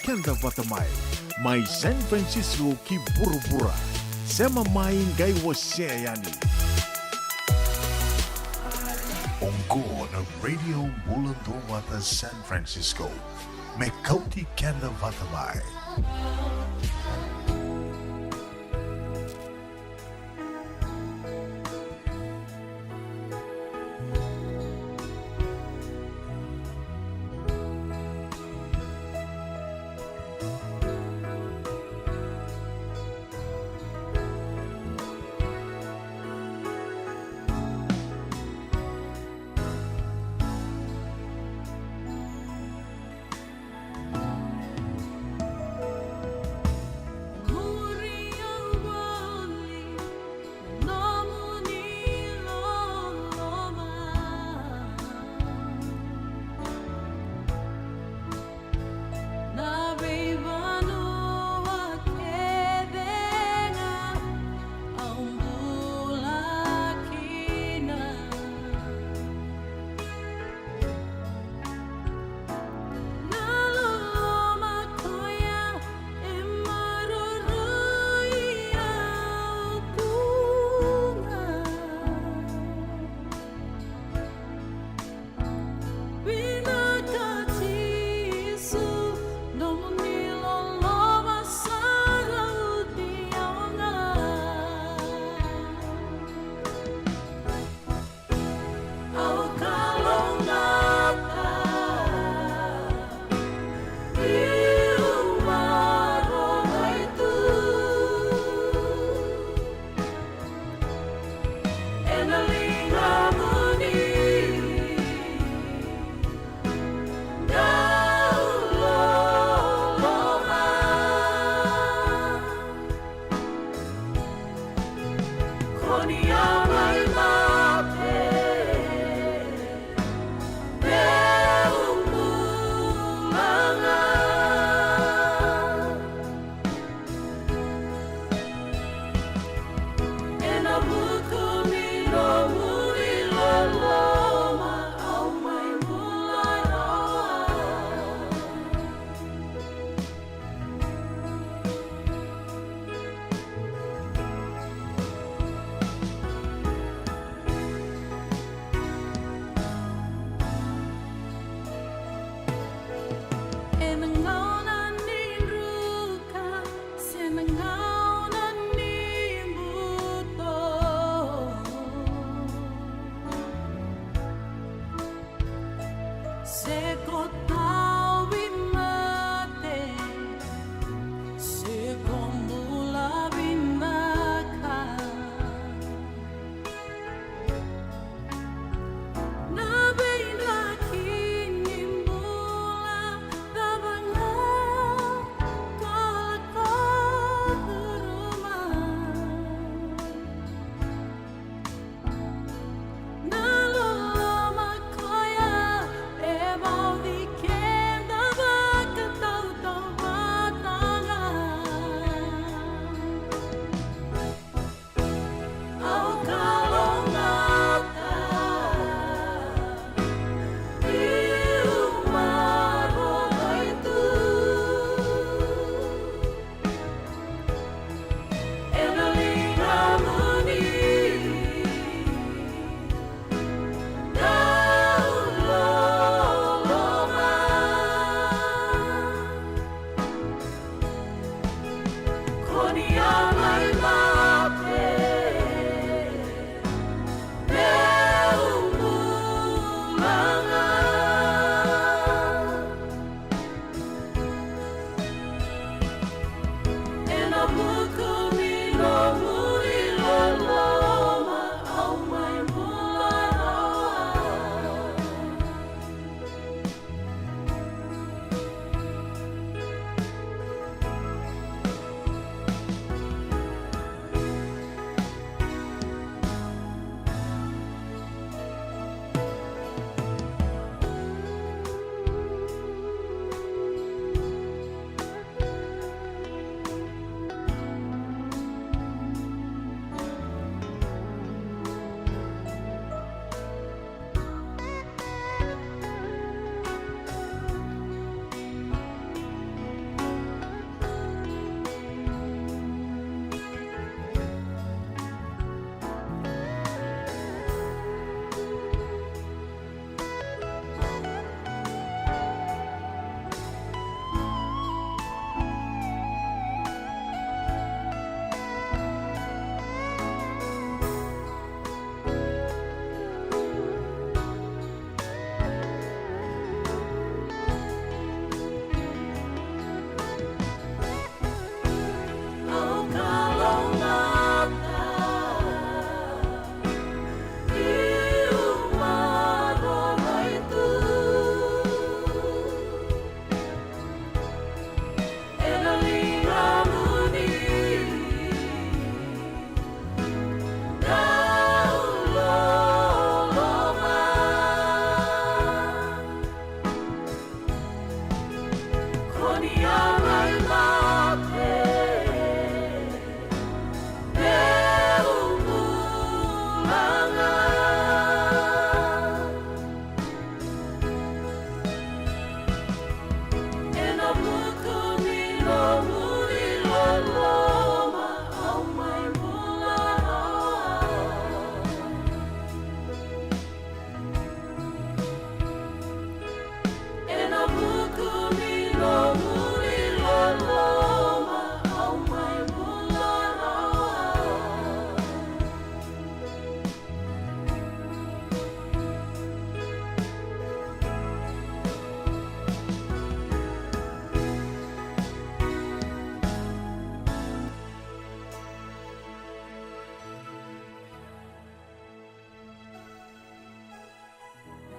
kenda vatamai. Mai San Francisco ki burubura. Sema mai ngai wasea yani. Onko na Radio Mulanto Wata San Francisco. Me kauti kenda vatamai.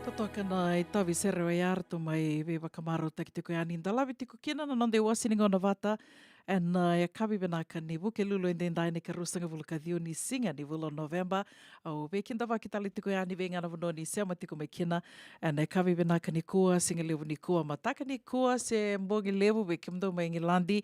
Totokana I tawi sere o arto mai we wakamaro taki te koe ani ndalawi tiko kina na nonde wasining ona vata and ya kawi benaka ni wuke lulu and then daine ka rusanga vulka diuni singa ni vulo November au we kinda waki tali tiko ani we ngana vuno ni sema tiko mai kina and ya kawi benaka ni kua singa levu ni kua mataka ni kua se mbongi levu we kimdo mai ngilandi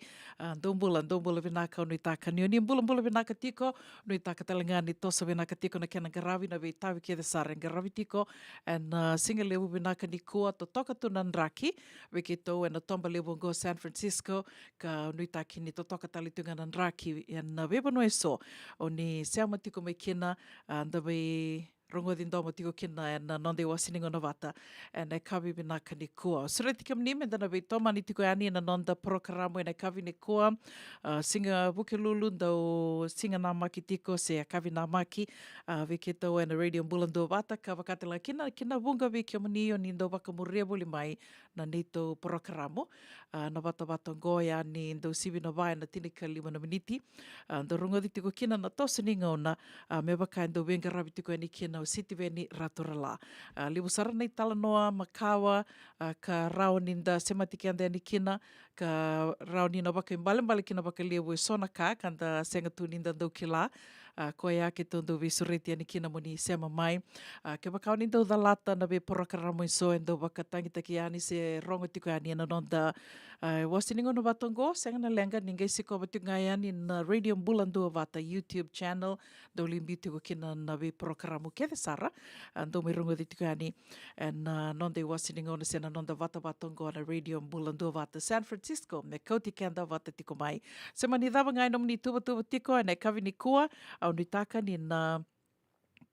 ndombula benaka o nui taka ni oni mbula benaka tiko nui taka talanga ni tosa benaka tiko na kena garawi na we tawi kia de sare garawi tiko and singa levu benaka ni kua to toka tunan raki we ke tau and tomba levu ngo San Francisco ka nui taki ni to toka tali tunganan raki and weba no e so o ni seama tiko mai kina ndawe rongo din domo tiko kina and nonde wasining ona vata and e kawi benaka ni kua sure tika mnime dana we toma ni tiko ani na nonda prokaramo and e kawi ni kua singa wuke lulu ndau singa nā maki tiko se a kawi nā maki we ke tau and radio mbulando vata ka wakatela kina wunga we kia mani o ni ndau wakamuria boli mai na nito prokaramo na vata ngoi ani ndau sivi na vai na tinika 5 miniti ndau rongo di tiko kina na tosa ni ngauna me waka ndau wenga rawi tiko ani kina o City Veni Raturala. Libu sarana i talanoa makawa ka raoni nda sematiki ande ani kina ka raoni na waka imbale kina waka lewo e sona ka kanda senga tuni nda ndau kila ko ia ke tondo we sureti ani kina moni sema mai ke waka ni ndau dalata na we porokaramo i so ndau waka tangitaki ani se rongo tiko ani na nonda wasiningo no vatongo senga na lenga ningai siko vatungai ani na radio mbulando vata YouTube channel ndau limbi tiko kina na we porokaramo ke de sara ndau me rongo tiko ani and nonde wasiningo na sena nonda vata vatongo na radio mbulando vata San Francisco me kauti kenda vata tiko mai sema ni dava ngai nom ni tuba tiko na kavi ni kua au ni taka ni na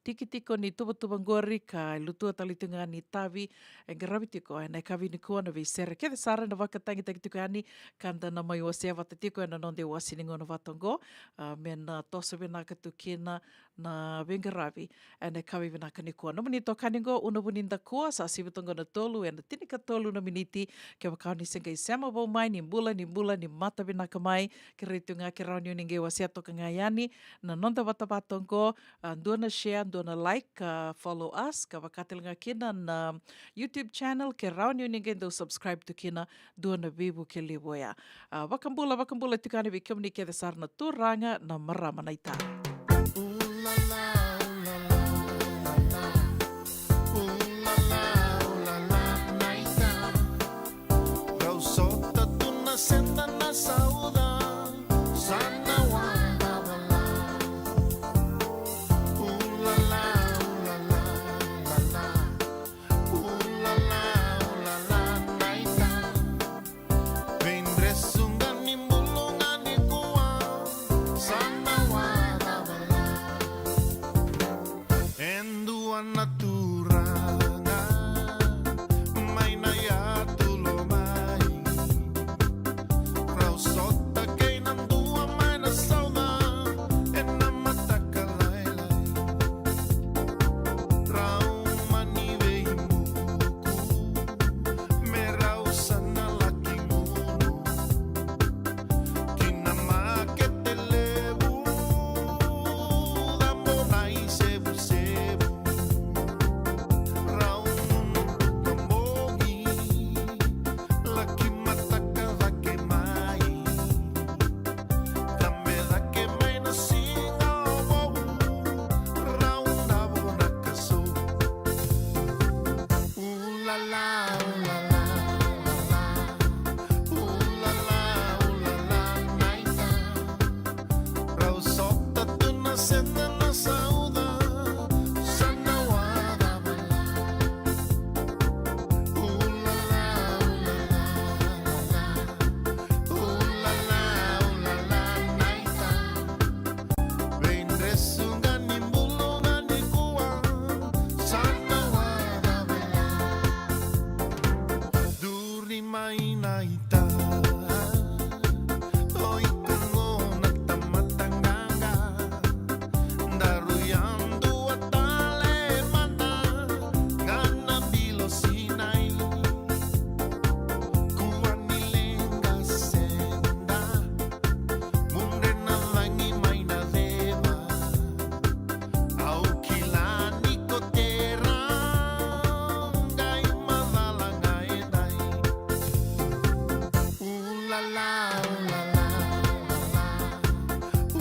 tiki ni tuba ngori ka lutua talitunga ni tavi e garawi tiko e nei kawi ni kua na vi sere ke de sara na wakatangi taki tiko ani kanda na mai o sea vata tiko e na nonde wasiningo na vatongo me na tosa venaka tukina na vengarawi e nei kawi venaka ni kua. No mani to kaningo una buninda kua sa sivitonga na tolu e na tinika tolu na miniti ke wakau ni senga i sema vau mai ni mbula ni mata venaka mai ke reitunga ke rauni uninge wa sea toka ngai ani na nonda vata vatongo ndua na share ndua na like follow us ka wakatelanga kina na YouTube channel ke rauni uninge ndau subscribe to kina ndua na vivu ke lewoia wakambula tukani vi kiomni ke de sarna turanga na marama na ita. Senta na saúde, sana wanda bala. La la la la la la. La la la naita. Vendre sungani mulungani kuwa, sana wanda bala. naita. Oi kungona tamatanganga. Daruyando atale mana. Ngana bilo sinai. Kuanilenga senda. Munde na langi mai na leva. Au kilani ko terra. Ngai malala ngai dai. Ooh la la, ooh la la,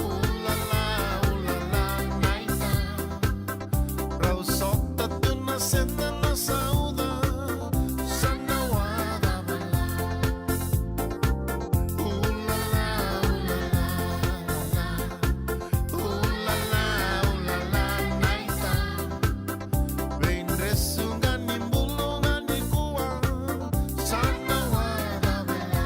ooh la la, ooh la la, naita. Rau sota tu na senda na sauda, sana wada bala. Ooh la la, ooh la la, ooh la la, naita. Vem resunga ni mbulunga ni kuwa, sana wada bala.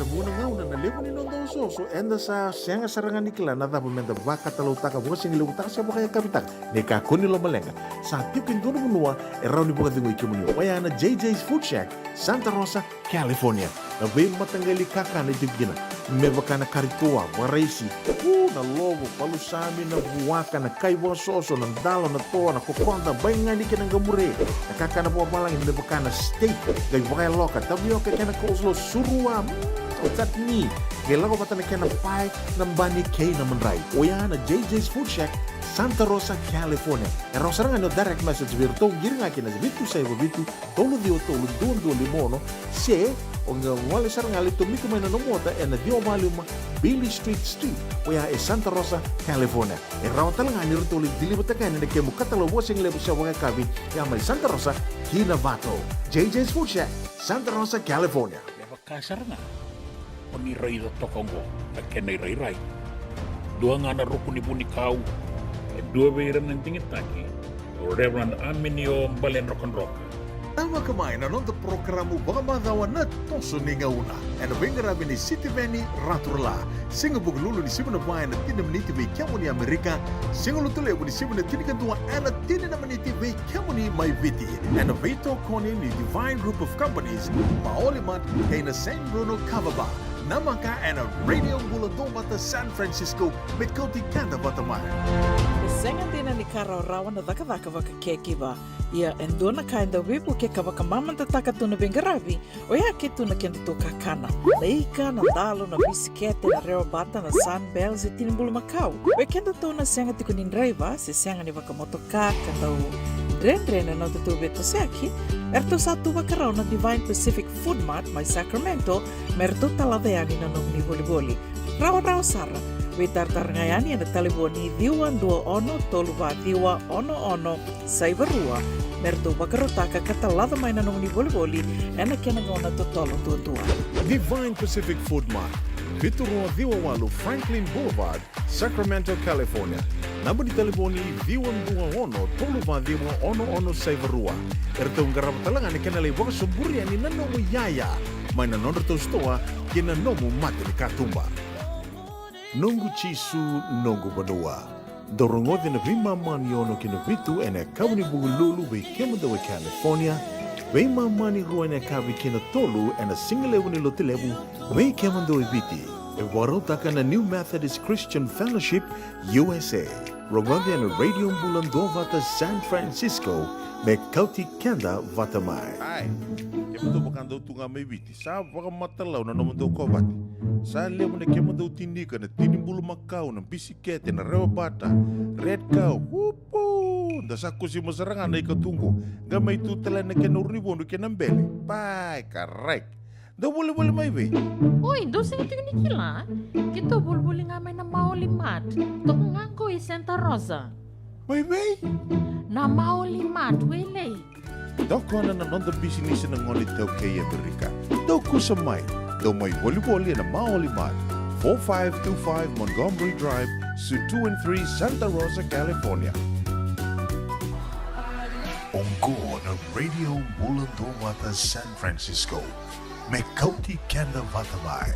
na muna ngauna na levo ni nondo soso enda sa senga sarangan nikla na dapat menda baka talau taka buka sing levo taka siapa kaya kapitak ne ka kuni lo malenga sa tipin dono munua erau ni buka tingo ikimuni waya na JJ's Food Shack Santa Rosa California na be matangali kaka na tigina me baka na karitoa waraisi na lobo palusami na buwaka na kaiwa soso na dalo na toa na kokonda bainga ni kinang gamure na kaka na buwa balang na baka na steak gai baka loka tabi oke kena kozlo surua otat ni gela ko bata na kena pai na bani kay na manray oya na JJ's Food Shack Santa Rosa California e rosarangan no direct message virto giringa kina vitu sai vitu tolo dio tolo dondo limono se onga wale saranga lito miko mai na nomota e na dio maluma Billy Street oya e Santa Rosa California e rawatalang ani rito li dilibata kani na kemu katalo wasing lebo sa wanga kabi ya mai Santa Rosa Kinavato JJ's Food Shack Santa Rosa California kasar nga paniray da tokongo na kenay ray dua nga na rukuni buni kau e dua beiran ng tingit taki o Reverend Aminio Balen Rock Tama kamay na nung programo baka madawan na toso ni ngauna. And bengarabi ni City Veni Raturla. Singa buglulu ni Simon Bayan na tinamniti vay kiamo ni Amerika. Singa lutule ni Simon na tinikantua na tinanamaniti vay kiamo ni Maiviti. And vayto koni ni Divine Group of Companies. Maolimat kay na San Bruno Cavaba. Namaka and a Radio Buladong Bata San Francisco met County Kanda Batamay. Senga dina ni Kara rawan na daka vaka kekiva. Ia endona kainda wipu ke kavaka mamanta taka tuna bengarabi. O ia ke tuna kenda tu kakana. Na ika, na dalo, na bisikete, na rewa bata, na sunbells e tinimbulu makau. We kenda tu na senga tiku nindraiva, se senga ni vaka motoka, kanda u Rendre na tutu beto seki, erto satu vakarau na Divine Pacific Food Mart mai Sacramento, merto talaveani na nung ni boli-boli. Rawa sara, we tartarngayani na taliboni diwan dua ono toluva diwa ono saivarua, merto vakarotaka katalada mai na nung ni boli-boli, ena kenagona totolo tua. Divine Pacific Food Mart. Viturua Viwawalu Franklin Boulevard, Sacramento, California. Namba di telefoni Viwan Toluva Diwa ono Saivarua. Ertong garap talangan ni kanalay waka suburian ni nanomu yaya. May nanonood to stoa kina nomu mati ni katumba. Nongu chisu nongu badua. Dorongo din na vima maniono kina vitu ene kawni bugululu be kemadawa California. Vei mamani ruane kavi kina tolu and a single level ni lotilebu vei kemando ibiti e warotaka na New Methodist Christian Fellowship USA rogande na Radio Bulando Vata San Francisco me kauti kenda vatamai ai kemando bakando tunga me ibiti sa baka matalaw na namando ko bati sa level na kemando tindika na tinimbulu makau na bisikete na rewa bata red cow whoopoo dasa ko si masarangan na ikatungo gamay tutala na kinurnibono kinambele pai correct da wala may we Oi, doon sa ito ni Kila. Kito bulbuli nga may na maulimat. Toko nga ko Santa Rosa. may we Na maulimat, wele. dako na nanda business ng ngonitaw kay Amerika dako sa may daw may wali na maulimat 4525 Montgomery Drive Suite 2 and 3 Santa Rosa, California. Ongko na Radio Bulando Wata San Francisco. May Kauti Kanda Vatamay.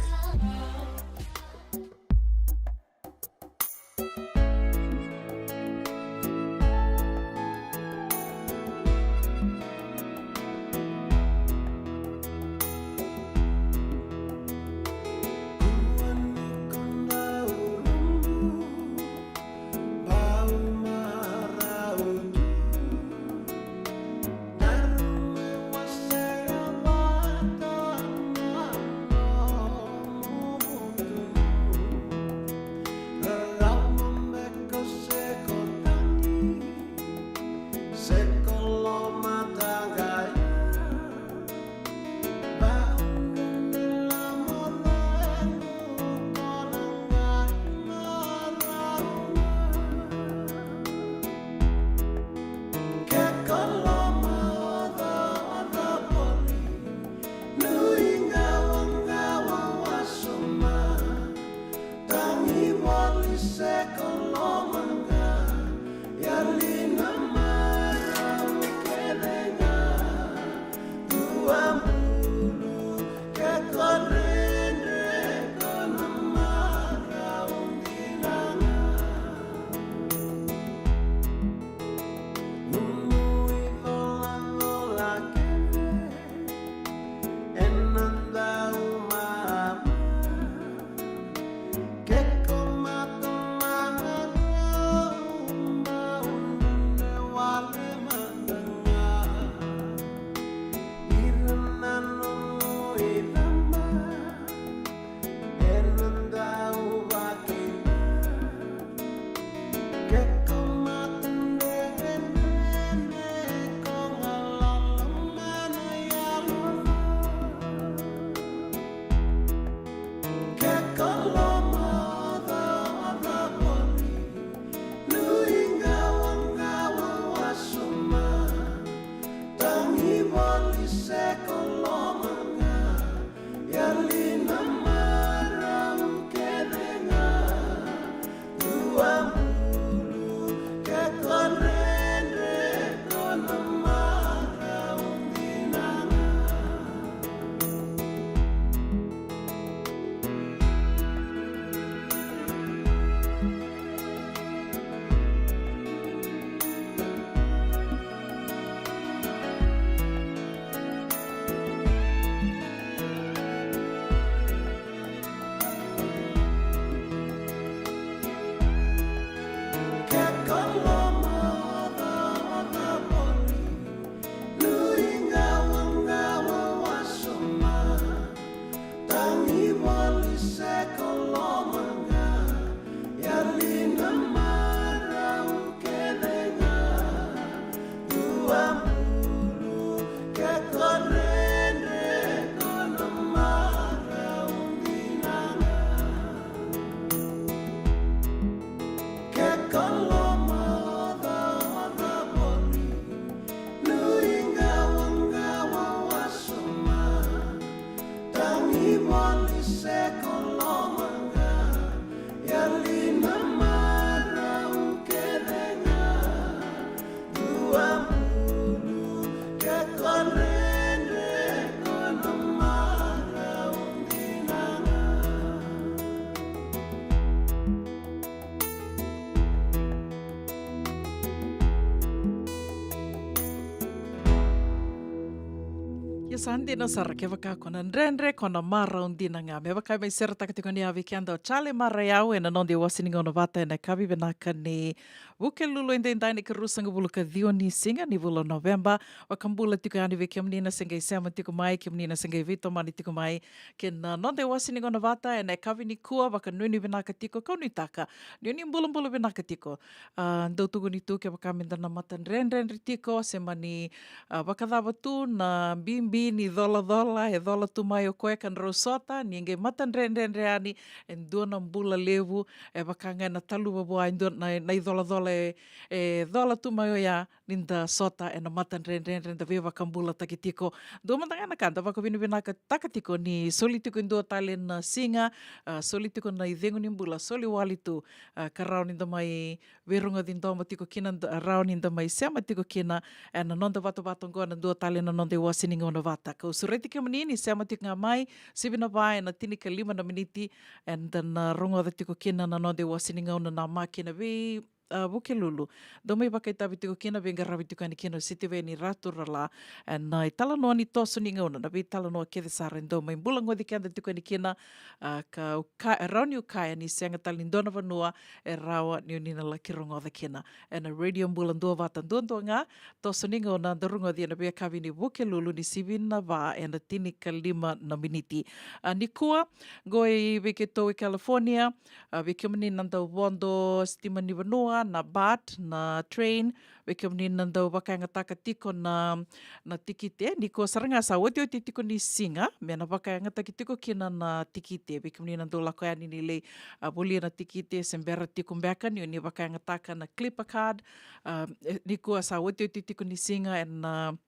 Ia sandina sara ke waka kona nrenre kona mara undina ngā. Me waka mai sera takatiko ni awi ki anda o chale mara au e na nonde wasininga ona wata e na kawi benaka ni wuke lulu inde indai ni ka rusanga bulu ka dio ni singa ni vula November. Waka mbula tiko ani ve kia mnina sengai sema tiko mai, kia mnina sengai vito mani tiko mai. Ke na nonde wasininga ona wata e na kawi ni kua waka nuni benaka tiko kauni taka. Ni uni mbula mbula benaka tiko. Ndau tugu ni tu ke waka mindana mata nrenre tiko se mani wakadhawa tu na bimbi ni dhola e dhola tu mai o koe kan rosota ni nge matan renre ani e duana mbula levu e wakanga na talu wabua na i dhola dhola tu mai o ia ninda sota e na matan renre da ve wakambula takitiko dua matangana kanta waka vina ka takatiko ni soli tiko indua tale na singa soli tiko na i dhengu ni mbula soli wali tu ka rao ninda mai verunga dindoma tiko kina rao ninda mai sema tiko kina e na nonda wata ngoa na dua tale na nonde wasininga ona wata. Ka usureti ke manini, se ama tika ngā mai, sibina vai na tini ka 5 na miniti, and na rongo da tiko kina na nonde wasininga ona nā mākina vi wuke lulu. Domai waka i tawi tiko kina, venga rawi tiko ani kina siti ve ni ratura la, and i tala noa ni tosu ni ngauna, na vi tala noa kede sara in domai. Mbula ngodi kanda tiko ani kina, rau ni ukai ni senga tali ndona vanua, e rawa ni unina la ki rongo da kina. And a radio mbula ndua vata ndua ngā, tosu ni ngauna, ndarungo di ana bea kawi ni wuke lulu ni sibina va, and a tini ka 5 na miniti. Ni kua, goi weke tau i California, weke mani nanda wondo stima ni vanua, na bat, na train, weke mani nanda wakainga taka tiko na tikite, ni kua saranga sa oti tiko ni singa, mea na wakainga taki tiko kina na tikite, weke mani nanda lako ani ni lei boli na tikite, sembera tiko mbeka, ni wakainga taka na clipper card, ni kua sa oti tiko ni singa, and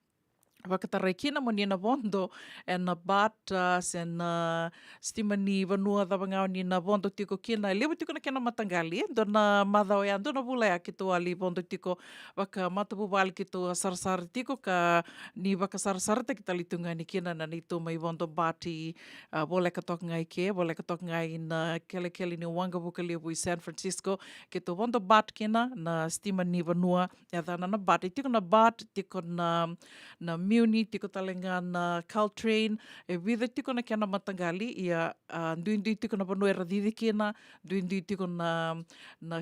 wakatarai kina mo ni na wondo e na bata se na stima ni vanua dawangao ni na wondo tiko kina lewa tiko na kena matangali do na madhao ya do na vula ya kito ali wondo tiko waka matapu wali kito sarasara tiko ka ni waka sarasara te kita litunga ni kina na ni to mai wondo bati wole katok ngai ke wole katok ngai na kele ni wanga buka lewu i San Francisco kito wondo bat kina na stima ni vanua ya dana na bati tiko na bat tiko na Muni, tiko talenga na Caltrain, e witha tiko na kia na matangali, ia ndui tiko na vanua e radhithi kina, ndui tiko na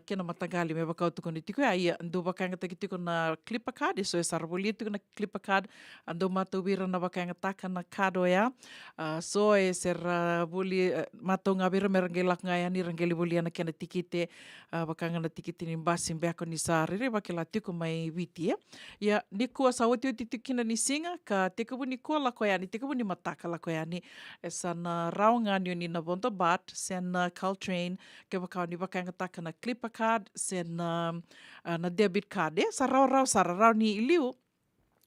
kia na matangali, me wakau tiko ni tiko ia ndu wakainga taki tiko na clipper card, so e saraboli tiko na clipper card, ndu mātou wira na wakainga taka na card o ia, so e ser boli, mātou ngā wira me rangeli lak ngai ani, rangeli boli ana kia na tikite, wakainga na tikite ni mbasi mbeako ni sa rere, wakela tiko mai witi, ia ni kua sa oti tiko kina ni singa, ka te kabuni kua lako yani, te kabuni mataka lako yani, e sana raunga ni ni na wondo bat, sen Caltrain, ke wakau ni wakainga taka na clipper card, sen na debit card, sa rau ni iliu,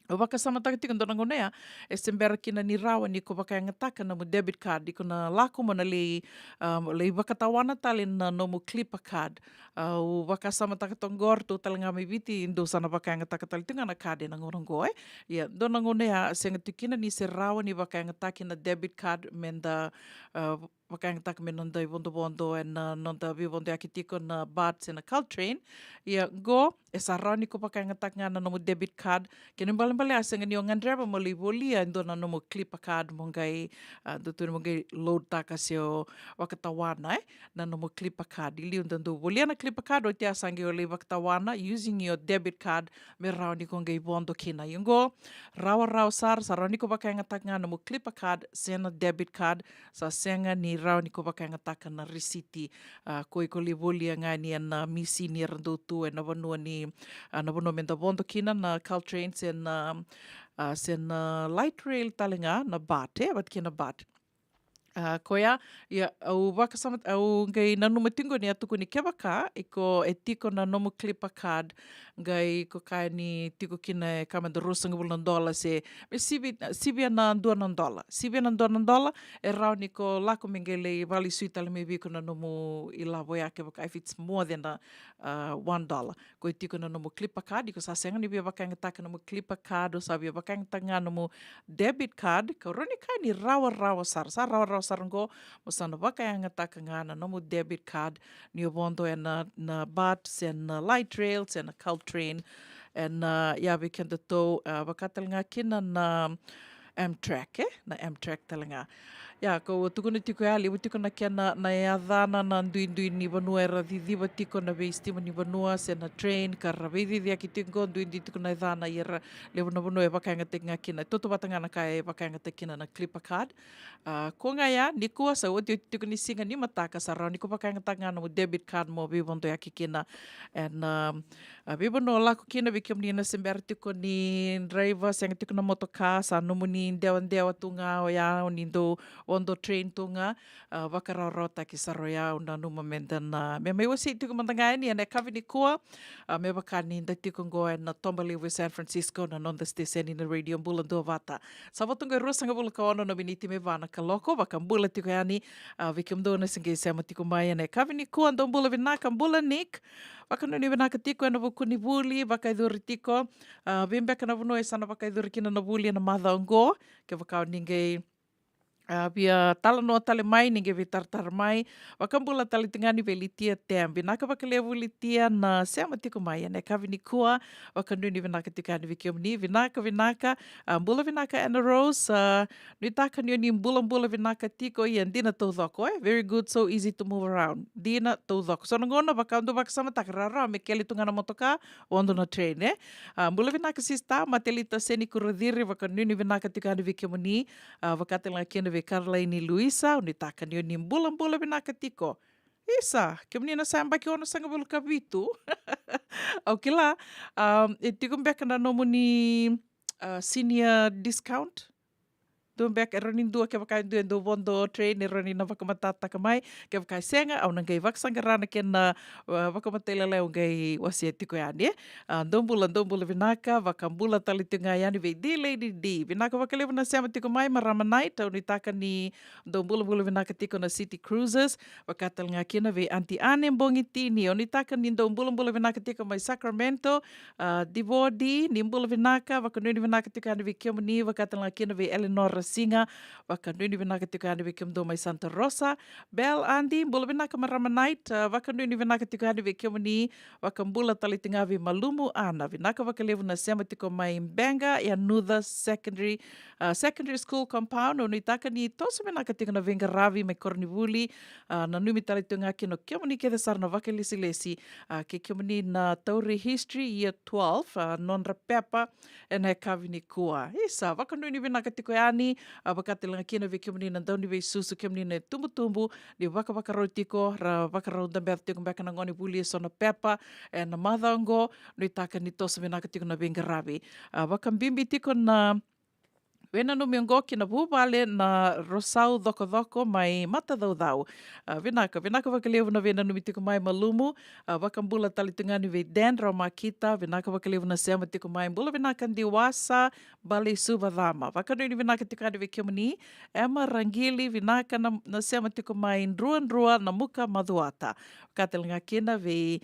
o waka sama taka tika ndona ngonea, e sembera kina ni rawa ni ko wakainga taka na mo debit card, di ko na lako mo na le wakatawana tali na no mo clipper card, o waka sama taka tongor to talanga mai viti indo sana wakainga taka tali tinga na card e na ngorongo ia ndona ngonea senga tikina ni se rawa ni wakainga taka na debit card menda wakainga taka me nonda i wondo e na nonda vi wondo aki tiko na bat na Caltrain, ia go e sa rawa ni ko wakainga taka ngana no mo debit card, kene mbale asenga ni o ngandreba mo li volia ndona no mo clipper card mo ngai do mo ngai load taka se o wakatawana na no mo clipper card ili ndo volia na clipper card o te asangi o le wakatawana using your debit card me rawa ni ko ngai wondo kina yungo rawa sa rawa ni ko wakainga taka ngana mo clipper card se na debit card sa senga ni rawa ni ko wakainga taka na risiti ko le volia ngani na misi ni rando tu e na vanua ni na vanua menda wondo kina na Caltrain sen light rail talenga na bat, wat kina bat. Koia, ia, au wakasamat, au ngai nanu matingo ni atuku ni kewaka, e tiko na nomu clipper card, ngai ko kai ni tiko kina e kamenda rosanga bulan dola se, me sibia na $2, sibia na $2, e rau ni ko lako mengele vali sui tala me viko na nomu i la voia kewaka, if it's more than $1, ko e tiko na nomu clipper card, iko sa senga ni bia wakainga taka nomu clipper card, o sa bia wakainga taka nomu debit card, ka roni kai ni rawa sara sarango mo sana wakainga taka ngana no mo debit card ni o wondo e na bat sen na light rail sen na Caltrain and ya we can to wakatal nga kina na Amtrak, na Amtrak talaga. Ia, ko tukuna tiko e ali, tiko na kia na e adhana na ndui ni vanua e radhidhiwa tiko na vei stima ni vanua, se na train, ka raveididia ki tiko, ndui tiko na e dhana i ra lewa na vanua e wakainga te ngā kina. Toto watangana ka e wakainga te kina na clipper card. Ko ngā ia, ni kua sa oti tiko ni singa ni mataka sa rau, ni ko wakainga ta ngana mo debit card mo vivondo ya ki kina. And vivondo lako kina vi kiamni na sembera tiko ni driver, senga tiko na motoka, sa nomu ni ndewa tunga o ya, o ni ndo ondo train tunga, wakararo taki saroya o na numa mendana. Me mai wasi tiko mandangai ni, ane kawi ni kua, me wakani nda tiko ngoa na Tombali with San Francisco, na nonda station in the radio mbula ndo vata. Sa watunga rusanga bula ka ono na biniti me vana ka loko, waka mbula tiko yani, viki mdo na singe sema tiko mai, ane kawi ni kua, ndo mbula vinaka mbula nik, waka nuni vinaka tiko ena wukuni vuli, waka idhuri tiko, vimbeka na vunua sana waka idhuri kina na vuli na madha ongo, ke wakao ninge via tala noa tale mai, ninge vi tartar mai. Wakambula tale tingani ve litia tem. Vinaka wakalevu litia na seama tiko mai. Ane kawi ni kua, wakanuni vinaka tikani vikiomni. Vinaka, mbula vinaka Anna Rose. Nuitaka ni mbula vinaka tiko i dina taudhoko. Very good, so easy to move around. Dina taudhoko. So nangona wakandu wakasama takarara me keli tungana motoka, ondo na train, mbula vinaka sista, matelita seni kuradhiri, wakanuni vinaka tikani vikiomni. Wakatela kena Caroline Luisa, ni taka ni mbula vinaka tiko. Isa, ke menina samba ke ona sanga bulu kabitu. Okay la, e tiko mbeka na nomu ni senior discount. Doon bek e ronin dua ke wakai duen do vondo train e ronin na wakamatata ka mai ke wakai senga au nangai waksangarana ke na wakamatela leo ngai wasi tiko yani doon bula vinaka wakambula tali tunga yani ve di lady di vinaka wakalewa na sema tiko mai marama night au nitaka ni doon bula vinaka tiko na city cruises wakatal nga kina ve anti ane mbongi tini au nitaka ni doon bula vinaka tiko mai Sacramento divodi ni bula vinaka wakanuni vinaka tiko yani ve kiamuni wakatal nga kina ve Eleanor Singa, wakanuni vinaka tiko yani vikimdo mai Santa Rosa, Bel Andi, mbula vinaka marama night, wakanuni vinaka tiko yani vikimuni, wakambula tali tinga vi malumu ana, vinaka wakalevu na sema tiko mai Mbenga, ya Nutha Secondary School Compound, unitaka ni tosa vinaka tiko na venga ravi mai Kornivuli, na numi tali tinga kino kiamuni ke desar na wakalisi ke kiamuni na Tauri History, year 12, nonra pepa, ena kavini kua. Isa, wakanuni vinaka tiko yani, wakatelanga kina vi kiamuni na dauni vi susu kiamuni na tumbu di waka tiko ra waka damber tiko mbeka na ngoni buli sona pepa e na madhango no taka ni tosa vinaka tiko na vingaravi wakambimbi tiko na Wena no miongo ki na bubale na rosau dhoko mai mata dhau. Vinaka wakalevu na vena numi tiko mai malumu. Wakambula tali tungani ve dendra makita. Vinaka wakalevu na sema tiko mai mbula vinaka ndiwasa bali subadhama. Wakanuni vinaka tiko ani ve kiamuni. Ema rangili vinaka na sema tiko mai ndrua na muka madhuata. Wakatelanga kina ve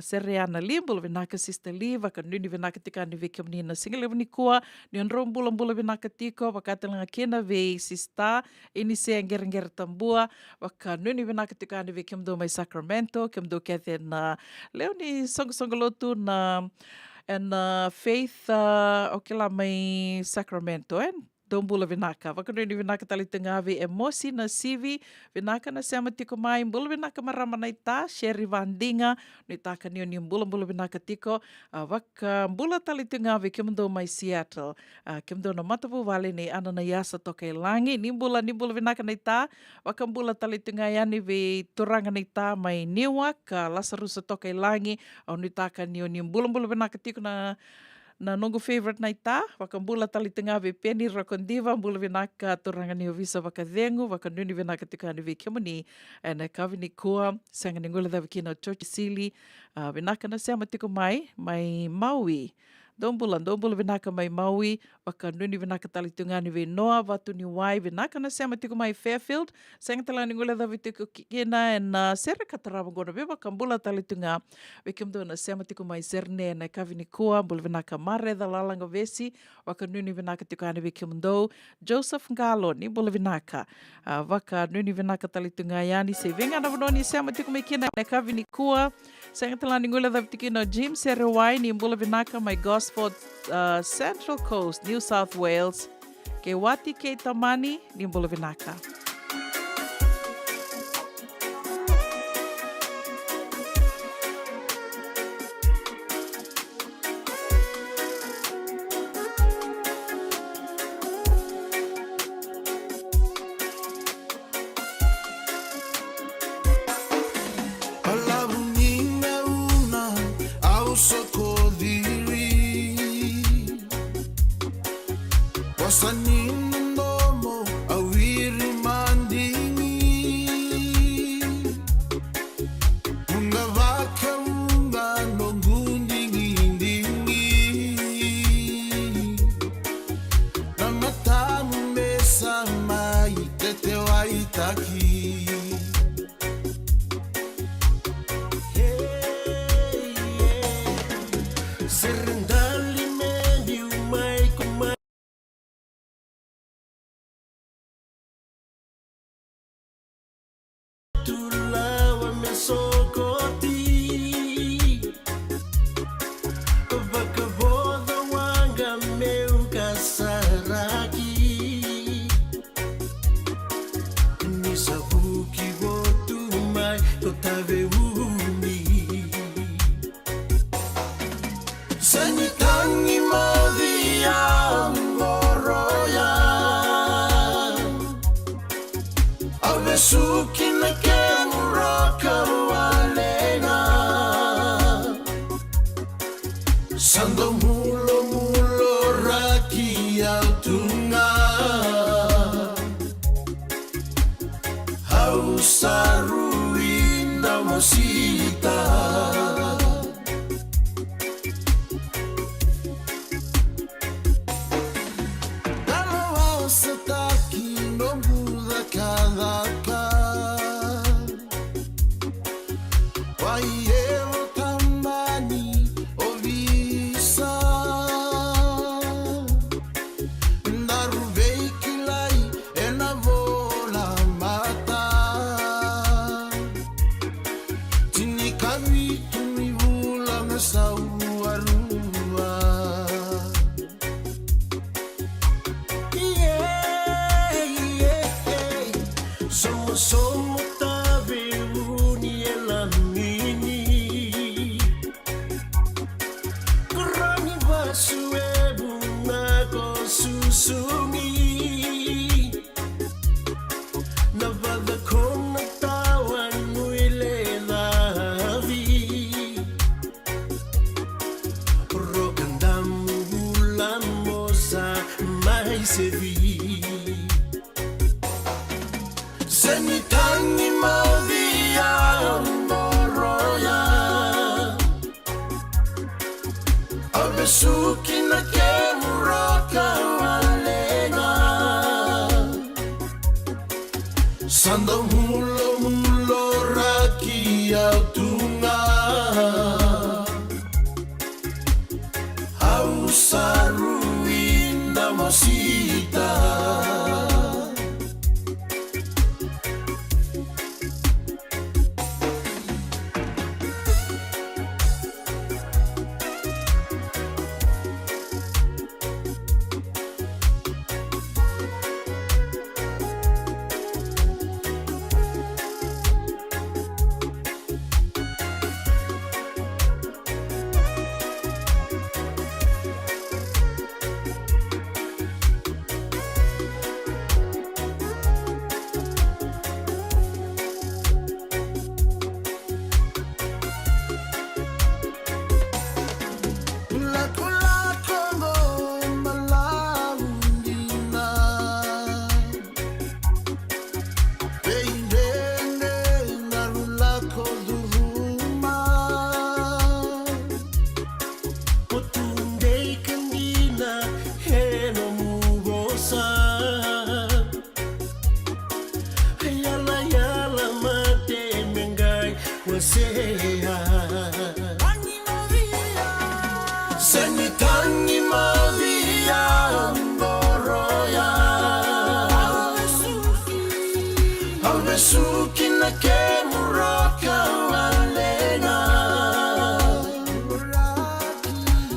Sereana li mbula vinaka sister li. Wakanuni vinaka tiko ani ve kiamuni na singalevu ni kua. Ni onro mbula vinaka tiko. Wakatelanga kina ve sista ini se ngera tambua wakanuni vinaka tiko ani ve kimdo mai Sacramento kimdo kethe na leo ni songolotu na faith okela mai Sacramento Dombula vinaka. Wakanuni vinaka tali tengavi emosi na sivi. Vinaka na sema tiko mai. Mbula vinaka marama na ita. Sherry Vandinga. Nitaka niyo ni mbula vinaka tiko. Waka mbula tali tengavi kimdo mai Seattle. Kimdo na matapu vale ni ana na yasa toka ilangi. Ni mbula vinaka na ita. Waka mbula tali tengayani vi turanga na ita mai Newark. Lasarusa toka ilangi. Au nitaka niyo ni mbula vinaka tiko na nongo favorite na ita, wakambula tali tenga ve peni rakondiva, mbula vinaka toranga ni ovisa wakadhengu, wakanuni vinaka tikani ve kiamuni, na kavini kua, sanga ningula da vikina chochi sili, vinaka na sema tiko mai Maui. Dombula vinaka mai Maui, wakanuni vinaka tali tungani ve Noa, watu ni wai, vinaka na sema tiko mai Fairfield, sanga tala ningula da vitiko kina, na sere katarama gona ve wakambula tali tunga, vikimdo na sema tiko mai Zerne, na kavini kua, mbula vinaka mare da lalanga vesi, wakanuni vinaka tiko ani vikimdo, Joseph Ngalo, ni mbula vinaka, wakanuni vinaka tali tunga yani, se venga na vanoni sema tiko mai kina, na kavini kua, sanga tala ningula da vitiko no Jim Serewai, ni mbula vinaka mai Gosford, Central Coast, New South Wales, Ke wati ke tamani ni mbolovinaka.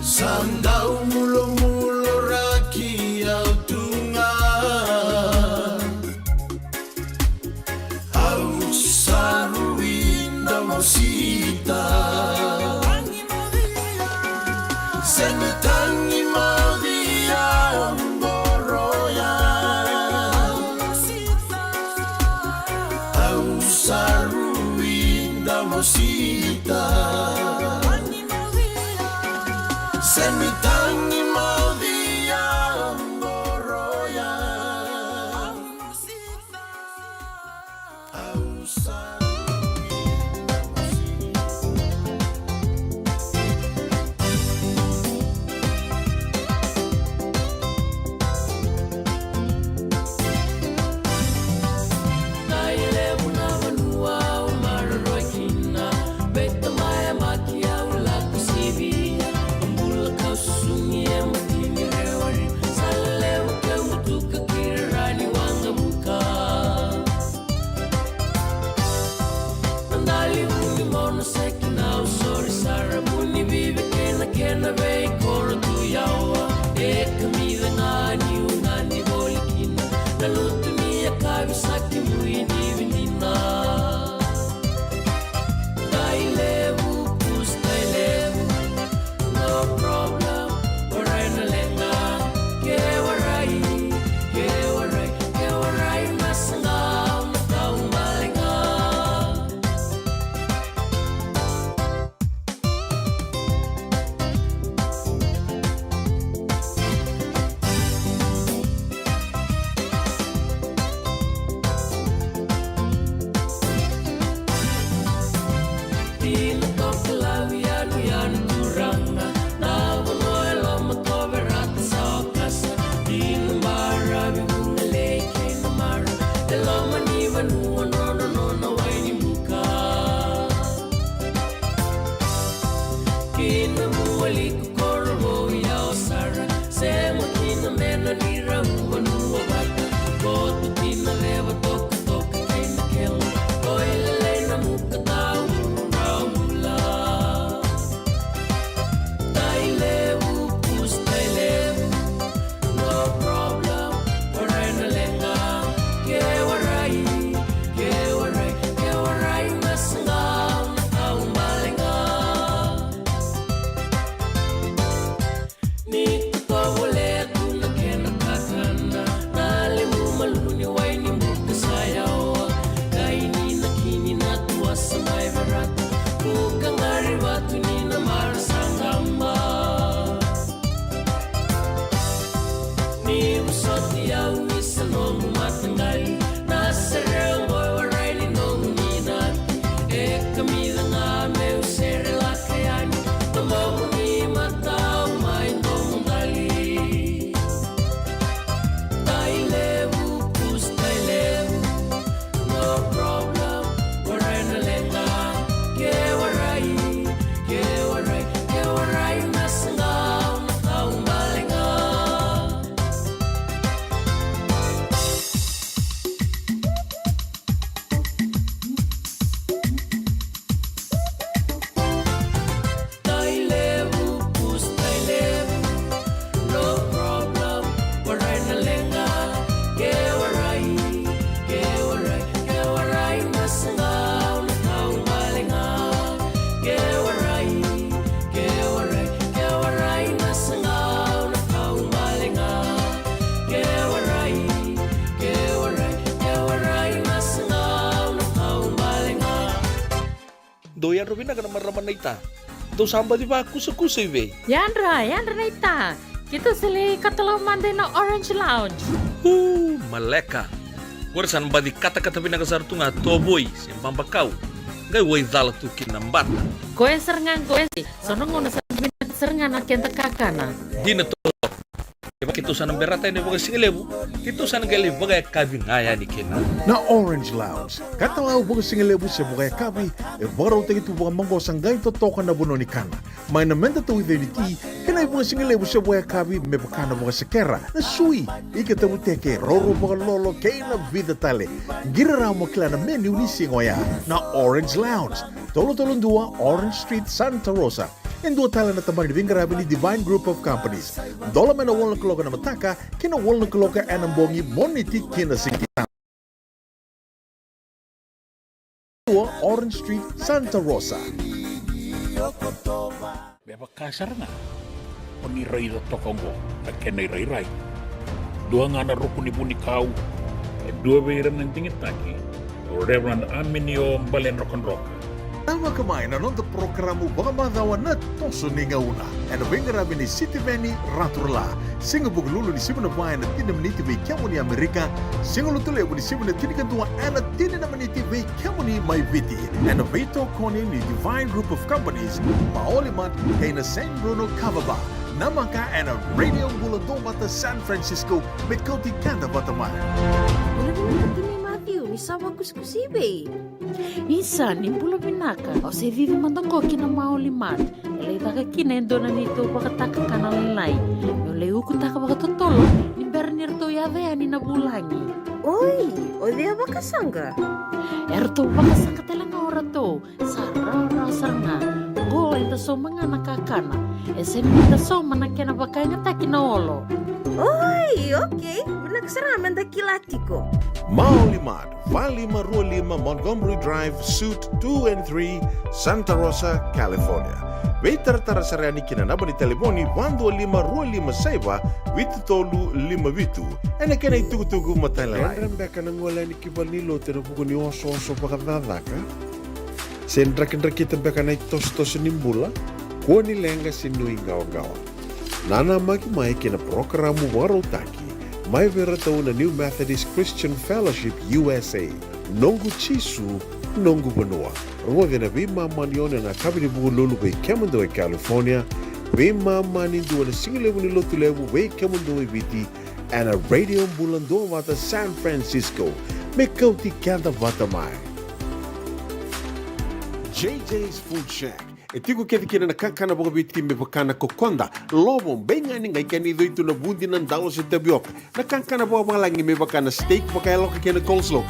Sandau mulo-mulo raki au tunga mamosita Senitangi Maldia Moroya Doyan Robina ka naman raman na ita. Do samba di ba kusa-kusa iwe? Yandra na ita. Kita sili katalaw manday na Orange Lounge. Maleka. Warasan ba di kata-kata pinakasar tu nga toboy siyang pambakaw. Ngay way dala tu kinambat. Koe serengan koe si. Sonong ngona sa serengan akin takakana. Di na to. Iba kitusan ng berata ni baga singelebu. Kitusan ng gali baga kabing ngaya ni kina. Na Orange Lounge, katalaw baga singelebu siya baga kabi, baraw tayo ito baga manggosang gayon totokan na buno ni kana. May namenda to with ni kanay baga singelebu siya baga kabi, may baka na baga sakera, na sui, ikatabu teke, roro baga lolo, kay na vida tale. Giraraw mo kila na menu ni singoya, na Orange Lounge. Tolo-tolong 2, Orange Street, Santa Rosa. And dua tala na tamang ni grabe ni Divine Group of Companies. Dola man na wala kaloka na mataka, kina wala kaloka anang bongi moniti kina sikita. Orange Street, Santa Rosa. Beba kasar na. Paniray na tokongo na kenay-ray-ray. Dua nga na rukun ibu ni kau. Dua bayram ng tingit taki. Reverend Aminio Balen Rock and Rock. Tama kamay na nonda programo bagamadawa na toso ni ngauna. And wengarabi ni City Veni Raturla. Singa buglulu ni Simona Bayan na tinamniti vay kiamo ni Amerika. Singa lutule ni Simona tinikantua and tinanamaniti vay kiamo ni Maiviti. And Veto Koni ni Divine Group of Companies. Maolimat kay na San Bruno Cavaba. Namaka and a Radio Bulandong Bata San Francisco met Kauti Kanda Batamay. Matthew, ni sawa kuskusibe. Isa, ni pula binaka. O se vivi mandongo kina maulimat. Ele taka kina endona nito bakataka kanalilay. Yo le uku taka bakatotolo. Ni bernir to yave ani nabulangi. Oi, o dia bakasanga. Erto bakasanga telanga orato. Sarara saranga. Go enta so mga nakakana. Ese minta so manakena bakanya takina olo. Oi, okay. Binaksaraman da kilatiko. Maulimat, Valley Marua Montgomery Drive, Suite 2 and 3, Santa Rosa, California. Waiter tarasarani kinanaba ni telefoni 125 saiba vitu tolu 5 vitu. Ena kena itugutugu matalai. Rembeka nang wala ni kibalilo tena buku ni oso-oso pakadadaka. Sen rakin-rakitan beka na itos-tos nimbula. Kuha ni lenga sinui gawa-gawa. Nana maki-mai kina programo warotaki. Mai vera tau na New Methodist Christian Fellowship USA. Nongu chisu, nongu banua. Rua vina vima manione na kabini buku lulu bei kemando e California. Vima mani dua na singilewu ni lotu lewu bei kemando e viti. And a radio bulando wata San Francisco. Me kauti kanda wata mai. JJ's Food Shack. E tiku kedi kina na kakana boka biti me bakana kokonda. Lobo benga ni ngai kani do itu na bundi nan dalos e tabioka. Na kakana boka malangi me bakana steak baka eloka kena coleslaw.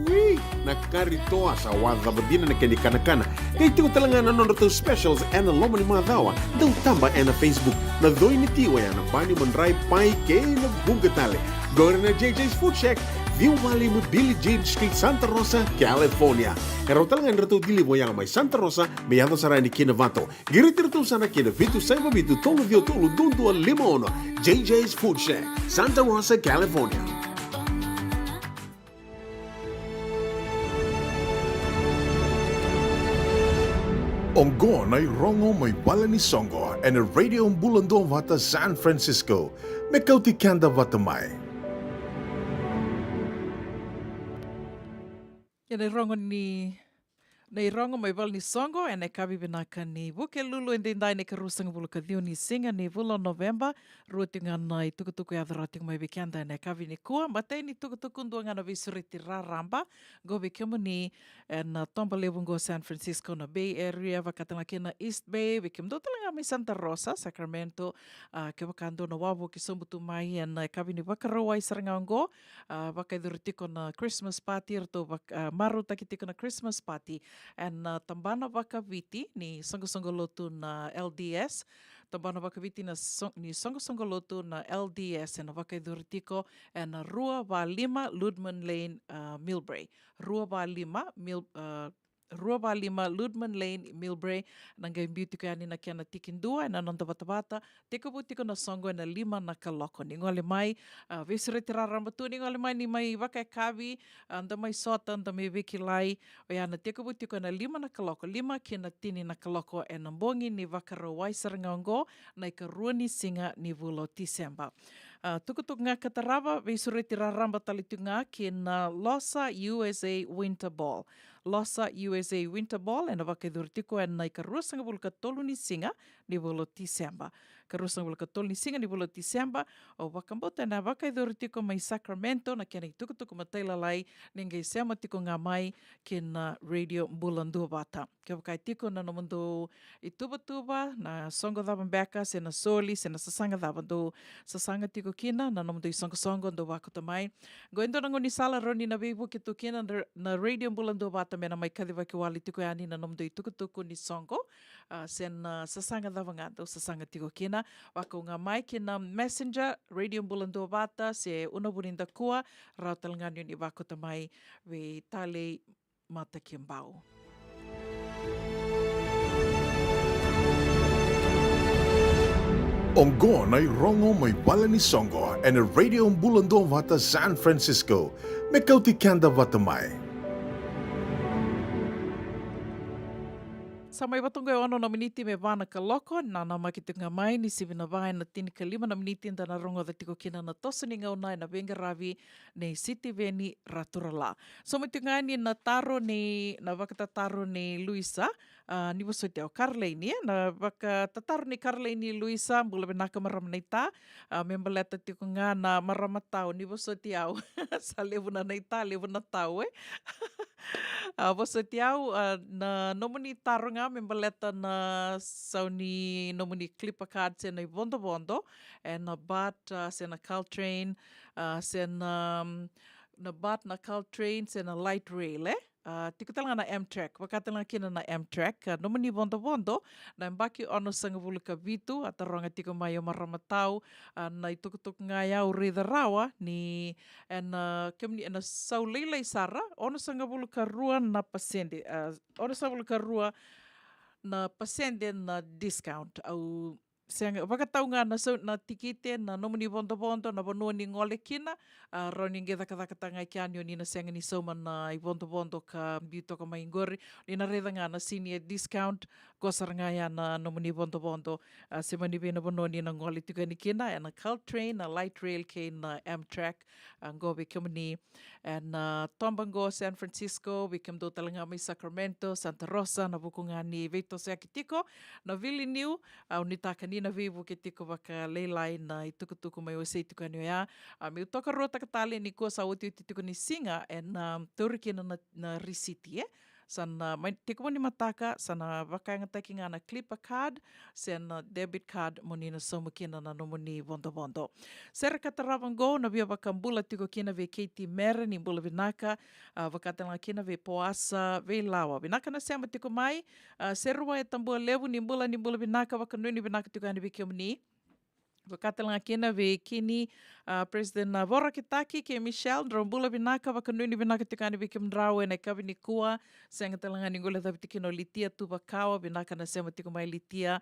Wee! Na karitoa sa wadha badina na kani kana. Kaya tiku talanga na nono specials and na lomo ni mga dawa. Daw tamba na Facebook. Na doi ni tiwa ya na bani manray pai kaya na bugatale. Go na JJ's Food Shack. View Valley mo Billy Jean Street, Santa Rosa, California. Karo talagang rato dili mo yang may Santa Rosa, may yato sarani kinavato. Giritirto sana kinavitu sa ibabitu tolo dio tolo dundu al limono. JJ's Food Shack, Santa Rosa, California. Ongo na rongo may wala ni Songo and a radio bulando vata San Francisco. Me kauti kanda vata mai. Ia nei rongo mai wal ni Songo e nei kawi binaka ni wuke lulu e ndendai ne karusanga vulu ka diu ni singa ni vula November ruti ngana i tukutuku e adharating mai weekenda e nei kawi ni kua matei ni tukutuku ndua ngana visuriti raramba go wikemu ni na tomba lewungo San Francisco na Bay Area wakatanga kena East Bay wikem do talanga mai Santa Rosa Sacramento ke wakando na wawu ki sombutu mai e nei kawi ni wakaroa i sarangaongo wakaidhuritiko na Christmas party erto maru takitiko na Christmas party and tambana wakawiti ni songo-songo lotu na LDS. Tambana wakawiti ni songo-songo lotu na LDS na wakaidhuritiko na Rua wa Lima Ludman Lane Millbrae. Rua wa Lima Ludman Lane Millbrae nangay beauty ko yani na kia na tikindua na nonda bata-bata tiko butiko na songo na 5 na kaloko ni ngole mai visretira rambatu ni ngole mai ni mai wakai kawi anda mai sota anda mai wikilai o yana tiko butiko na 5 na kaloko 5 kia na tini na kaloko e nambongi ni wakarawai sarangaongo na ikarua ni singa ni vulo Disemba. Tukutuk ngā katarawa, visuriti raramba talitunga ki na Losa USA Winter Ball. Losa USA Winter Ball, e na wakaidhuritiko e na ikarusanga vulka tolu ni singa ni vulo Disemba. Karusanga vulka tolu ni singa ni vulo Disemba, o wakambota na wakaidhuritiko mai Sacramento, na kia na tukutuku matailalai, ningai sema tiko ngā mai ki na Radio Bulandua Bata. Kia wakaitiko na namundu i tuba-tuba, na songo dhaban beka, se na soli, se na sasanga dhaban do sasanga tiko kina na namundo i songo-songo ndo wako mai. Goendo nango ni sala roni na vivu ki tu kina na Radio Bulandua Bata mena mai kadhiwa ki wali tiko yani na namundo i tukutuku ni songo. Sen sasanga dhavangado, sasanga tiko kina. Wako ngā mai ki na Messenger, Radio Bulandua Bata, se unaburinda kua, rau talanganyo ni wako mai we tale mata kimbao. Ongo na rongo may wala ni Songo and a radio bulando vata San Francisco. Me kauti kanda vata mai. Sa mai watonga e ono na miniti me vana ka loko, nana maki tunga mai ni sivina vai na tini ka 5 na miniti nda na rongo da tiko kina na tosa ni ngau nai na venga ravi nei siti veni raturala. So mai tunga ni na taro ni, na wakatataro ni Luisa, ni waso te au Karleini, na wakatataro ni Karleini Luisa, mbula benaka maramanita, memba leta tiko ngā na maramatau, ni waso te au, sa levuna neita, levuna tau waso te au, na nomoni taronga, memba leta na sauni nomoni clipper card se na vondo, and na bat se na Caltrain, se na bat na Caltrain, se na light rail, tiko talanga na Amtrak, wakatalanga kina na Amtrak, nomoni vondo, na mbaki ono sangavulu ka vitu, ataronga tiko mai o maramatau, na itukutuk ngai au reda rawa, ni, and kemni, and sau leilei sara, ono sangavulu ka rua na pasende, ono sangavulu ka rua na pasende na discount, au Senga, wakatau ngā na tikite na nomoni vondo na vanua ni ngole kina, roni nge dhaka ki ani o nina senga ni sauma na i vondo ka biutoka mai ngori, nina reda ngā na senior discount, kosara ngā ia na nomoni vondo, se mani vena vanua ni na ngole tuka ni kina, and na Caltrain, na light rail ke na Amtrak, ngove kimani, and Tombango, San Francisco, wikim do talanga mai Sacramento, Santa Rosa, na vuku ngā ni veito se akitiko, na Vili New, unitaka ni na vivu ke tiko waka leilai na i tukutuku mai o se tuku anu ia. Me utoka roa takatale ni kua sa oti tuku ni singa and taurikina na risiti Sana tiko mo ni mataka, sana wakainga taki ngā na clipper card, sana debit card mo ni na somukina na nomo ni vondo. Sera katarawango na via wakambula tiko kina ve Katie Mera ni mbula vinaka, wakatanga kina ve poasa, ve lawa. Vinaka na sema tiko mai, serua e tambua levu ni mbula vinaka, wakanuni vinaka tiko ane vike mni. Wakatalanga kina ve kini President Vorakitaki ke Michelle Ndrombula vinaka wakanuni vinaka tikani vike mdrawe na ikavi ni kua senga talanga ningula thapi tikino litia tu wakawa vinaka na sema tiko mai litia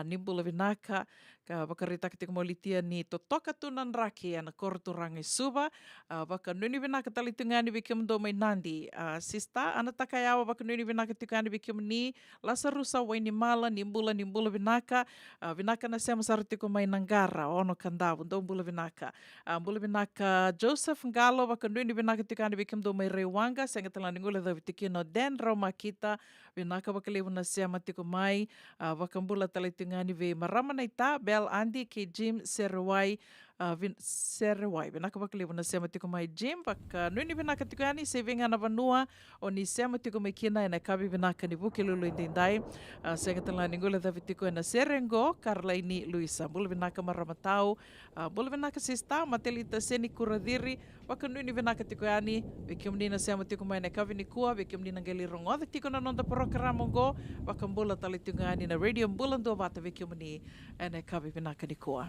nimbula vinaka ka wakaritaka tiko mai litia ni totoka tunan raki ana korturanga suba wakanuni vinaka tali tungani vike mdo mai nandi sista ana takayawa wakanuni vinaka tikani vike mni lasarusa waini mala nimbula vinaka vinaka na sema sarutiko mai nanga ono kandavu ndo mbula vinaka Joseph Ngalo wakanuni vinaka tikani vikim do mai rewanga senga talani ngula da vitikino Den Romakita vinaka wakalevu na siama tiko mai wakambula talitingani ve maramana ita Bel Andy ke Jim Serwai vinaka wakalevu na siama tiko mai Jim wakanuni vinaka tikani se vinga na vanua o ni siama tiko mai kina ena kabi vinaka ni vuke lulu indindai senga talani ngula da vitiko ena Serengo Karlaini Luisa mbula vinaka maramatau mbula vinaka sista matelita seni kuradiri wakanuni vinaka tiko yani vikimnina siama tiko mai ena kabi ni kua vikimnina ngeli rongoda tiko na nonda programago wakambula talitungani na radio mbulando vata vikimni ena kabi vinaka ni kua.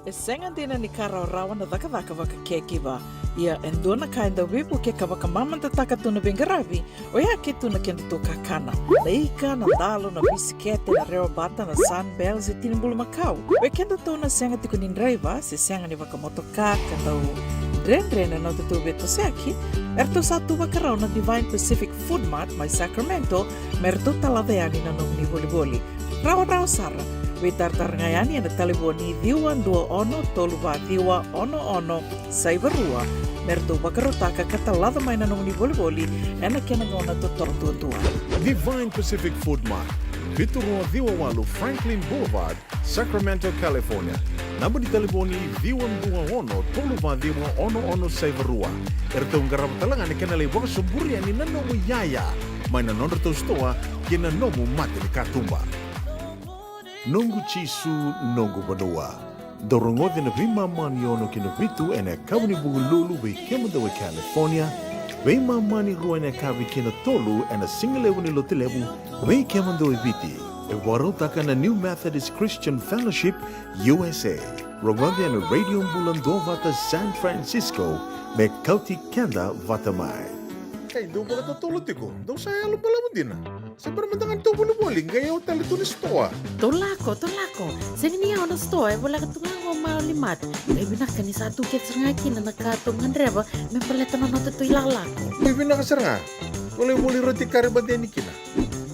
E senga dina ni kara rawa na daka waka kekiwa. Ia endona kainda wipu ke ka waka mamanta taka tuna bengaravi. O ia ke tuna kenda to kakana. Na ika, na dalo, na bisikete, na reo bata, na sunbells e tinimbulu makau. We kenda tona senga tiko ni driver, se senga ni waka motoka, kandau Dren no te tūwe to seaki, erto satu wakarau na Divine Pacific Food Mart mai Sacramento, merto talaveani na nungni boli-boli. Rawa sara, we tartarangayani na taliboni diwa dua ono toluwa diwa ono saivarua, merto wakarotaka katalada mai na nungni boli-boli, ena kena ngona to tortua. Divine Pacific Food Mart, Vitorua Diwawalu Franklin Boulevard, Sacramento, California. Namba di telefoni 221 ono saivarua. Erto ngarap talangan ni kanalay waka sumburi ni nanomu yaya. May nanonro to stoa kina nomu mati ni katumba. Nongu chisu nongu badua. Dorongo de na vima maniono kina vitu ene kabuni bugululu we kemadawe California. Vei mamani ruane kavi kina tolu and a single level lotilebu, vei kemando eviti. E warotaka na New Methodist Christian Fellowship, USA. Rongondi and Radio Bulando Vata San Francisco, me kauti kenda vatamai. Hey, do ba ka tutulot ko? Do saya lo pala mo din. Sa permandangan to bulu-buling, gaya o tali to ni stoa. Tolako. Sini niya na sto ay wala ka tungang maulimat. Ay binaka ni sa tuket sangaki na nakatungan reba, may paleta na nato to ilalako. May binakasar nga. Wala yung muli roti karimateni kina.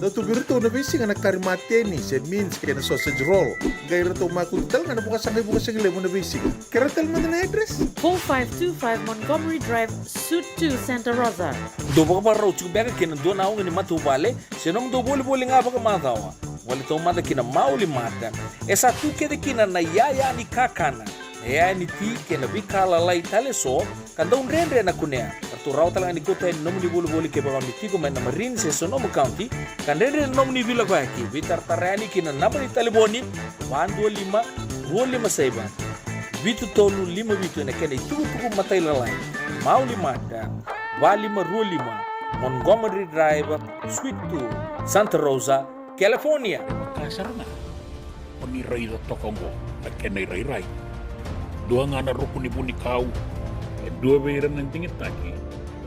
Dato birito na bisi nga nagkarimateni, said means kaya na sausage roll. Gaya rito makuntal nga na bukas ang lemo na bisi. Karatal mo na address. 4525 Montgomery Drive, Suite 2, Santa Rosa. Do ba ka pa raw beka kina do na ni matubale, sinong do boli nga ba ka matawa. Wala to mata kina mauli mata. Esa tu kede kina na yaya ni kakana. Yaya ni ti kina bikala lai tale so, kanda un rendre na kunea. Tu raw talaga ni kota nom ni boli ke ba ni tigo men na Marine se Sonoma County, kan rendre nom ni vila ko aki. Vitar tarani kina na ni taliboni, 125 saiba. Vitu tolu 5 vitu na kene tuku matay lalai. Mauli mata. 2525 Montgomery Drive, Suite 2, Santa Rosa, California. Kasar na. O ni ray do tokongo, at kenay ray. Dua nga na rukun ni bunikaw, e dua beiran ng tingit taki,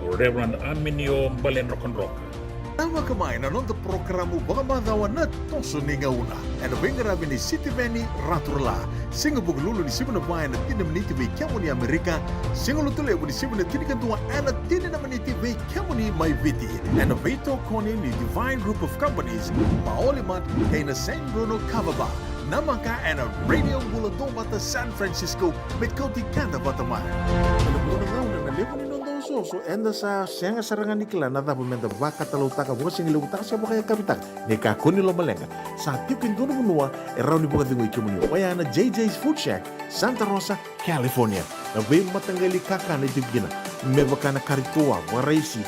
o Reverend Aminio Balen Rock. Tama kamay na nung programo baka madawan na toso ni ngauna. And bengarabi ni City Veni Raturla. Singo buglulu ni Simon Bayan na tinamniti may kamo ni Amerika. Singo lutulebo ni Simon na tinikantuwa and na tinanamaniti may kamo ni Maiviti. And veto koni ni Divine Group of Companies. Maolimat kay na San Bruno Cavaba. Namaka and a Radio Buladong Bata San Francisco met Kauti Kanda Batamay. Alam mo na nga, nalebo ni Nondo Soso, enda sa siya nga sarangan ni Kila, nata bumenda baka talutaka, bukas yung ilutaka siya baka yung kapitak, ni kakuni lo malenga. Sa tipin doon munua, eraw ni buka dingoy kumunyo. Kaya na JJ's Food Shack, Santa Rosa, California. Na bay matanggali kaka na itibigina. May baka na karituwa, waraisi,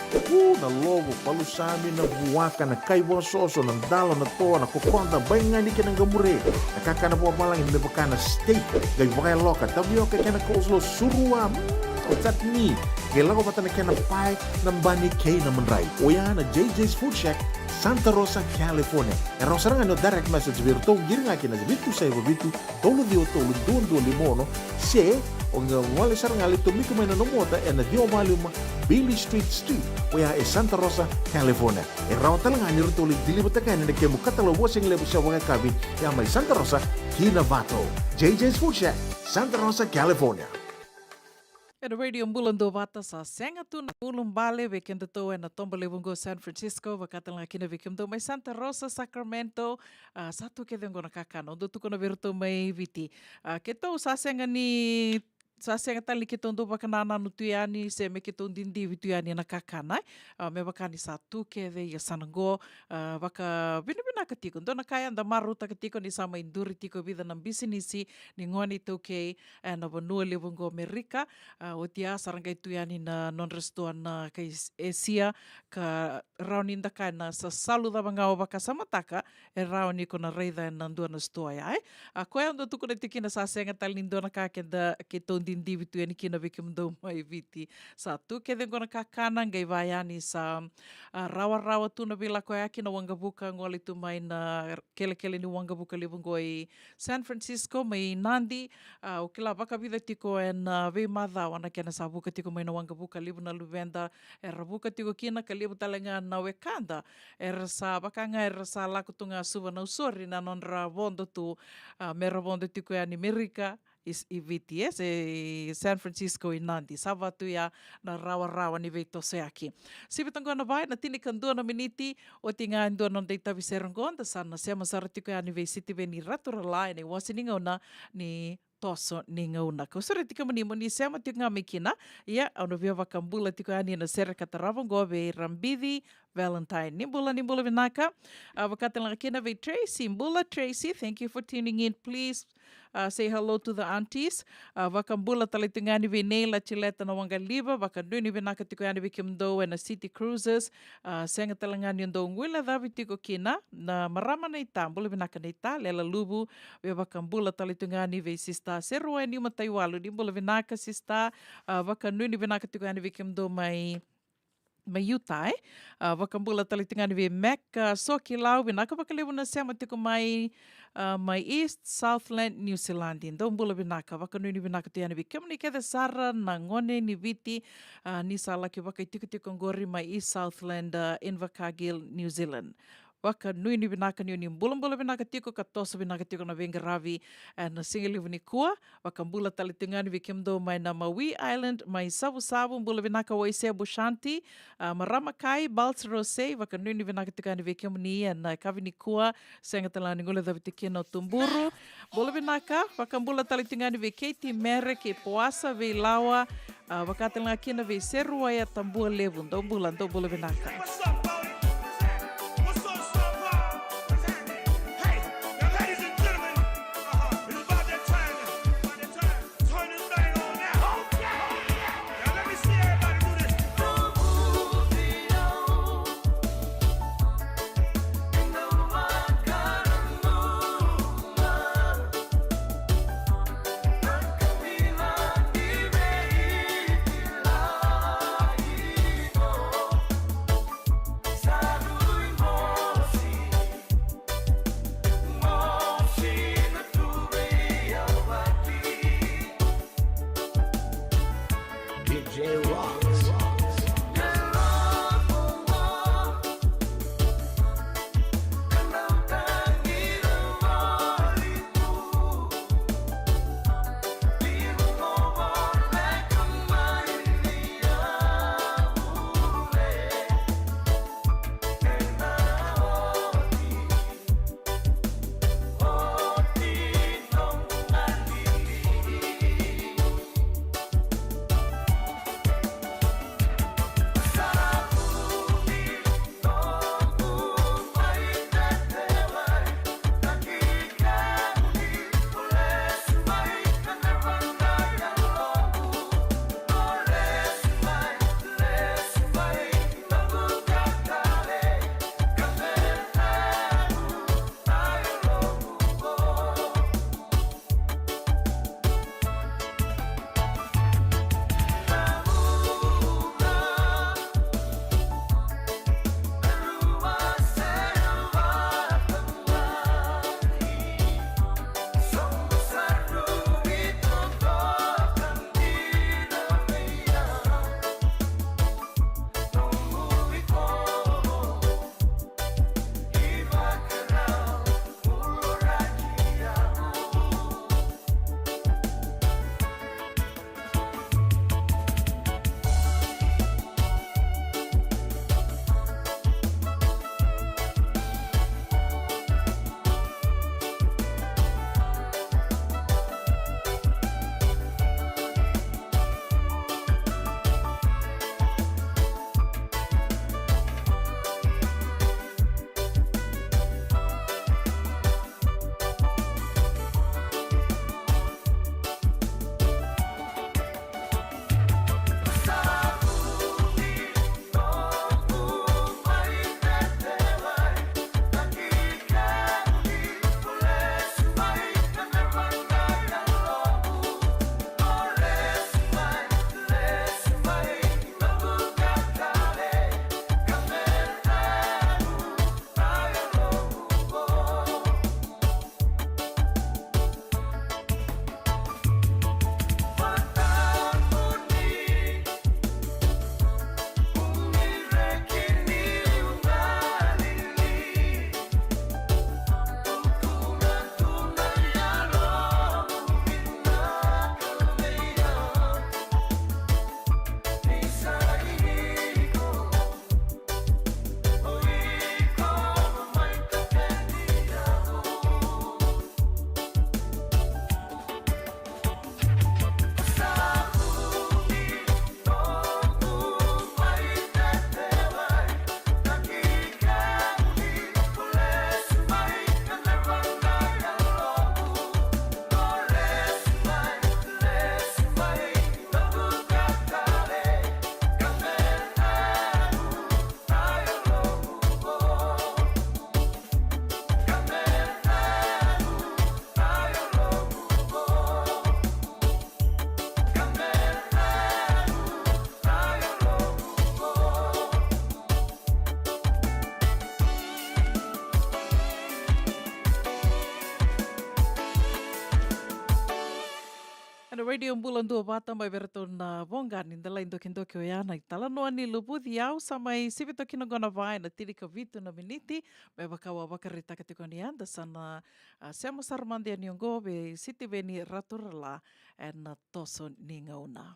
na logo, palusami, na buwaka, na kaiwa soso, ng dalo, na toa, na kukonta, bay nga ni ka ng gamure. Nakaka na buwa malang, may baka na steak, gay baka yung loka, tabiyo ka na kauslo, suruwa, o tatni. Kailangan ko bata na kaya na pie, ng bani kay na manray. O yan na JJ's Food Shack, Santa Rosa, California. Era sarang ano direct message virtu, giring akin na bitu sa iba bitu, tolo doon limono, se, o nga wala sarang alito, may kumay na numota, e na di o mali Bailey Street, o ya e Santa Rosa, California. Era o talaga ni rito ulit, dilibot ka na nagkemo katalawa sing lebo siya wanga kabi, ya may Santa Rosa, Kinabato. JJ's Food Shack, Santa Rosa, California. E na Radio Bulando Vata sa senga tu na ulum bale weekend to e na tombalevungo San Francisco vakatan la kina weekend may Santa Rosa Sacramento satu ke dengo na kakano do tu kono virtu may viti keto sa senga ni sa senga tali kitong do bakanana no tuyani se me kitong dindi tuyani na kakana me bakani satu ke de ya sanango baka binibina katiko do na kaya da maruta katiko ni sama induri tiko vida ng bisinisi ni ngoni toke na banua levungo Amerika o tia sarangay tuyani na non restuan na kay Asia ka raunin da ka na sa saluda mga baka samataka rauni ko na reida nandua na stoya ko ando tu ko na tikina sa senga talindo na kakenda kitong dindi vitu yani kina bikim do mai viti satu keden ko na kakana ngai vayani sa rawa-rawa tu na bila ko yaki na wangabuka ngoli tu mai na kele-kele ni wangabuka livungoi San Francisco mai Nandi o kila baka vida tiko en ve madha wana kena sa buka tiko mai na wangabuka livu na luvenda buka tiko kina ka livu talenga na wekanda sa baka nga sa laku tunga suva na usori na non ravondo tu mera vondo tiko yani Amerika is IVTS San Francisco e Nandi. Sabatu ya na rawa-rawa ni Vito Seaki. Sibitang na bay na tinikandu na miniti o tingando ng data viserong da sana siya masarati ko ya ni City Veni Raturala ni wasiningaw na ni toso ningaw na. Kusura tika manimo ni siya mati nga mikina ya ano via vakambula tiko ya ni na sera kataravong gobe Rambidi Valentine. Nimbula vinaka. Vakatan lang kina ve Tracy. Mbula Tracy, thank you for tuning in. Please say hello to the aunties. Vakambula talitungani vi Neila Chileta na Wangaliba. Vakanduni vinaka tiko yani vikimdo na City Cruises. Senga talangani yung doong wila davi tiko kina na marama na ita. Mbula vinaka na ita. Lela lubu. Vakambula talitungani vi sista. Serua ni mataywalu. Nimbula vinaka sista. Vakanduni vinaka tiko yani vikimdo may ma Utah, wakambula talitingani vi Mac soki lau binaka wakalewu na sema tiko mai mai East Southland New Zealand ndo mbula binaka wakanuni binaka tiana vi kemni kede sara na ngone ni viti ni sala ki waka tiko ngori mai East Southland Invercargill New Zealand. Waka nui ni binaka ni uni mbula binaka tiko ka tosa binaka tiko na venga ravi na singilivu ni kua waka mbula talitingani vi kemdo mai na Maui Island mai sabu mbula binaka waisea Bushanti marama kai Balts Rose waka nui ni binaka tikani vi kemni na kavi ni kua senga talani ngole dhavi tikino tumburu mbula binaka waka mbula talitingani vi Katie Merrick e poasa vi lawa waka talanga kina vi serua ya tambua levu ndo mbula binaka. Radio Bulan dua bata mai vereton na vonga ni ndala indokindoki o yana i tala noa ni lupudi au sa mai sivito kina gona vai na tirika vitu na miniti me wakawa wakari takatiko ni anda sana sema sarmandi ani ongo be siti veni raturala e na toso ni ngauna.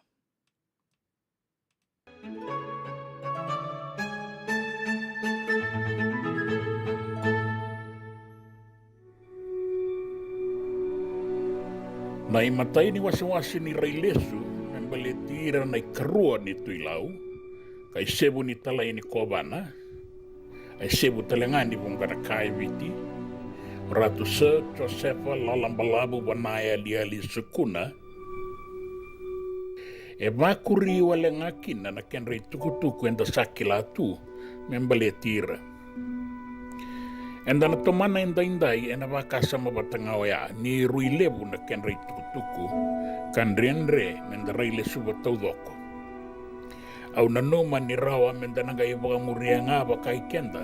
Nai matai ni wasi-wasi ni railesu, membali tira nai karua ni tuilau, kai sebu ni talai ni kobana, ai sebu talengani vungana kai viti, Ratu Sir Josefa Lalambalabu Wanaya Liali Sukuna, e makuri wale ngakina na kenrei tukutuku enda sakila tu, membali tira. Enda na tomana indai ena wakasama batangao ya ni rui lebu na kenrei tukutuku kan renre menda raile suba taudoko. Au nanoma ni rawa menda naga iwaga muria ngaba kai kenda.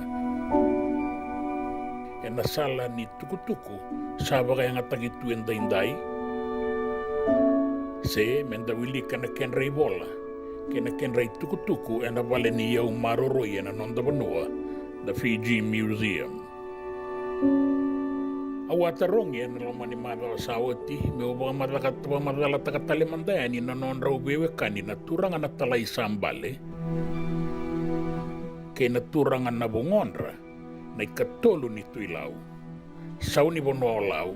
Ena sala ni tukutuku sabaga yang atagitu indai se menda wilika na kenrei bola kena kenrei tukutuku ena vale ni yau maroroi ena nonda banua the Fiji Museum. Awatarongi ena lomani mada sawati me oba madala takatale mandani na nonra ubewe kani na turanga na talai sambale ke na turanga na bongonra na ikatolu ni tuilau sauni bono lau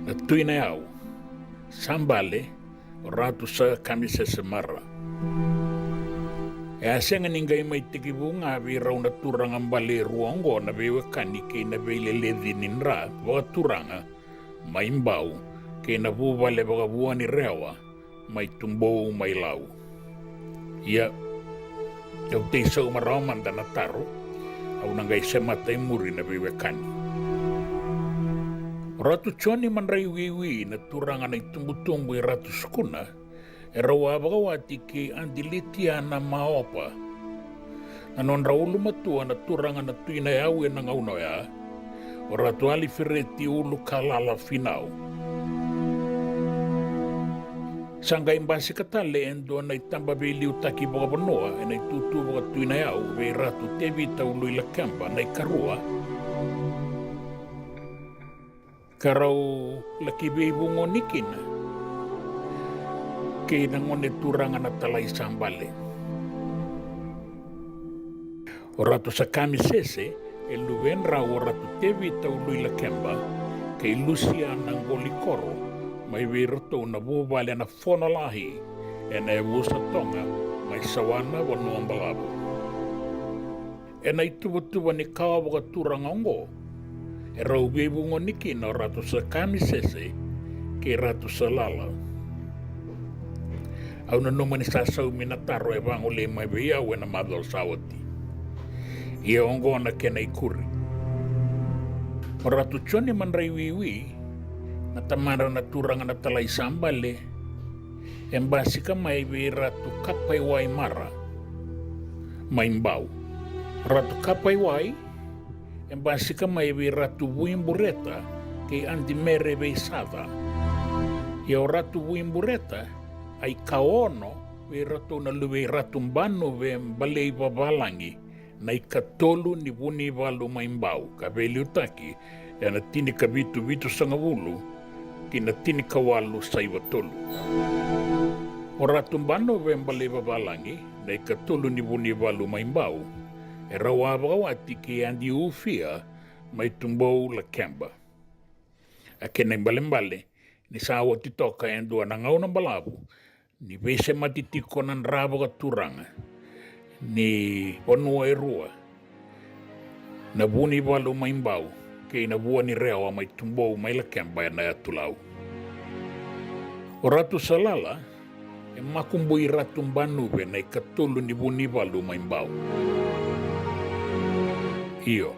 na tuina yau sambale Ratu Sir kamise semara e asenga ningai mai tikibunga vi rauna turanga mbale ruongo na bewe kani ke na bele ledhi ninra wa turanga mai mbau ke na vuvale baga vuani rewa mai tumbou mai lau ia au te sau maramanda na taro au nangai sematai muri na bewe kani Ratu Choni manrai wiwi na turanga na itumbutumbu i Ratu Sukuna e rawa bagawati ke andilitia na maopa. Na non raulu matua na turanga na tuina yau e na ngauno ya, o Ratu Ali Fereti ulu kalala finau. Sanga imbasi katale endo na itamba beli utaki baga banoa e na itutu baga tuina yau ve Ratu Tevita ulu ila kemba na ikarua. Karau laki beibungo nikina. Ke nangone turanga na talai sambale. O Ratu Sakami Sese, e luvenra o Ratu Tevita ului la kemba, ke Lucia nangoli koro, mai veroto na vuvale na fonolahi, e na evusa tonga, mai sawana wa nuambalabu. E na ituwa ni kawaga turanga ongo, e rau bebungo niki na Ratu Sakami Sese, ke Ratu Salala. Au na noma ni sasau minataro e wango le mai vea ue na madol sawati. Ia ongo na kena ikuri. O Ratu Choni manrai wiwi, na tamara na turanga na talai sambale, e mbasika mai ve Ratu Kapai Wai Mara, mai mbau. Ratu Kapai Wai, e mbasika mai ve Ratu Wimbureta, ke andi mere ve sada. Ia o Ratu Wimbureta, ai kaono ve rato na luwe ratumbano ve balei babalangi na ikatolu ni vuni valu maimbau ka veli utaki e na tini ka vitu sangavulu ki na tini ka walu saiva tolu. O ratumbano ve balei babalangi na ikatolu ni vuni valu maimbau e rawa bagawati ki andi ufia mai tumbou la kemba. A kena mbale ni sawa titoka endua na ngau na balabu ni vese matitiko nan rabo ka turanga ni onua e rua na vuni walu maimbau ke na vua ni rewa mai tumbou mai la kemba na atulau. O Ratu Salala e makumbu i ratumbanuve na ikatulu ni vuni walu maimbau. Iyo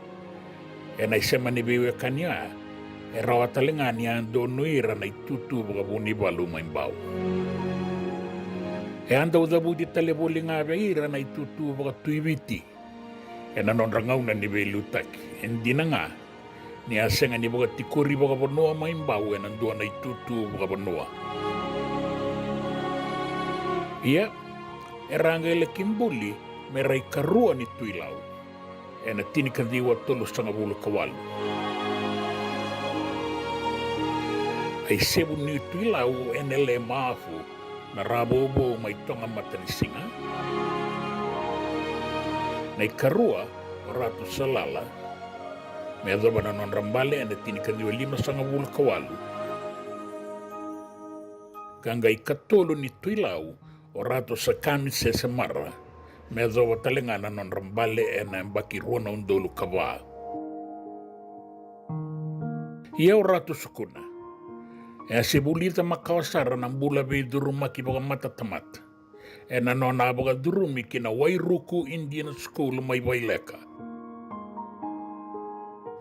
e na isema ni bewe kanya e rawa talengani ando nuira na itutu baga vuni walu maimbau. E anda udabu di taleboli nga veira na itutu baga tuiviti. E na non rangauna ni velutaki. Endi na nga ni asenga ni baga tikuri baga banoa maimbau e nandua na itutu baga banoa. Ia, e ranga ele kimbuli me rai karua ni tuilau. E na tini kadhiwa tolu sanga vulu kawalu. Ai sebu ni tuilau e nele maafu na rabobo mai tonga matanisinga. Nei karua o ratu salala me adhoba na non rambale e na tini kadhiwa 5 sanga vulu kawalu. Kanga i katolo ni tuilau o rato sa kami se semara me adhoba talengana non rambale e na mbaki ruana undolu kawa. Ia o rato sukuna e a sebulita makawasara na mbula vei duruma ki baga matatamata e na nona baga durumi ki na Wairuku Indian School mai Waileka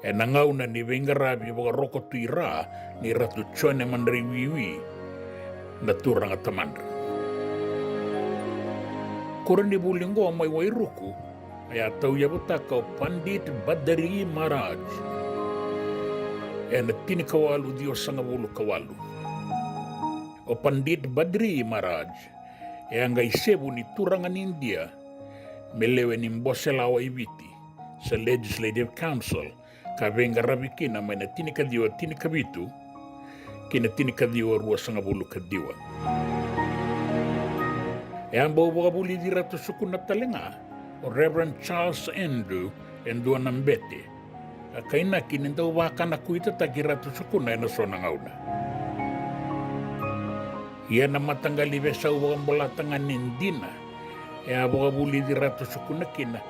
e na ngauna ni vengarabi baga roko tuira ni ratu chone mandri wiwi na turanga tamandra. Korani bulingo mai Wairuku ay atau yabutaka o Pandit Badari Maharaj e na tinikawalu dio sangavulu kawalu. O Pandit Badri Maharaj e anga isebu ni turangan India melewe ni mbosela wa ibiti sa Legislative Council ka venga rabikina mai na tinikadiwa tinikabitu kina tinikadiwa rua sangavulu kadiwa. E ambao wakabuli di ratu sukuna talenga o Reverend Charles Andrew endua nambete kaina kininda wakana kuita taki ratu sukuna ena sona ngauna. Ia na matanggali besa wakambola tanga nindina e wakabuli di ratu sukuna kina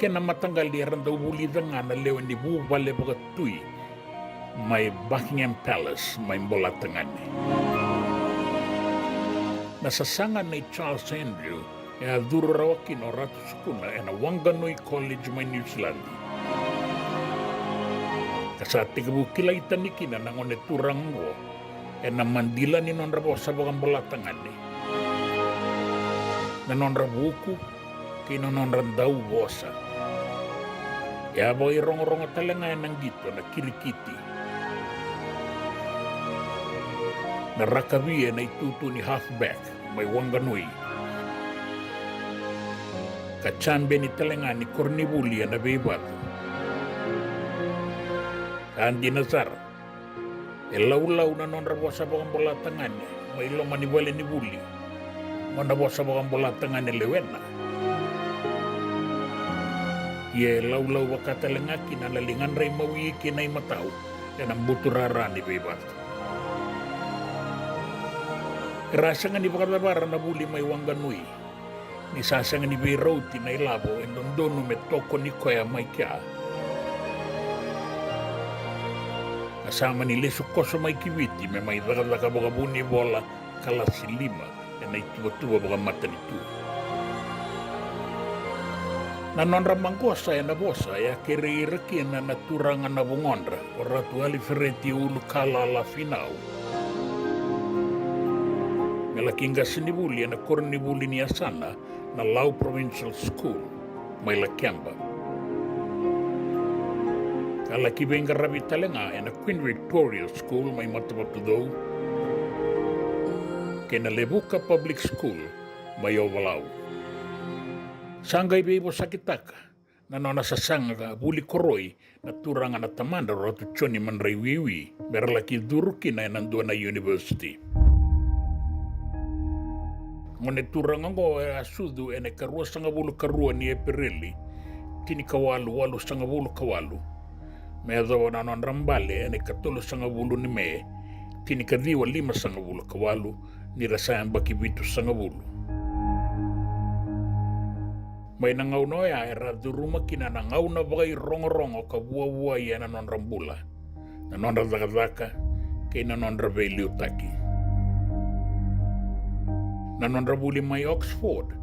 kena matanggali randa ubuli dangana lewe ni bubale wakatui mai Buckingham Palace mai mbola tangani. Nasasanga ni Charles Andrew e a duru rawaki no ratu sukuna e na Wanganui College mai New Zealand. Kasa tigabu kila itaniki na nangone turango e na mandila ni non rabosa bagang bolatangani. Na non rabuku ki na non randau bosa. E abo i rongo-rongo talenga e nanggito na kirikiti. Na rakabi e na itutu ni halfback mai Wanganui. Kacambe ni talenga ni Kornibuli na bebatu. Andi Nazar. E lau-lau na non rabosa bagang bola tangane. Mai loma ni wale ni buli. Mana bosa bagang bola tangane lewena. Ye lau-lau waka talenga kina lalingan ray mawi kinay matao. E nang buturara ni bebatu. Rasa nga ni bakabara na buli may Wanganui. Ni sasa nga ni Beirauti na ilabo e dondono me toko ni Koya may kya. Kasama ni Leso Koso may kiwiti me may dakadaka bagabuni bola kalasilima e na ituwa-tuwa baga mata nitu. Nanonra mangkosa e na bosa e akere-ireki na naturangan na bungondra o ratu alifereti ulu kala la finau. Ngalakinga sinibuli na Kornibuli ni Asana na Lau Provincial School, may Lakemba. Kalaki benga rabi talenga na Queen Victoria School, may Matabatudo. Kena Lebuka Public School, may Ovalau. Sanggay bebo sakitaka, na nona sasanga buli koroi na turangan na tamanda ratu choni manray wiwi, meralaki duruki na nandua na university. Ngone turangango e asudu e ne karua sangabulu karua ni e perili, tini kawalu walu sangabulu kawalu. Me adhawa na non rambale e ne katolo sangabulu ni me, tini kadhiwa 5 sangabulu kawalu, ni rasayan baki bitu sangabulu. May nangaw no ya e raduruma kina nangaw na bagay rongo-rongo ka buwa-buwa ya na non rambula, na non radaka kay na non rabeli utaki. Nanon rabuli mai Oxford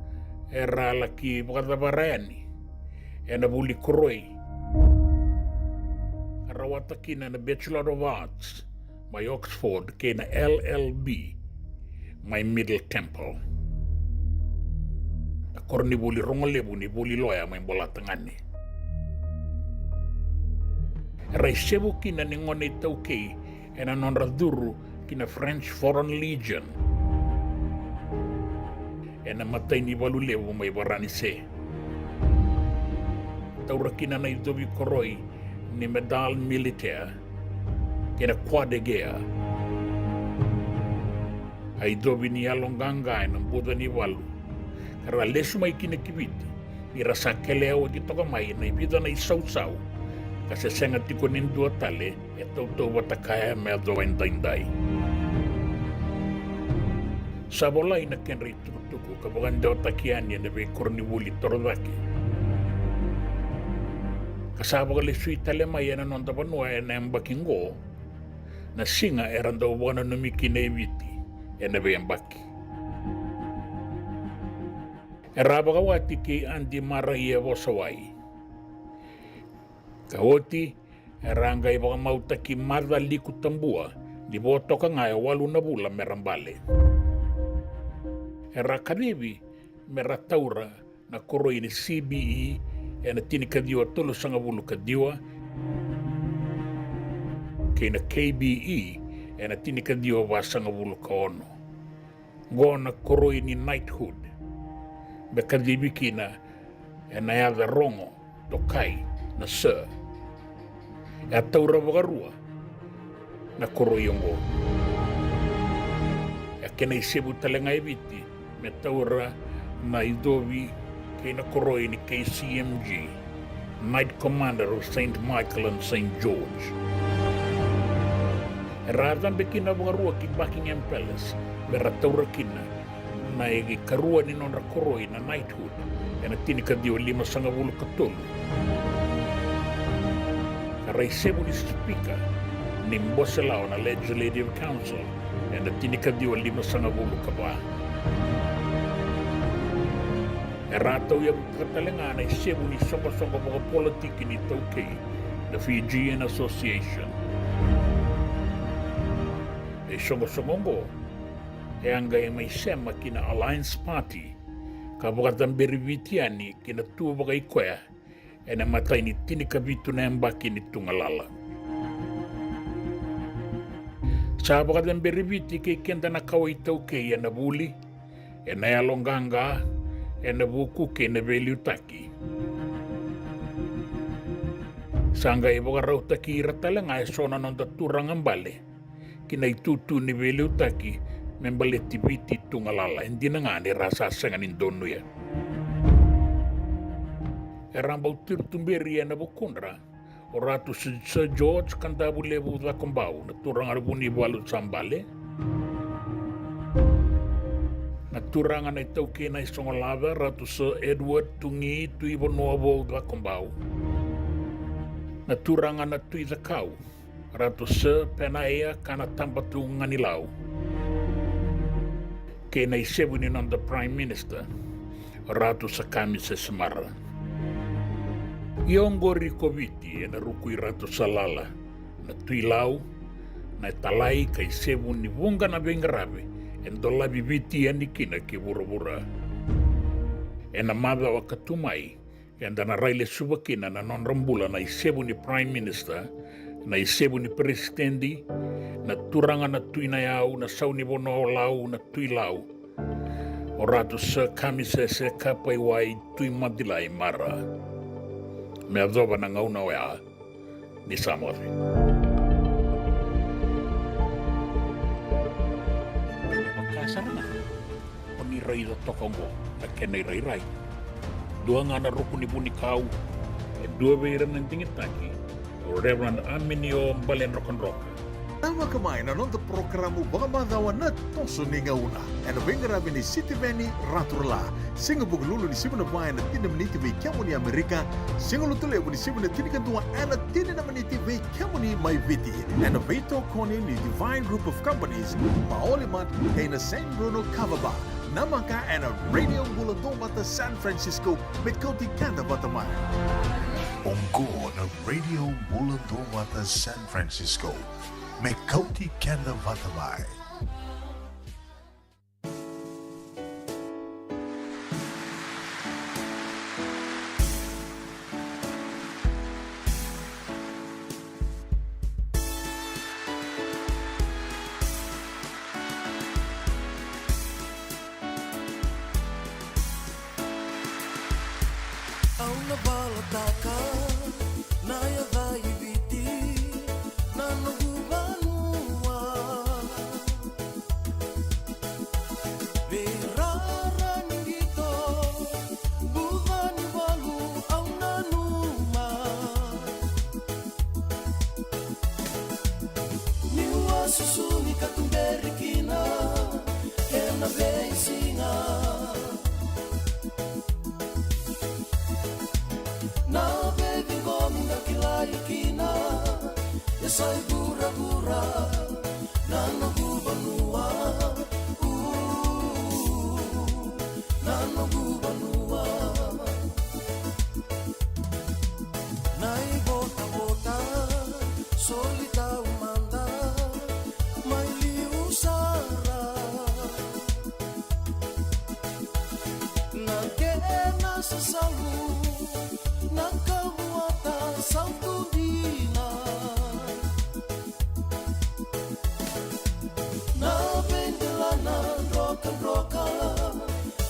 era laki bakadabarani e na buli koroi arawataki na Bachelor of Arts mai Oxford ke na LLB mai Middle Temple akor ni buli rongolebu ni buli loya mai bolatangani rai sebu kina ni ngone tauke e na non raduru kina French Foreign Legion na matai ni walu lewo mai warani se. Taurakina na idobi koroi ni medal militaire kena quade gea. Ai dobi ni alonganga na boda ni walu. Kara lesu mai kina kibiti. Ni rasa keleo di toka mai na ibida na isau-sau. Kasi senga tiko nindua tale e tau watakaya mea doa indaindai. Sabolai na kenri tukutuku kabagan daw takiani na be korni wuli torodaki. Kasaba ka lesu itale mai na nonda panua na embakingo na singa eran daw wana numiki na ibiti na be embaki. Eraba ka wati ki andi marai e wasawai. Kaoti, eranga iba ka mautaki mada liku tambua, di boto ka ngaya walu na bula merambale. Era karibi, merataura na koro ini CBE, na tini kadiwa tolo sanga bulu kadiwa, kena KBE, na tini kadiwa wasanga bulu ka ono. Gona koro ini knighthood, be kadibi kina, na yada rongo, tokai, na sir. E taura wagarua na koro yongo. E kena isebu talenga ebiti me taura na idobi kena koro ini KCMG, Knight Commander of St. Michael and St. George. E radan be kina wagarua ki Buckingham Palace, be rataura kina na egi karua ni nonra koro ina knighthood, e na tinika dio 5 sangabulu katolu. Raisebu ni speaker ni mbosela na legislative council na tinika diwa 5 sangabulu kaba. Erato ya katalenga na isebu ni songo-songo mga politiki ni Tokay, the Fijian Association. E songo-songo e anga e may sema kina Alliance Party kabukatan berivitiani kina tuwa baka ikwea e na matay ni tinikabitu na embaki ni tungalala. Sa bakadang beribiti kay kenda na kaway Tokay na buli, e na yalonganga, e na buku kay na beliutaki. Sanga iba raw taki iratala nga sona nonda turang ambale, kinaitutu ni beliutaki, membaletti biti tungalala, hindi na nga ni rasa sanganin dono ya. Erambau tirtumberi na bukunra, oratu Sir George kandabu lebu da kumbau, naturang arbuni balut sambale. Naturangan na itaw kina isongolada, ratu Sir Edward tungi tu ibon nuabo da kumbau. Naturangan na tu idakau, ratu Sir Penaya kana tambatu nganilau. Kena isebunin on the Prime Minister, ratu sa kami sa Samara. Iongo rikoviti na rukui ratu salala na tuilau na talai kay sebu ni bunga na bengrabe en dola bibiti ani kina ke burabura en amada wa katumai en dana raile subakina na non rambula na isebu ni Prime Minister na isebu ni Presidendi na turanga na tuina yau na sauni bono lau na tuilau o ratu sa kami se kapai wai tui madilai mara. Me adoba na ngauna wea ni Samoa. Makasarana. O ni rai da tokongo na kenai rai. Dua ngana ruku ni buni kau e dua beira ng tingitaki o Reverend Aminio Balen Rock'n'Rock. Tama kamay na nonda programo baka madawa na toso ni ngauna. E na bengarabi ni City Veni Raturla. Singa buglulu ni sibu na bayan na tinam niti vei kiamu ni Amerika. Singa lutule ni sibu na tinikantua e na tinam niti vei kiamu ni may viti. E na veito koni ni Divine Group of Companies. Maolimat kay na San Bruno Cavaba. Namaka e na Radio Buladobata San Francisco. Mekoti Kanda Batamay. Ongko na Radio Buladobata San Francisco. Mekoti Kanda Batamay. Au na bala taka na ya vai viti na no gubanua Verara ningito Buvani walu au na numa Niwa susuni katumberi kina Kena vei singa Na baby gominga kilai kina Ya sai gura gura Na no gubanua Na no gubanua Na i bota bota Solita umanda Mai liu sara Na kena sasalu Nakamuata saudina Na bendelana roka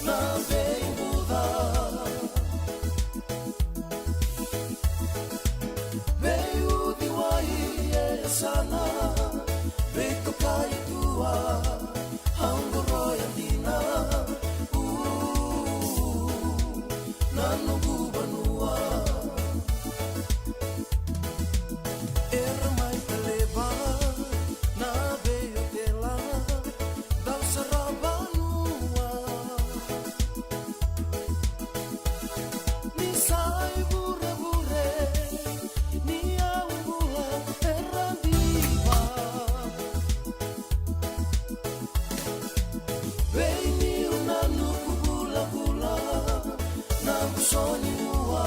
Na beimuda Veiu diwai sana Veito kai tua Hangoroya dina Nano gubanua Era mai peleva Na veio dela Dau sarabanua Ni sai bure bure Ni au bula Era diva Vei ni una nuku bula bula Na busoni mua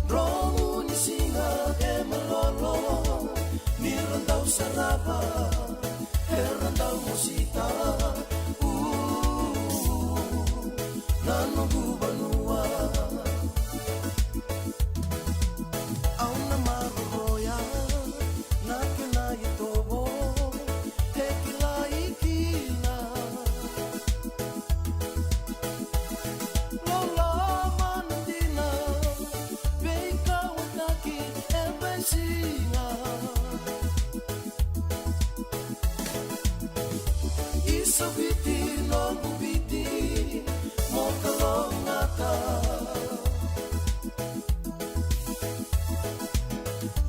Romu ni singa e malolo Ni randau sarapa E randau musita Nano gubanua Au na maroya Na kena i tobo E kila ikina Lola manandina Veika wataki e bensinga Isa viti nongu viti Mokalongata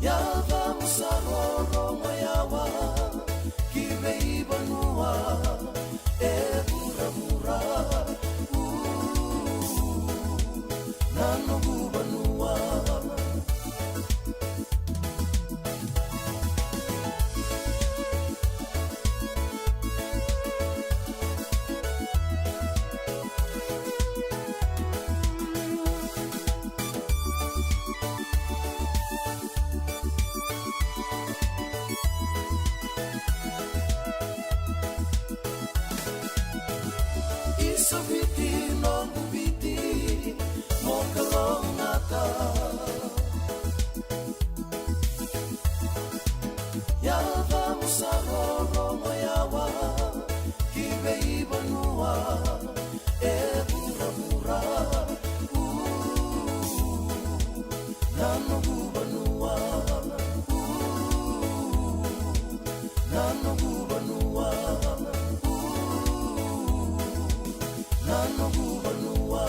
Yava musaroro mayawa Kive ibanua E bura bura Nano gubanua Isa viti nongu viti Mokalongata Yava musaroro mayawa Kive ibanua E bura bura Nano gubanua Nano gubanua Nano gubanua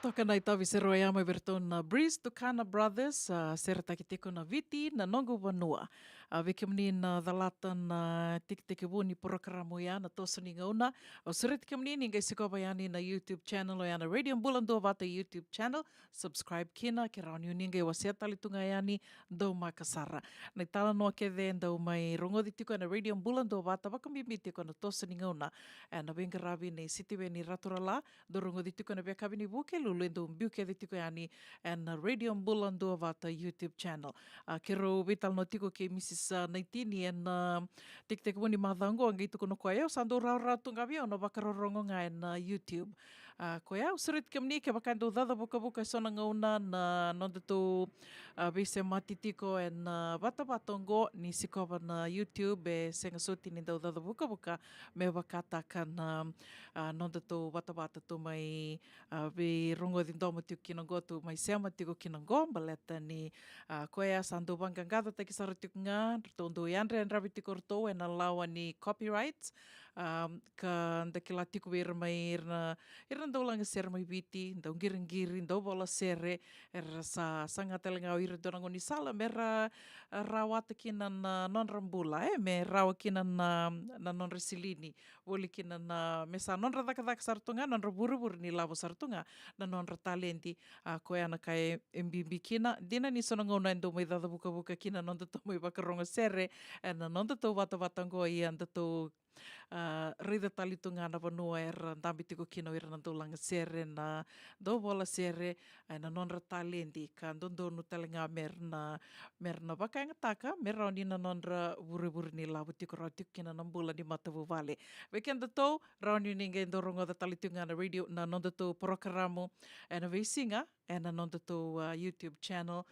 Toka nai tavi se roa ama verton na Breeze Tukana Brothers, sera taki teko na viti na nongo vanua. Veke mani na dhalata na tiki wuni prokaramo ia na tosani ngauna. O surete ke mani ningai sikoba yani na YouTube channel o yana Radio Mbulando Vata YouTube channel. Subscribe kina ke rauni ningai wasia talitunga yani dau makasara. Nai tala noa ke dhe dau mai rongo di tiko na Radio Mbulando Vata wakamimi tiko na tosani ngauna. Na venga ravi nei sitiweni raturala do rongo di tiko na bekabi ni buke lulendo mbiuke di tiko yani na Radio Mbulando Vata YouTube channel. Ke ro vital no tiko ke Mrs. Naitini tek wuni mathango ang ito kuno kwa yo sando rau tunga vio no bakarorongo nga YouTube. Ko ia, usurit ke mni, ke wakando dada buka sona ngauna na nonda tō vise matitiko e na watawatongo ni sikova na YouTube e senga soti ni dau dada buka me wakataka na nonda tō watawata tō mai vi rongo di ndoma tiu kinango tō mai seama tiko kinango, baleta ni ko ia sandu wangangada taki saratiku ngā, tōndo i andre ravi tiko rto e na lawa ni copyrights, ka ndakila tiko vera mai irna ndau langa sere mai viti, ndau ngiri, ndau bola sere, era sa ngatelenga o ira dorango ni sala, me rawata kina na non rambula, me rawa kina na non resilini, woli kina na me sa non radaka sartunga, non raburu ni lavo sartunga, na non talenti, ko ana kai mbimbi kina, dina ni sonanga una ndo mai dada buka kina non dato mai wakaronga sere, na non dato watawatango i anda to rida talitu ngana vanua era ndambi tiko kino ira na ndolanga sere na do bola sere na nonra talenti ka ndondonu talenga merna wakainga taka merra ni na nonra wuri ni labu tiko rau tiko kina nambula ni matavu vale weekend to rauni ninge ndorongo da talitu ngana radio na nonda to programo na veisinga na nonda to YouTube channel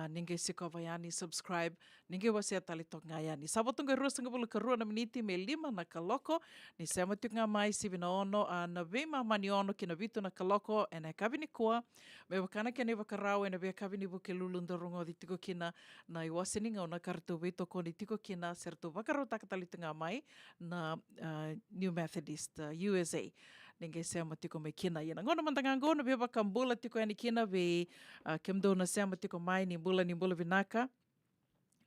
ninge sikova yani subscribe ninge wasia talito ngayani sabotunga ruasanga bulu karua na miniti me 5 na kaloko ni sema tunga mai sivina ono na vema mani ono kina vitu na kaloko na kavini kua me wakana kene wakarau na ve kavini buke lulu ndorongo di tiko kina na iwaseninga ona kartu vito koni tiko kina sertu wakarau takatalitunga mai na New Methodist USA ninge sema tiko me kina ina ngona mantanga ngona ve wakambula tiko yani kina ve kemdo na sema tiko mai ni bula vinaka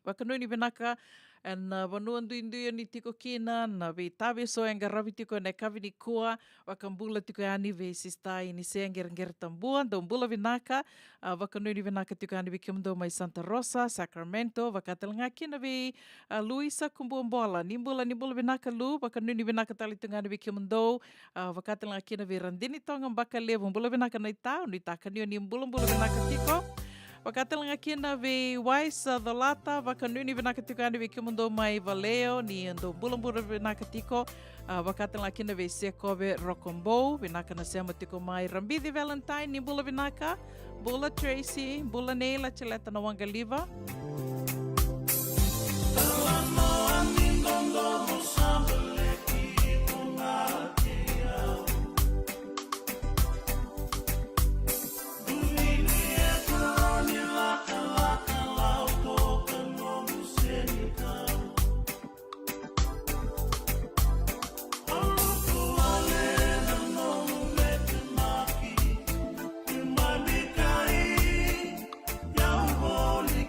wakanui ni vinaka na vanua nduinduia ni tiko kina na ve tawe so enga ravi tiko na kavini kua wakambula tiko yani ve sistai ni se ngera tambua ndo mbula vinaka wakanui ni vinaka tiko yani ve kemdo mai Santa Rosa, Sacramento, wakatelanga kina ve Luisa Kumbuambola ni mbula vinaka lu wakanui ni vinaka tali tiko yani ve kemdo wakatelanga kina ve Randini tonga mbaka levo mbula vinaka na itao ni takanio ni mbula vinaka tiko wakatelanga kina ve Waisa Dhalata wakanuni vinaka tiko yani ve kimundo mai Valeo ni ndo mbula vinaka tiko wakatelanga kina ve Sekove Rokombo vinaka na sema tiko mai Rambidi Valentine ni mbula vinaka Bula Tracy Bula Neila Chileta na Wangaliva Holy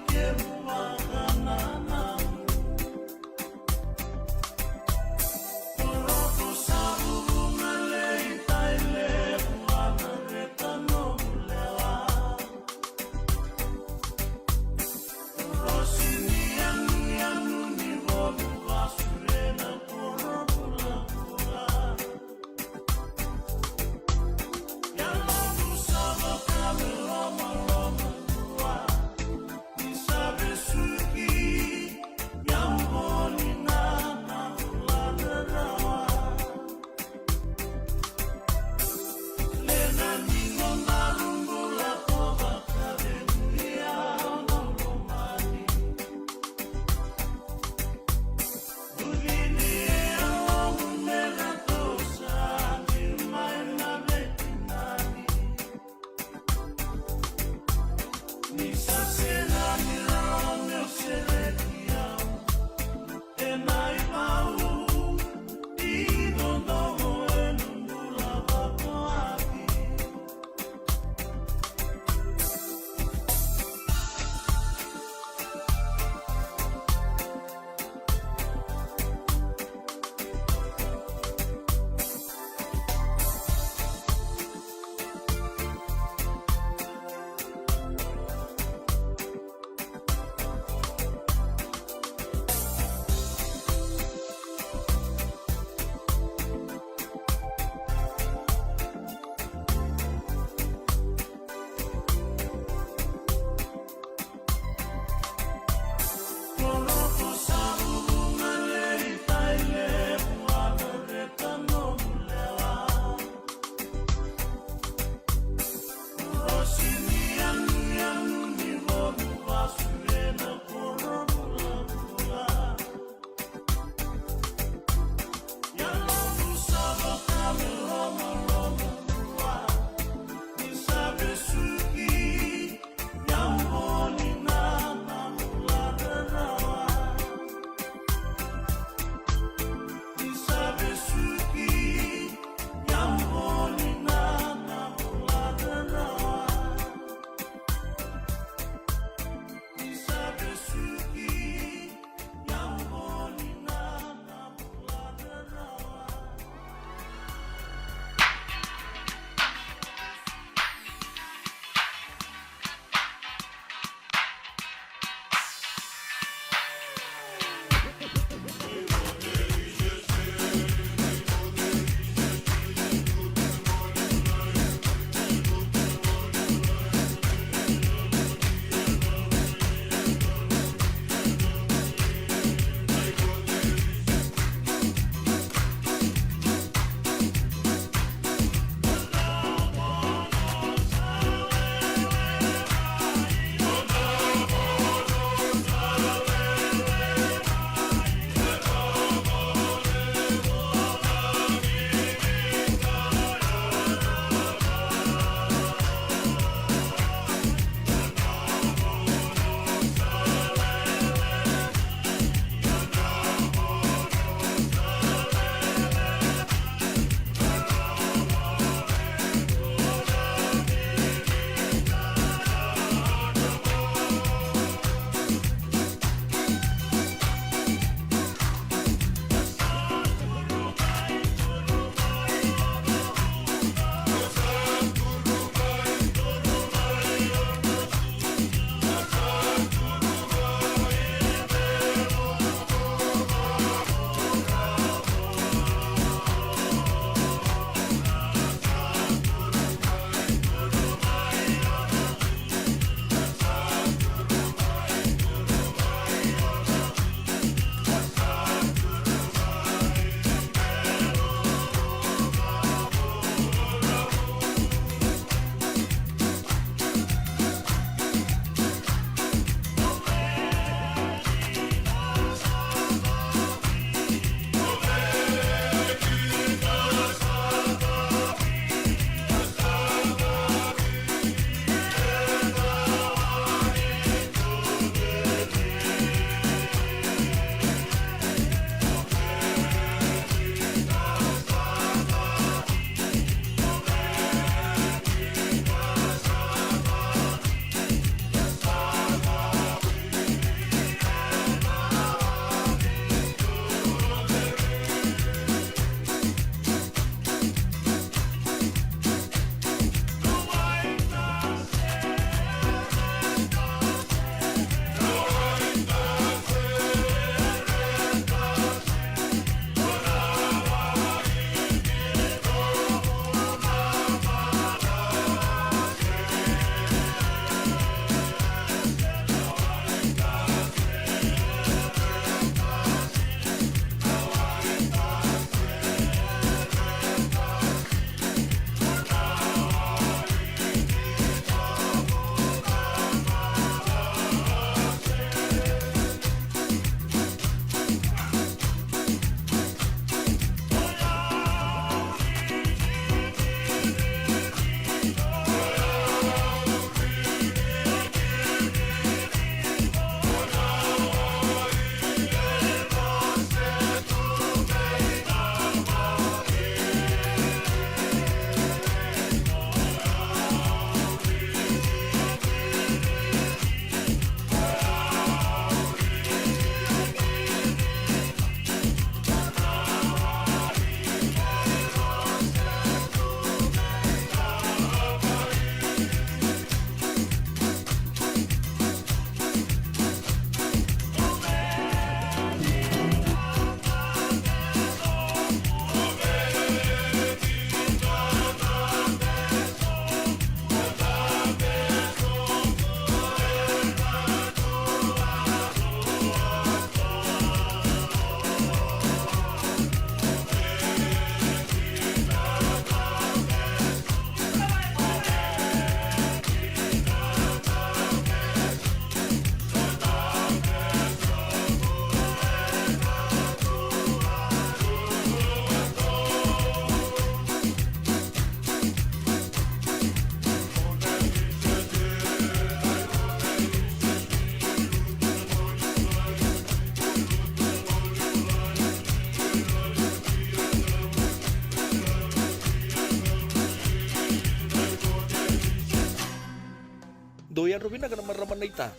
do yan rovina kana maraman ita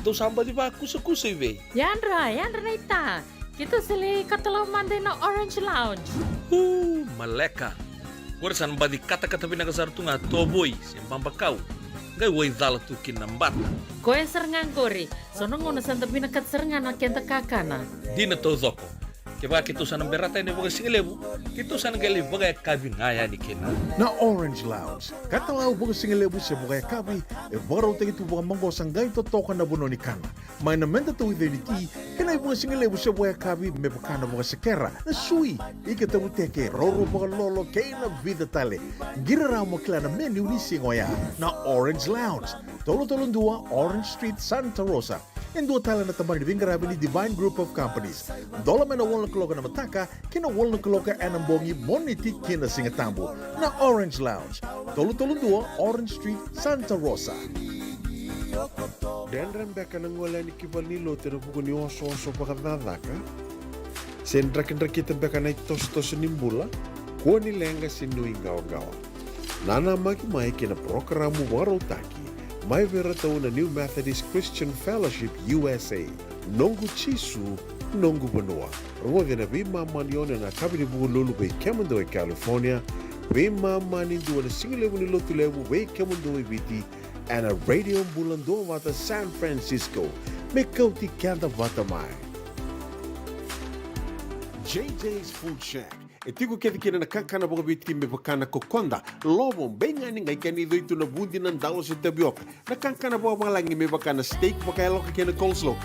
do samba di ba kusa ive Yandra na ita. Kita sili katalau mande na Orange Lounge. maleka Warasan badi kata-kata pinakasartunga toboy siyang pambakaw. Gay way dala tu kinambata. Koe serangan kori. Sono ngono santa pinakat serangan na kenta kakana. Di na to zoko. Kaya kito sa berata ini baga singelebu. Kito sa ngali baga kabi ngaya ni kina. Na Orange Lounge, katalaw baga singelebu siya baga kabi, baraw tayo ito baga manggosang gay totokan na buno ni kana. May namenda to with ni ti, kanay baga singelebu siya baga kabi, may bakana baga sekera, na sui, ikatabu teke, roro baga lolo, kay na vida tale. Giraraw mo kila na menu ni singoya, na Orange Lounge. Tolo-tolong dua, Orange Street, Santa Rosa. En dua tala na tamang ni Vingarabi ni Divine Group of Companies. Dola may na walang kaloka na mataka, kina walang kaloka anambongi moniti kina singatambo na Orange Lounge. Tolo-tolong dua, Orange Street, Santa Rosa. Dendran beka nang wala ni kibal nilo tira buko ni oso pakadadaka. Sen drakin-drakitan beka na itos-tos nimbula, kuha ni lenga sinuing gawa-gawa. Nana magi-mai kina programo waro taki, may veratao na New Methodist Christian Fellowship USA, nongu chisu, nongu banua. Ruwa na bima maniona na kabini buko lulu bay Kemando e California, bima manindu na singilewu ni lotulewu bay Kemando e Viti, and a radio bulando wata San Francisco, me kauti kanda wata mai. JJ's Food Shack. Etigo kedi kina na kankana boga biti me bakana kokonda. Lobo benga ni ngai kani itu na bundi nan dalos sa tabioka. Na kankana boga malangi me bakana steak baka loka kena coleslaw.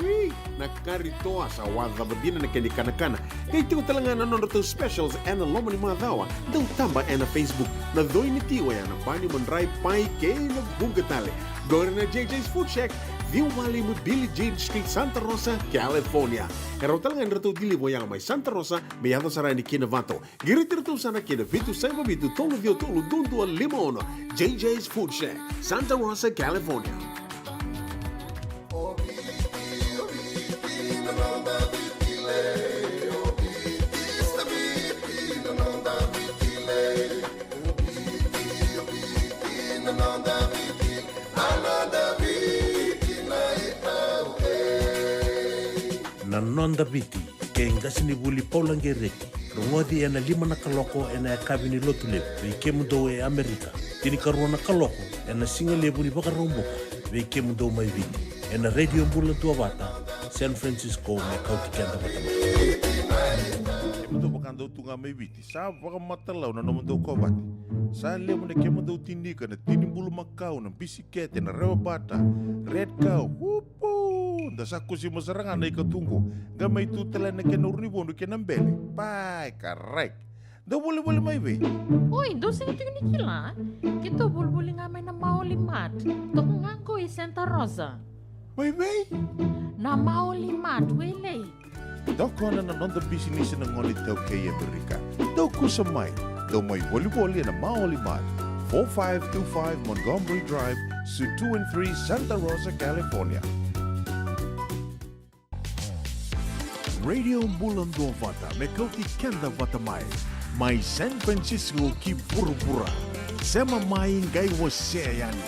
Wee! Na karito sa wada badina na kani kana. Kay tigo talanga na nono specials and a lomo ni mga dawa. Daw tamba and a Facebook. Na doy ni tiwa yan. Bani mandray pai kay na bugatale. Gore na JJ's Food Shack. Viu Valley mo Billy Jean Street, Santa Rosa, California. Pero talagang rito dili mo yang may Santa Rosa, may yato saray ni Kinavato. Girit-rito sana kina Vitu Saiba Vitu, tolo dio tolo dundu al limono. JJ's Food Shack, Santa Rosa, California. Na nonda biti ke ngasini buli paulange reki ruwadi ena lima na kaloko ena kabini lotule ve kemundo e Amerika tini karuna kaloko ena singalebu ni baka romboka ve kemundo mai viti ena radio mbula tua wata San Francisco me kauti kenda wata Kemundo bakando tunga mai viti sa baka matalau na nomondo kobati sa lemu ne kemundo tindika na tinimbulu makau na bisikete na rewa bata red cow da saku si masarangan na ikatungo gamay tutala na kenurni bondo kenambele pai karek da boleh mai be Oi, doon sa ito ni kila. Kito bulbuli nga may na maulimat. Toko nga ko Santa Rosa. mai be Na maulimat, wele. da kona na nonda business na ngoli tau kay Amerika da kusamay da mai volleyball na maulimat 4525 Montgomery Drive, Suite 2 and 3, Santa Rosa, California. Radio Bulando Vata, me kauti kenda vata mai. Mai San Francisco ki pura-pura. Sema mai ngai wase yani.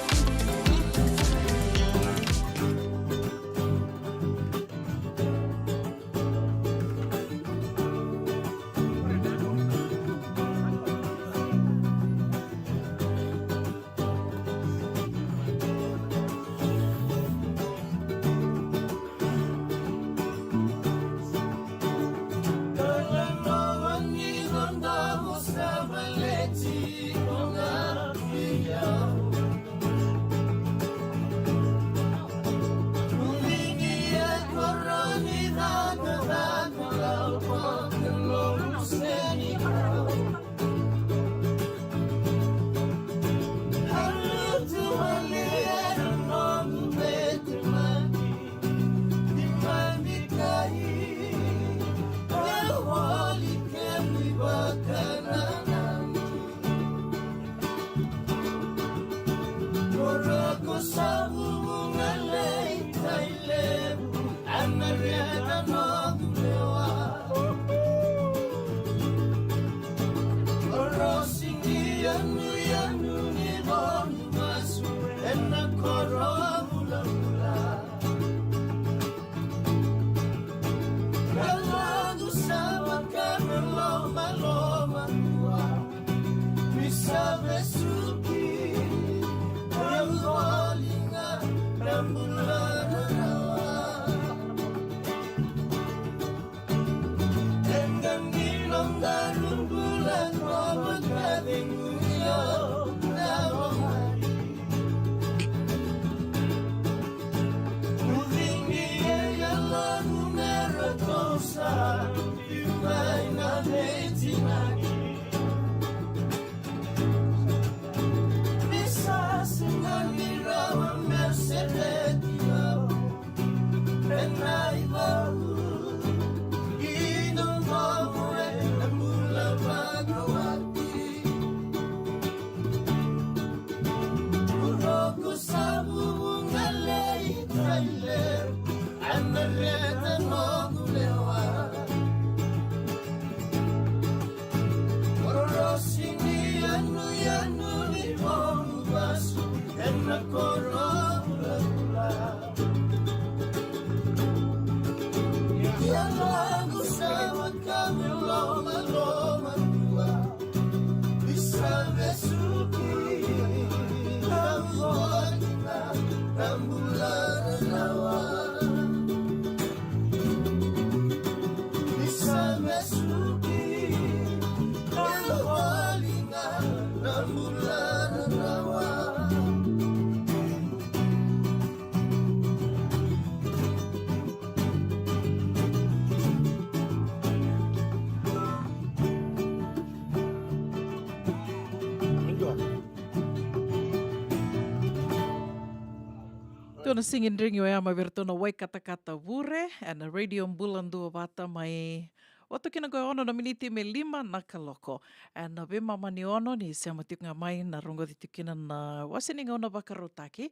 Tuna singing ring yo ama vertona wai kata vure and a radio bulandu vata mai Oto kina koe ono na miniti me 5 na kaloko. And na ve mama ni ono ni se amatikunga mai na rongo di tukina na waseninga ona wakarotaki.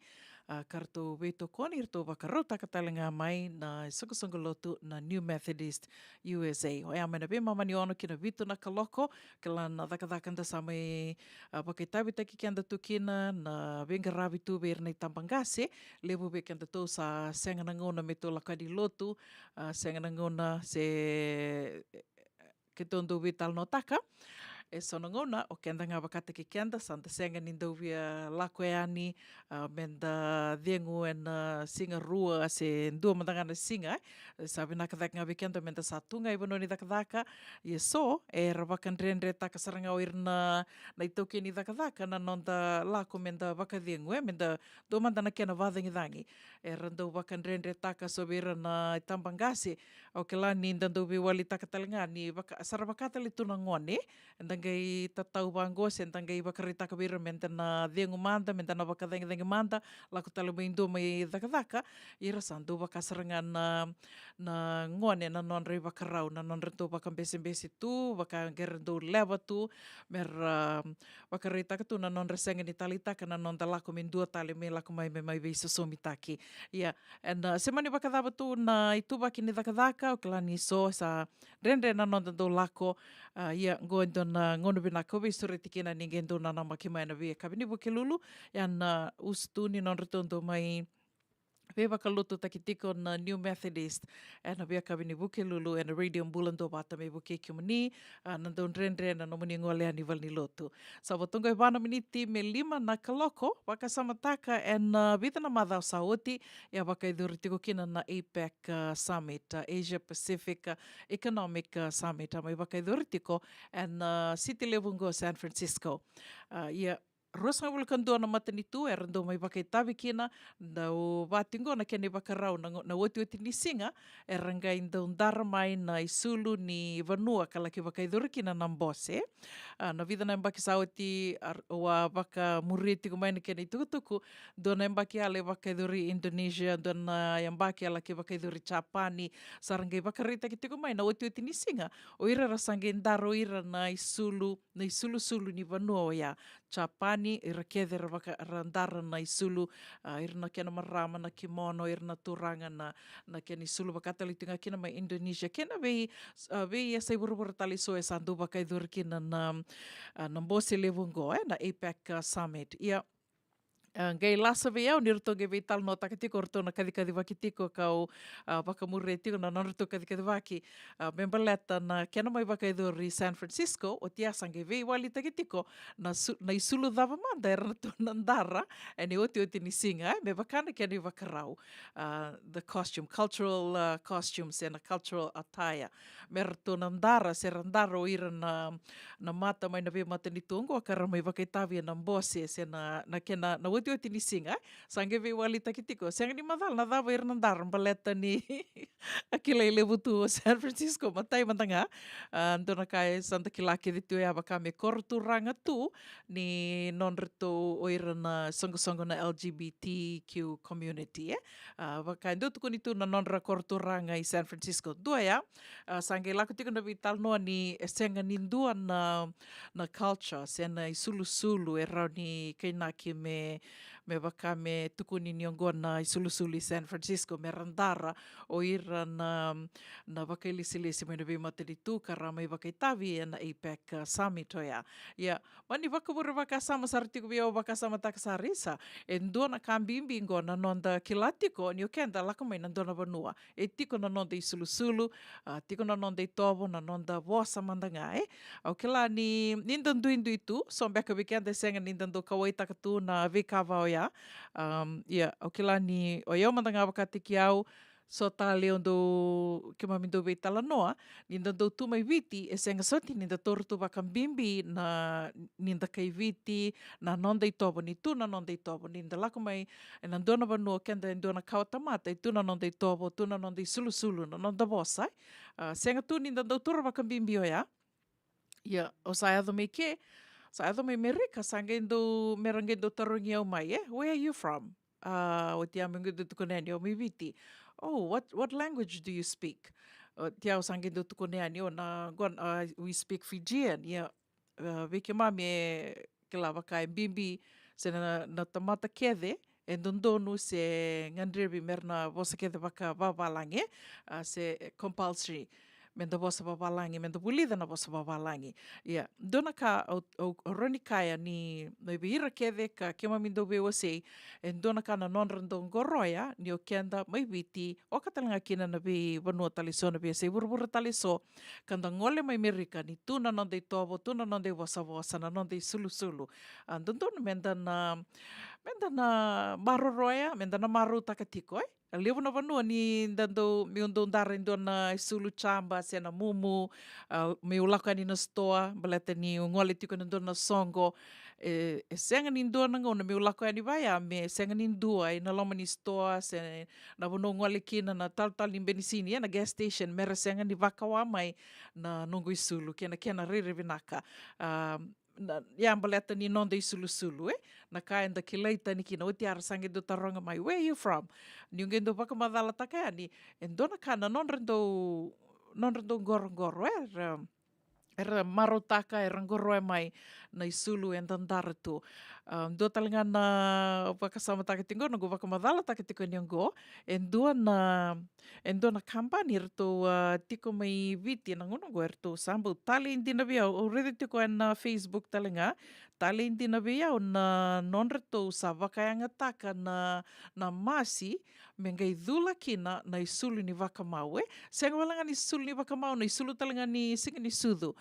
Karto veto koni irto wakarotaka talenga mai na sunga lotu na New Methodist USA. O ea mena ve mama ni ono kina vitu na kaloko. Kila na dhakadhakanda sa mai wakaitawitaki kianda tukina na venga ravi tu ver nei tambangase. Levo ve kianda to sa senga na ngona me to lakadi lotu. Senga na ngona se ke tondo vital no taka. E sono ngona o kenda ngā wakata ki kenda santa senga ni ndovia lako e ani menda diengu e na singa rua se ndua mandangana singa sabi naka dhaka ngā wikenda menda satunga i wanoni dhaka dhaka i so e rawakan renre taka saranga o irna na itoke ni dhaka dhaka na nonda lako menda waka diengu menda ndua mandana kena vadhangi dhangi e rando wakan renre taka sobira na tambangasi o ke la ni ndandovi wali taka talinga ni sarawakata li tuna ngone ndangai tatau wango sen ndangai wakarita kabira mentana diengu manda mentana wakadhengi manda laku talo maindo mai dhaka i rasando wakasaranga na ngone na nonre wakarau na nonre to wakambesi tu wakagerendo leva tu mer wakarita tu na nonre senga ni talita kana nonda laku mindua tali me laku mai vei sosomitaki and semani wakadhava tu na itu waki ni dhaka o klani so sa renre na nonda do lako ngoendo na ngono bina kowe sore tikina ninguém do na maki mai na via kabini buke lulu yan ustuni non retondo mai ve wakaloto takitiko na New Methodist na via kabini buke lulu na radio bulando bata me buke kumani nandon renre na nomuni ngole ani valni loto sa botongo e vana miniti me 5 na kaloko wakasamataka vita na madhao saoti ya wakaiduritiko kina na APEC Summit Asia Pacific Economic Summit mai wakaiduritiko city level go San Francisco Rosa vulkan do na matani tu rando mai wakaitawi kina na o watingo na kene wakarau na oti ni singa rangai ndara mai na isulu ni vanua kala ki wakaidori kina na mbose na vida na mbaki sauti wa waka muriti ko mai na kene tukutuku do na mbaki ale wakaidori Indonesia do na mbaki ala ki wakaidori Japani sarangai wakarita ki tiko mai na oti ni singa o ira rasangai ndaro ira na isulu ni vanua ya Japani ira kede randara na isulu irna kena marama na kimono irna turanga na kena isulu bakatali tinga kena mai Indonesia kena vei esa iburubur tali so esa andu bakai dur kena na mbose levungo na APEC Summit Gai lasa ve au nirto ge vital no takatiko orto na kadikadi wakitiko kau wakamure tiko na norto kadikadi waki membaleta na kena mai wakaidori San Francisco o tiasa ge vei wali takitiko na isulu dava manda era to nandara ni oti ni singa me wakana kena wakarau the cultural costumes and a cultural attire merto nandara se randaro ira na mata mai na ve mata ni tongo akara mai wakaitavi na mbose se na kena na oti ni singa sange ve wali takitiko senga ni madal na dava ir nandar baleta ni Aquilo levo tu San Francisco matai matanga dona kai Santa Kilake de tu ava ka me korturanga tu ni non reto oira na songo na LGBTQ community waka ndo tu ni tu na non ra korturanga i San Francisco doya sange lako tiko na vital no ni senga nindua na culture sena i sulu e rau ni kainaki me waka me tukuni ni ongona i sulu i San Francisco me randara o ira na wakailisi mai na vimata tu karama i wakaitavi e na APEC Summit oia. Ia, mani wakawura wakasama saratiku via o wakasama takasarisa e ndona kambimbi ngona nonda kilatiko ni o kenda laka mai na ndona vanua. E tiko na nonda i sulu, tiko na nonda i tovo, na nonda vosa mandanga Au kila ni nindandu tu, so mbeka wikenda senga nindandu kawai takatu na vikava oia. Ia, au kila ni o iau mandanga wakatiki au so tale ondo ke mamindo vei tala noa, ninda do tu mai viti e senga soti ninda toru tu wakambimbi na ninda kai viti na nonda i tobo ni tu na nonda i tobo ninda lako mai e na ndona vanua kenda e ndona kawa tamata i tu na nonda i tobo, tu na nonda i sulu na nonda vosa senga tu ninda do toru wakambimbi oia ia o sa ado me ke sa ado me Amerika sanga indo meranga indo tarungi au mai where are you from? O te amengu do tukoneni o mi viti. Oh, what language do you speak? Te au sangue do tukoneni o we speak Fijian. Yeah, veke mami ke lava kai bimbi se na tamata kede e dondonu se ngandrebi merna vosa kede waka wawalange se compulsory. Menda vosa wawalangi, menda pulida na vosa wawalangi. Yeah, dona ka o roni kaya ni ira kede ka ke mamindo vewa sei e dona ka na nonrando ngoroia ni o kenda mai viti o katalanga kina na vi vanua taliso na vi sei burbura taliso kanda ngole mai Amerika ni tuna nonde tovo, tuna nonde vosa na nonde sulu. Dondona menda na maroroia, menda na maru takatiko Levo na vanua ni dando mi undo ndara na sulu chamba se na mumu me ulaka ni na stoa baleta ni ngole tiko na na songo e senga ni ndona ngona me ulaka ni vai me senga ni ndua na loma ni stoa se na vono ngole kina na tal ni benisini na gas station mera senga ni vakawa mai na nongo i sulu kena rere vinaka ia baleta ni nonda i sulu na kaenda ki leita ni kina o te arasange do taronga mai where are you from ni ungendo wakamadala taka ni e dona kana non rendo ngoro era marotaka e rangoro mai na isulu e dandara tu. Do talinga na wakasama takatingo na go wakamadala takatiko niango e dua na kampani erto tiko mai viti na ngono go erto sambu tali indina via o rede tiko na Facebook talinga tali indina via o na non reto sa wakayanga taka na masi mengai dhula kina na isulu ni wakamau senga walanga ni isulu ni wakamau na isulu talinga ni singa ni sudu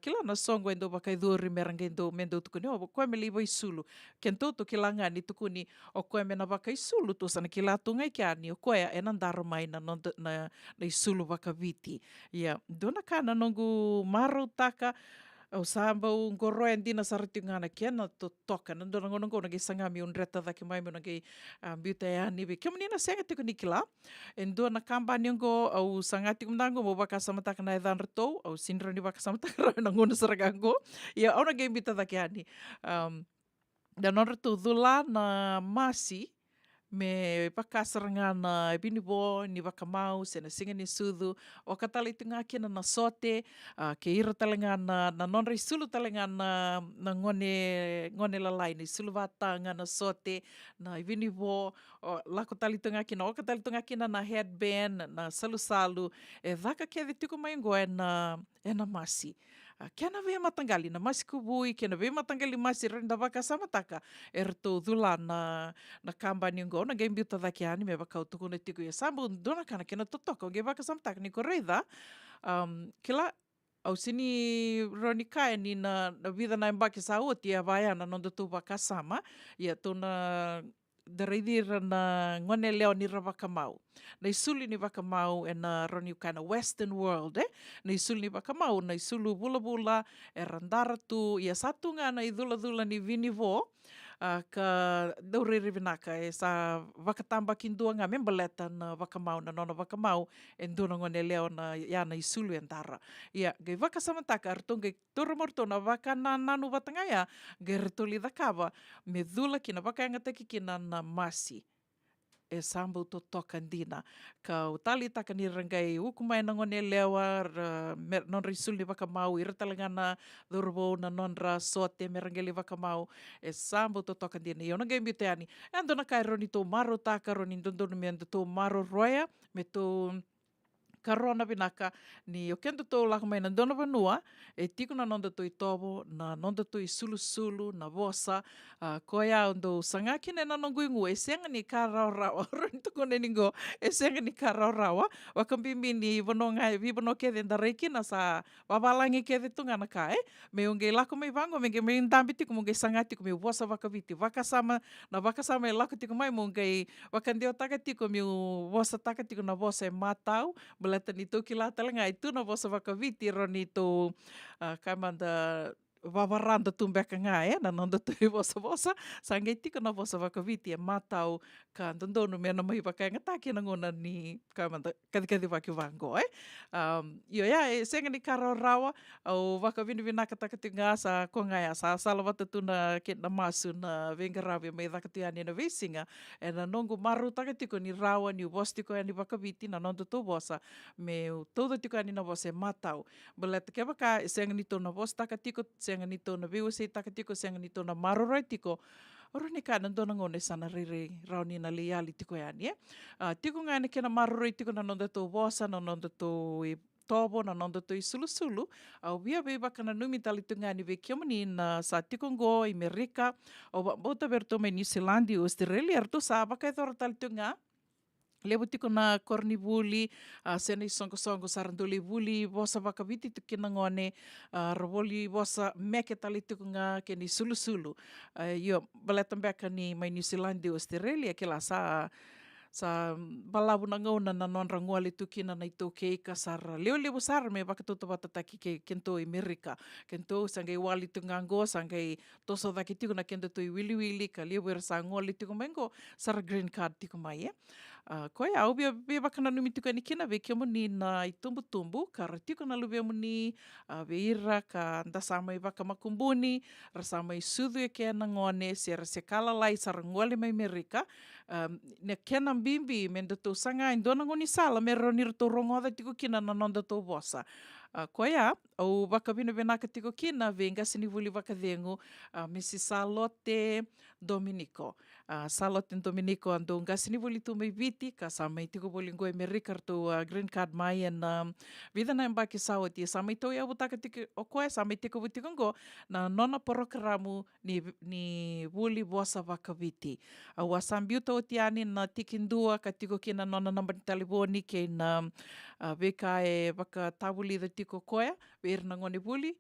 kila na songo endo wakai dhuri meranga endo mendo tukuni o koe me liwa isulu ken toto kilanga ni tukuni o koe me na wakai isulu to sana kila tunga i kiani o koe e nandaro mai na isulu wakaviti dona kana nongu maru taka o samba o ngoro e ndina saratingana kia na to toka na ndona ngono ge sanga mi unreta daki mai mo ge biuta e ani be kia menina senga tiko nikila e ndona kamba ni ngo au sangati kumdango mo baka samataka na edan retou au sinra ni baka samataka na ngono saragango ia ona ge biuta daki ani da non retou dhula na masi me pakasaranga na binibo ni wakamau se na singa ni sudu o katali tunga kina na sote ke ira talenga na non sulu talenga na ngone lalai ni sulu watanga na sote na binibo o lako tali tunga kina o katali tunga kina na headband na salu e vaka ke tiko mai ngo e na masi kena vea matangali na masi kubui kena vea matangali masi renda vaka samataka erto dhula na kamba ni ngo na game biuta daki ani me vaka utuku na tiku ia sambu dona kana kena totoko ge vaka samataka ni koreida kila au sini ronika ni na vida na embaki sa oti a vai ana non tu vaka sama ia tona dareidir na ngone leo ni wakamau. Na isuli ni wakamau e na roni kana western world na isuli ni wakamau na isulu bula e randara tu ia satu nga na idula ni vinivo ka dauriri vinaka e sa vakatamba kindua ngā membaleta na vakamau na nona vakamau e nduna ngone leo na iana i sulu e ndara. Ia, gai vakasamataka artunga toramorto na vakanananu vatangaya gai retoli dakava me dhula kina vakaanga taki kina na masi. E sambau to tokandina. Ka utali taka ni rangai ukumai na ngone lewa non risul ni vakamau ira talangana dhurbo na non ra sote me rangeli vakamau e sambau to tokandina. Iona ngai mbiteani. E andona kai roni to maro taka roni ndondonu me ando to maro roya me to karona vinaka ni o kento tō lako mai na dona vanua e tiku na nonda to i tobo, na nonda to i sulu na vosa, koe au ndo sanga kine na nongu ingu e senga ni ka rau rawa, roni tuko ne ningo e senga ni ka rau rawa, wakambimbi ni vanonga e vibano kede nda reiki na sa wawalangi kede tungana ka me unge lako mai vango, me me ndambi tiku munge sanga tiku me vosa wakaviti, wakasama e lako tiku mai munge wakandeo taka tiku me vosa taka tiku na vosa e matau, Balata ni tō ki la talanga i tūna vosa wakaviti roni tō kaimanda wawaranda tūmbeka ngā na nonda tō i vosa sangai tika na vosa wakaviti e matau ka ndondonu mea na mahi wakainga tāke na ngona ni kaimanda kadikadi waki wango Io e senga ni karo rawa au wakavini vinaka takati ngā sa ko ngā sa salawata tūna ke na masu na vengarawe mai takati ani na visinga e na nongu maru takatiko ni rawa ni vostiko ani wakaviti na nonda tō vosa me todo tiko ani na vosa e matau. Balata ke waka senga ni tōna vosa takatiko, senga ni tōna viwase takatiko, senga ni tōna maroroi tiko, oroni ka na dona ngone sana riri rauni na liali tiko ani tiko ngā ne kena maroroi tiko na nonda tō vosa, na nonda tō i tobo, na nonda tō i sulu, au via waka na numi tali tunga ni ve kiomani na sa tiko ngo i Amerika, au bauta verto mai New Zealand i Australia, arto sa waka e thora tali tunga, Levo tiko na kornivuli, sena i songo sarandoli vuli, vosa wakaviti tu kina ngone, rawoli vosa meke tali tiko ngā ke ni sulu. Io, baletambeka ni mai New Zealand i Australia, ke la sa balabu na ngauna na non ranguali tukina na ito keika sara. Leo sara me wakatoto watataki ke kento i Amerika. Kento sangai wali tungango, sangai toso daki tiko na kento to i wili, ka leo wera sa ngoli tiko mengo, sara green card tiko mai Koe au bia wakana numi tiko ni kina ve kia muni na i tumbu, ka ratiko na lubia muni ve ira ka ndasama i waka makumbuni, rasama i sudu e kea na ngone, se kalalai sara ngoli mai Amerika, ne kena bimbi me nda sanga i dona ngoni sala me ronira tō rongoda tiko kina na nonda tō vosa. Koe au wakawina venaka tiko kina ve ngasini vuli wakadhengu Mrs. Charlotte Dominico. Charlotte Dominico ando ngasini vuli tu mai viti ka samai tiko vuli ngoi Amerika to green card mai and vida na mbaki sawati samai tau ia butaka tiko o koe samai tiko vutiko ngo na nona porokaramu ni vuli vosa wakaviti. Au asambiu tau tiani na tikindua ka tiko kina nona nambani taliboni ke na veka e waka tawuli da tiko koea, veer na ngone vuli,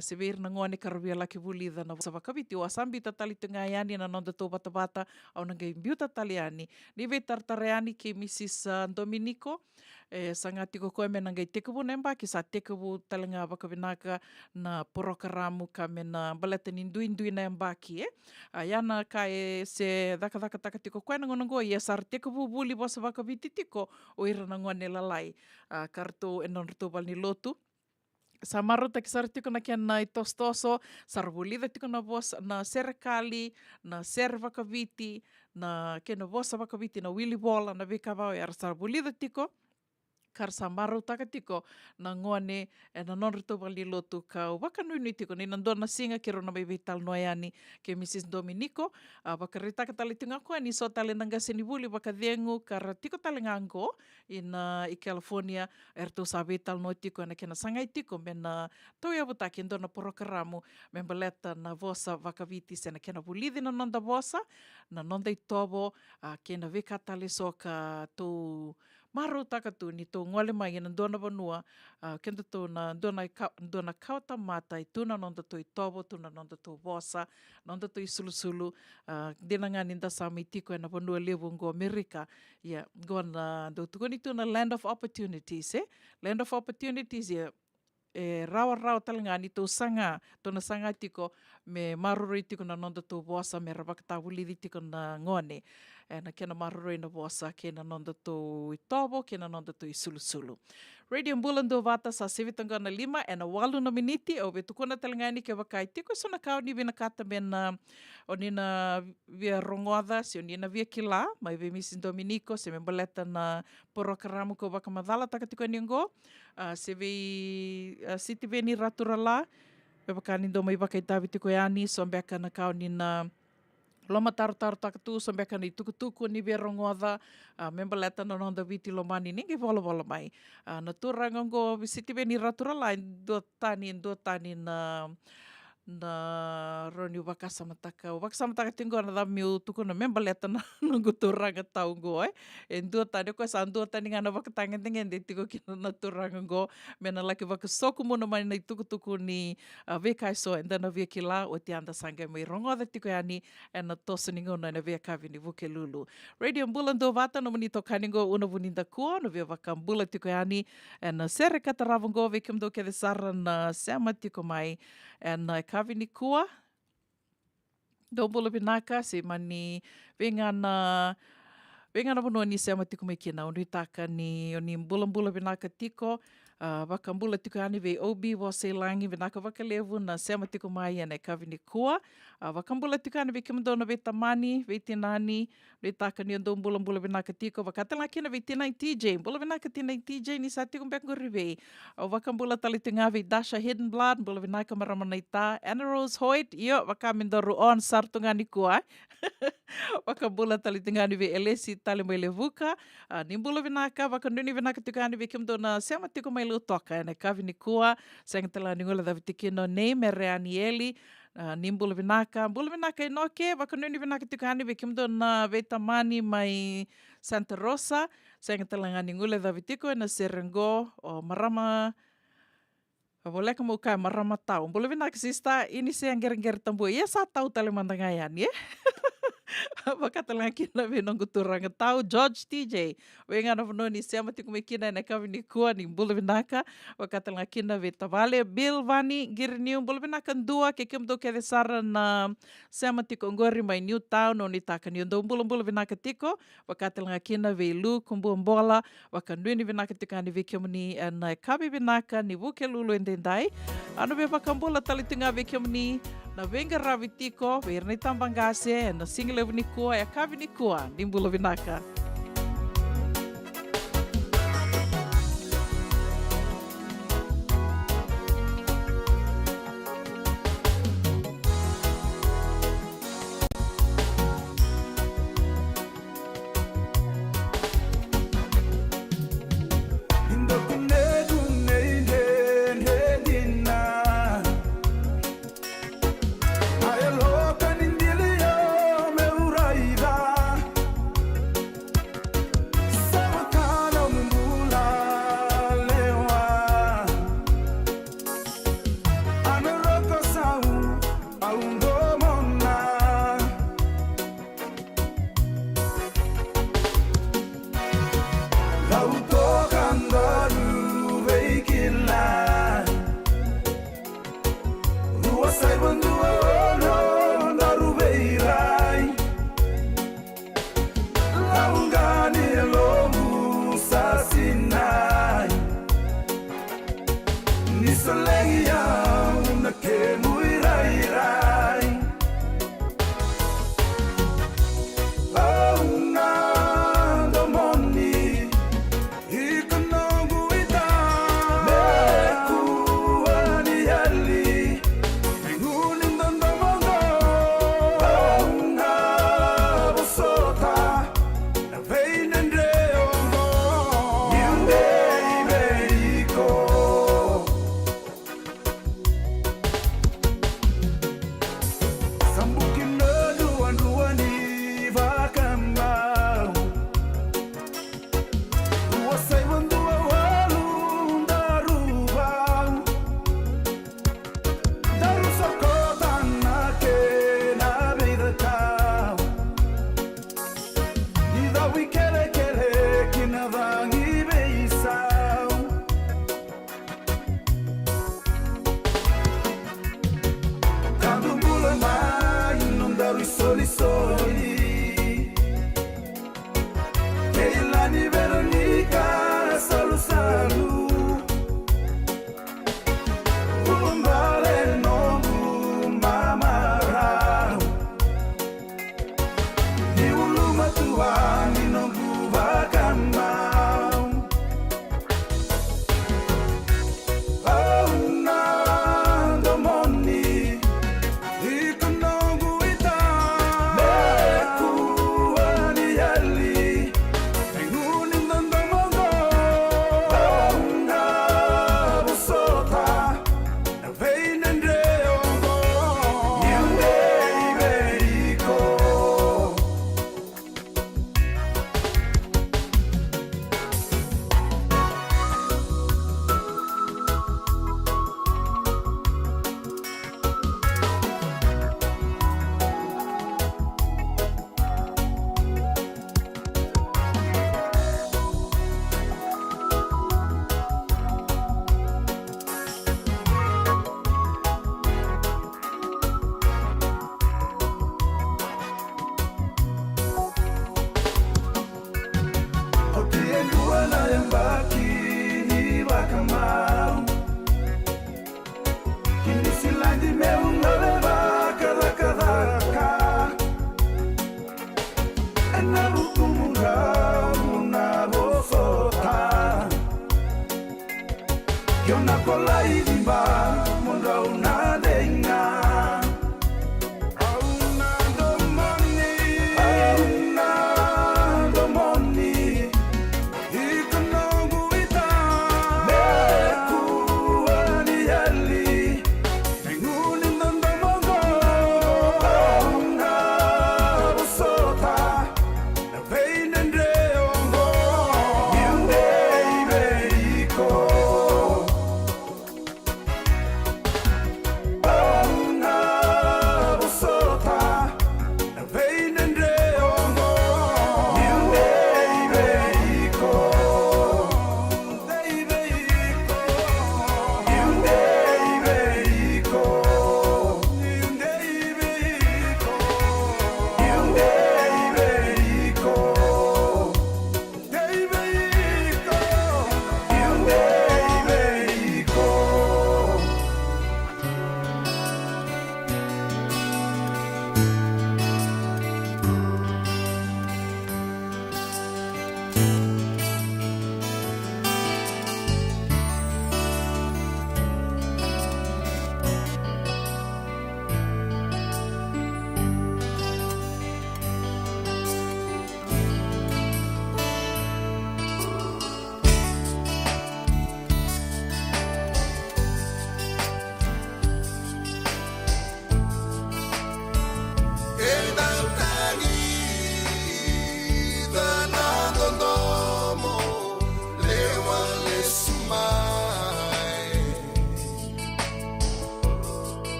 se veer na ngone karawia laki vuli da na vosa wakaviti. O asambi tatali tunga ani na nonda tō bata au na ngai mbiu tatali ani. Ni ve tartare ani ke Mrs. Dominico, sanga tiko koe me na ngai tekavu na mbaki, sa tekavu talinga wakavinaka na porokaramu ka me na baleta ni ndui na mbaki Iana ka se daka taka tiko koe na ngona ngoi, sar tekavu vuli vosa wakaviti tiko, o ira na ngone lalai. Karto e non rito balni lotu. Sa maro taki sar tiko na kia na i tostoso, sar vulida tiko na vosa, na serekali, na ser wakaviti, na kia na vosa wakaviti, na wili wola, na vikavao, ara sar vulida tiko, kar sa maro taka tiko na ngone e na non rito wali lotu ka wakanui tiko ni nandona singa ke rona mai vital noe ani ke Mrs. Dominico wakaritaka tali tunga koe ni so tali nanga sini vuli wakadhengu kar tiko tali ngango i California erto sa vital noe tiko na kena sangai tiko me na tau ia butaki ndona porokaramu me baleta na vosa wakaviti sena kena vulidi na nonda vosa na nonda i tobo kena veka tali so ka tu maro takatu ni tō ngole mai na dona vanua, kenda tō na dona kauta mata i tūna nonda tō i tobo, tūna nonda tō vosa, nonda tō i sulu, dina ngā ninda sami tiko e na vanua levo ngo Amerika, go na do tukoni tūna land of opportunities, Land of opportunities, rawa talanga ni tō sanga, tōna sanga tiko, me marurui tiko na nonda tō boasa, me rawakatawuliri tiko na ngone. Na kena marurui na boasa, kena nonda tō i tobo, kena nonda tō i sulusulu. Radio Mbulando Vata sa 7:05 e na 8 miniti o be tukuna talanga ni ke wakai tiko sona kau ni vina kata mena o nina via rongoada se o nina via kila mai ve Mrs. Dominico se me baleta na porokaramu ko wakamadhala takatiko ni ngo se ve City Veni Raturala pe wakani do mai wakai tavi tiko yani so mbeka na kau nina loma taru takatu so mbeka ni tukutuku ni via rongoada member leta no nonda viti lomani ningi vola mai na turanga ngo City Veni Raturala do tani na roni wakasamataka. Wakasamataka tingo na dami o tuku na member leta na turanga tau ngo en dua tani ko sa dua tani ngana wakatanga dingen de tiko kina na turanga ngo mena laki wakasoku muna mai na tuku ni vekai so and then via kila o te anda sanga mai rongo da tiko yani and na tosaningo na via kavi ni vuke lulu. Radio Mbulando Vata no mani tokaningo una vuninda kua no via wakambula tiko yani and na sere kataravongo vekim do ke de sara na sama tiko mai and na kavi ni kua do bula binaka se mani vengana bono ni se amatiku mai kina uni taka ni oni bula binaka tiko wakambula tiko ani ve obi wa se langi binaka wakalevu na se amatiku mai ane kavi ni kua wakambula tiko ani ve kimdona ve tamani ve tinani ve taka ni ondo bula binaka tiko wakatala kina ve tinai TJ bula binaka tinai TJ ni sa tiko mbek ngorive wakambula talitinga ve Dasha Hidden Blood bula binaka maramanaita Anna Rose Hoyt iyo wakamindoru on sartunga ni kua wakambula talitinga ni ve Elesi tali mai levuka nimbula vinaka wakanduni vinaka tiko ani ve kimdona se amatiku mai toka ene kavi ni kua sengtala ni ngola da vitikino nei mereanieli nimbula vinaka inoke wakanuni vinaka tiko ani ve kimdona ve tamani mai Santa Rosa sengtala ngani ngola da vitiko ena serengo o marama Voleka mo kai marama tau mbula vinaka sista ini se angger tambu ia sa tau tale mandangayan ye Wakatala kina ve nongo turanga tau George TJ wenga na vano ni se amatiku me kina na kavi ni kua ni mbula vinaka wakatala kina ve tavale Bill Vani girniu mbula vinaka ndua ke kimdo ke de sara na se amatiku ngori mai New Town no ni taka ni ndo mbula vinaka tiko wakatala kina ve Lu kumbu mbola wakanduni vinaka tika ni ve kimni na kavi vinaka ni vuke lulu endendai anu ve wakambula talitinga ve kimni na venga ravitiko verni tambangase na single ni kua ya kavi ni kua nimbula vinaka Kiona kola ilimba Munda una denga Auna domoni Ikonogu ita Mekuani yali Minguni ndandamongo Auna usota Na vein endre ongo Miunde ibeiko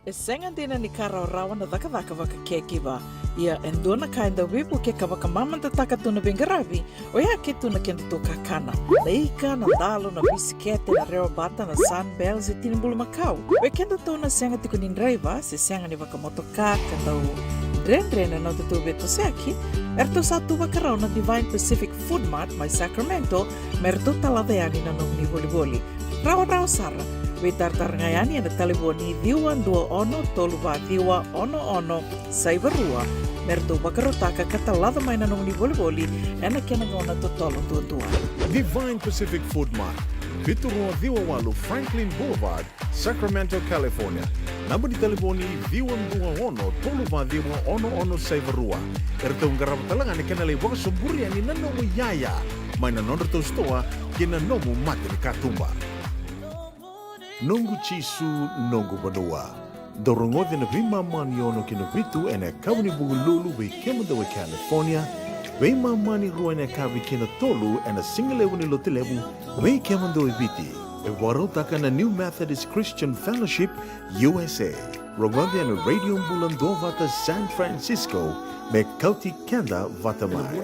E senga dina ni kara rawa na daka waka caregiver. Ia endona ka enda wipu ke ka waka mamanta taka tuna bengarabi o ia ke tuna kenda tō kakana. Na ika, na dalo, na bisikete, na reo bata, na sunbells e tinimbulu makau. We kenda tōna senga tiko ni driver se senga ni waka motoka ka tau Rendre na tō beto seaki. Erto sa tu wakarau na Divine Pacific Food Mart mai Sacramento merto taladeani na nong ni voli. Rawa sara. We tartarangayani na telefoni diwa 21 saivarua. Merto wakarotaka katalada mai na nong ni voli ena kenangona totolo tua. Divine Pacific Food Mart. Viturua Viwa Walu Franklin Boulevard, Sacramento, California. Namba di telefoni Viwa ono saivarua. Erto ngarap talangan kena le waka sumburi ani nanomu yaya. Mai na nonro stoa kena nomu mate ni katumba. Nongu chisu nongu banua. Dorongo na vima mani ono kina vitu ene kauni bugululu we kemadawe California. We mani rua ene kavi kina tolu ene singalewu ni lotilewu we kemadawe viti. E warotaka na New Methodist Christian Fellowship USA. Rongode ene Radio Mbulando vata San Francisco me kauti kenda vata mai.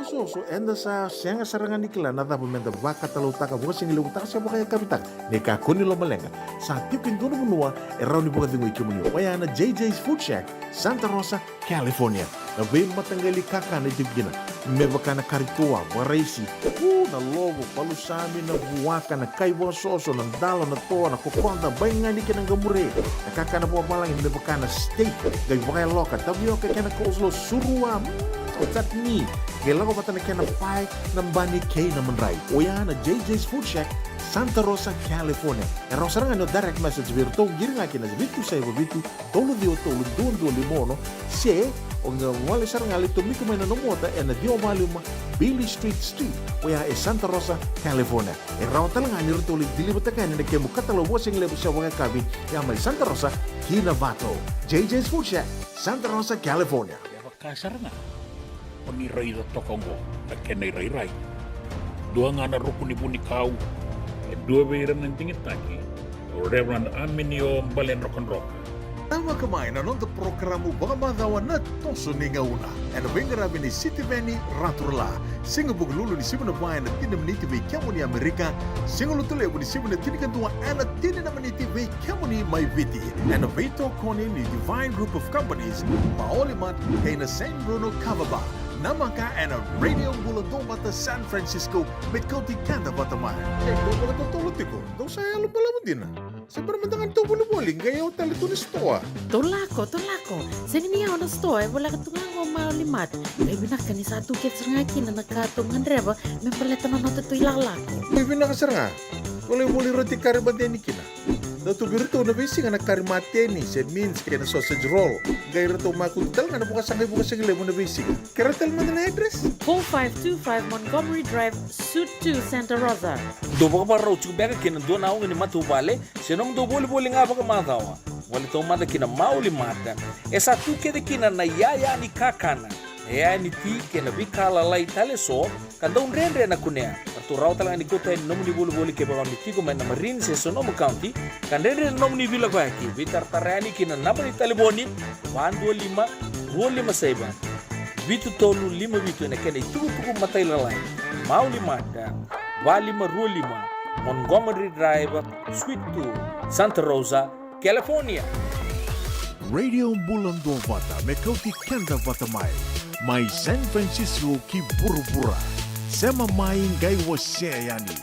So enda sa senga sarangan nikla na da momento vaka talutaka buka singi lutaka sa buka kapitak ne ka kuni lo malenga sa tipin dono bunua e rauni buka dingo ikimuni waya na JJ's Food Shack Santa Rosa California na ve matangali kaka na dibgina me baka na karitua waraisi na lobo palusami na buwaka na kaiwa soso na dalo na toa na kokonda bainga ni kinang gamure na kaka na buwa malang me baka na steak gai buka loka tabioka kena kozlo surua otat ni Gela ko bata na kaya na pai ng bani kay na manray. O yan na JJ's Food Shack, Santa Rosa, California. E raw sarang ano direct message virto, giring nga kina vitu sa iba vitu, tolo dio tolo duon limono, se, o nga wali sarang alito miko may nanumota, e na dio mali Billy Street, o yan e Santa Rosa, California. E raw talaga nyo rito ulit dilibata kaya na kaya mukatalo wasing lebo siya waka kabi, kaya may Santa Rosa, Kinavato. JJ's Food Shack, Santa Rosa, California. Kasar na. Oni rai da tokongo na kenai rai. Dua ngana rukuni buni kau e dua beiran ng tingitaki o Reverend Aminio Balen Rock and Rock. Tama kamay na nung programo baka madawa na toso ni ngauna. And wengarabi ni City Veni Raturla. Singapore lulu ni sibu na bayan na tinamniti vay kiamo ni Amerika. Singapore tule ni sibu na tinikantua ana tininamaniti vay kiamo ni Maiviti. And veto koni ni Divine Group of Companies. Maolimat kay na San Bruno Cavaba. Namaka and a Radio Bulldog bata San Francisco met kauti kanda bata man. Eh, kung mga tutulot ko, daw sa alam pala mo din Siyempre mandangan ito bulubuling, gaya o talito ni stoa. Tolako. Sa niya na stoa, wala ka tungang maulimat. May binaka ni sa tukit sa ngaki na nagkatungan reba, may paleta na nato ito ilalako. May binakasar nga, wala yung muli roti karibateni kina. Dato birito na bisi nga nagkarimateni, said means kaya na sausage roll. Gaya rito makuntal nga nabukas ang lemo na bisi. Karatal mo na address? 4525 Montgomery Drive, Suite 2, Santa Rosa. Do baka pa raw chubeka kina do na ni matubale, senong do boli nga baka madawa. Wali to mada kina mauli mata. Esa tu kede kina na yaya ni kakana. Yaya ni ti kina bikala lai tale so, kanda unrendre na kunea. Tu raw talaga ni kota nom ni boli ke baka ni tigo man na Marine se Sonoma County, kandendre nom ni vila ko haki. Vitar tarani kina napa ni taliboni 125 saiba. Vitu tolu 5 vitu na kena itu matay lalay. Mauli mata. 2525 Montgomery Drive, Suite 2, Santa Rosa, California. Radio Bulando Vata, me kauti kenda vata mai San Francisco ki burubura. Sema mai ngai wasea yani.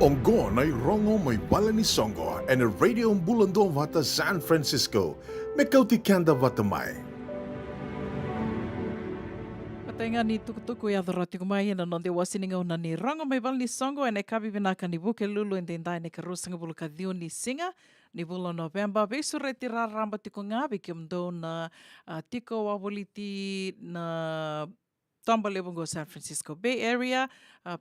Ongo na rongo mai wala ni songo and a radio mbulando vata San Francisco. Me kauti kanda vata mai. Patenga ni tukutuku i adorati ko mai na nonde wasininga una ni rongo mai wala ni songo and e kabi vinaka ni buke lulu and then ne karusanga bulu ka diu ni singa ni bula November. Besu reti raramba tiko ngabi kim do na tiko wawaliti na Tomba Lebongo, San Francisco Bay Area,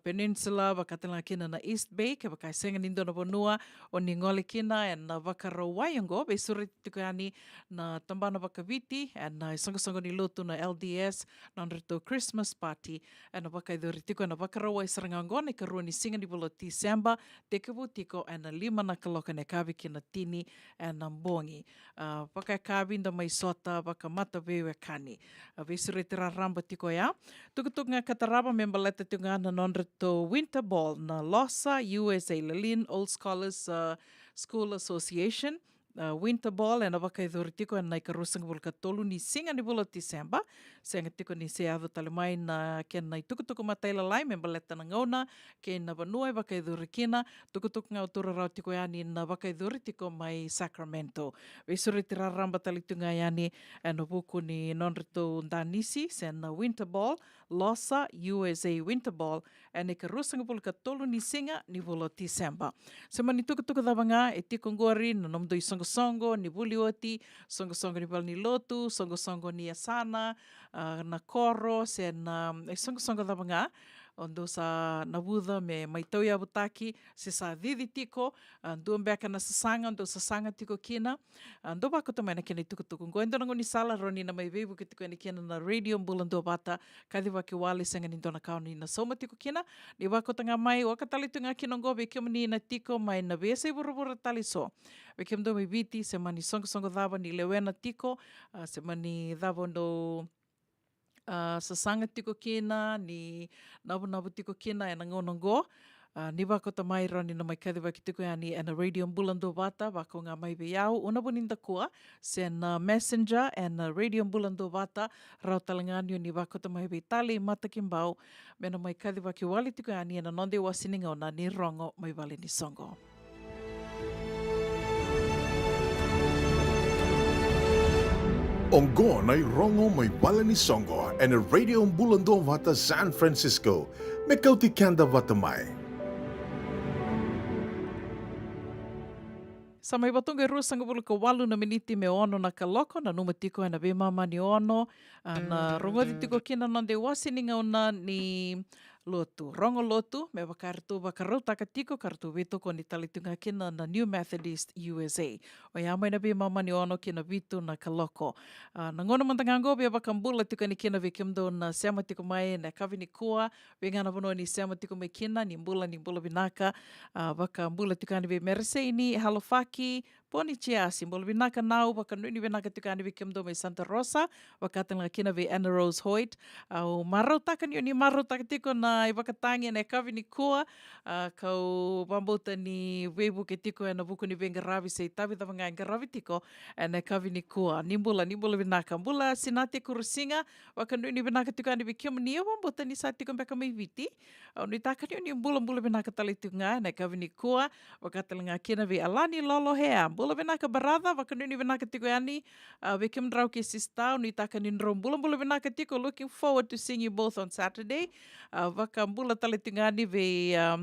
Peninsula, wakatala kina na East Bay, ke wakai senga nindo na bonua, o ni ngole kina, and na wakaro wayango, be suri tukani na tambana wakaviti, and na songo ni lotu na LDS, na rito Christmas party, and na wakai doritiko, na wakaro wai sarangango, ne karua ni singa ni bolo December, te kabu tiko, and na lima na kaloka ne kavi kina tini, and na mbongi. Wakai kavi nda mai sota, wakamata vewe kani. Be suri tira ramba tiko ya, Tukutuk nga kataraba membaleta tunga na nonreto Winter Ball na Losa, USA, Lalin Old Scholars School Association. Winter Ball and awaka idhoritiko and naikarusang bulka tolu ni singa ni bulo December. Senga tiko ni se ado talemai na ken na tukutuku mataila lai membaleta na ngauna ken na vanua waka idhorikina tukutuk nga utura rau tiko yani na waka idhoritiko mai Sacramento. Vesuri tira ramba talitunga yani and buku ni nonreto Danisi sen na Winter Ball Losa USA Winter Ball and ikarusang bulka tolu ni singa ni bulo December. Sema ni tukutuku davanga e tiko ngori na nomdo songo ni bulioti, songo ni balni lotu, songo ni asana, na koro, sen songo da mga, ondo sa nabuda me maitau ya butaki, se sa didi tiko, ando mbeka na sasanga, ondo sasanga tiko kina, ando bako tamai na kena tukutuku. Ngoendo nango ni sala roni na mai vebu kitiko ni kena na radio mbulando bata, kadi waki wale senga ni dona kauni na soma tiko kina, ni wako tanga mai, wakatali tunga kinongo, bekiam ni na tiko mai na besa ibura tali so. Bekem do mai viti, se mani songo dhava ni lewena tiko, se mani dhava ndo sasanga tiko kina, ni nabu tiko kina e nangonongo. Ni wako ta mai rani na mai kadi waki tiko yani and a radio mbulando vata, wako ngā mai beiau, una boninda kua, sen messenger and a radio mbulando vata, rau talangani ni wako ta mai beitali, mata kimbau, mena mai kadi waki wali tiko yani and a nonde wasininga o na ni rongo mai wale ni songo. Ongo na rongo mai wala ni songo and a radio mbulando vata San Francisco. Me kauti kanda vata mai. Sa mai watunga rua sanga bulu ka walu na miniti me ono na ka loko na numa tiko na be mama ni ono na rongodi tiko kina nonde wasininga ona ni lotu. Rongo lotu me wakaratu wakarau taka tiko karatu vitu ko ni talitunga kina na New Methodist USA. O ia mai na be mama ni ono kina vitu na ka loko. Na ngona mantangango be wakambula tiko ni kina vikimdo na sema tiko mai na kavi ni kua. Vengana vano ni sema tiko mai kina ni mbula binaka. Wakambula tiko ni be meresei ni halofaki. Poni chiasi, mbolo vinaka nau, waka nuni vinaka tukani vikimdo mai Santa Rosa, wakatanga kina vi Anna Rose Hoyt, au marau taka ni marau taka tiko na i wakatangi na kavi ni kua, kau wambota ni webu ke tiko na buku ni vengaravi se tavi tawanga ngaravi tiko, na kavi ni kua, nimbula vinaka, mbula sinate kurusinga, waka nuni vinaka tukani vikim ni wambota ni sa tiko mbeka mai viti, au ni taka ni mbula vinaka talitunga, na kavi ni kua, wakatanga kina vi alani lolo hea, bula vinaka barada, wakanuni vinaka tiko yani, vikim drau ke sista, ni taka nindro bula vinaka tiko, looking forward to seeing you both on Saturday. Wakambula talitingani ve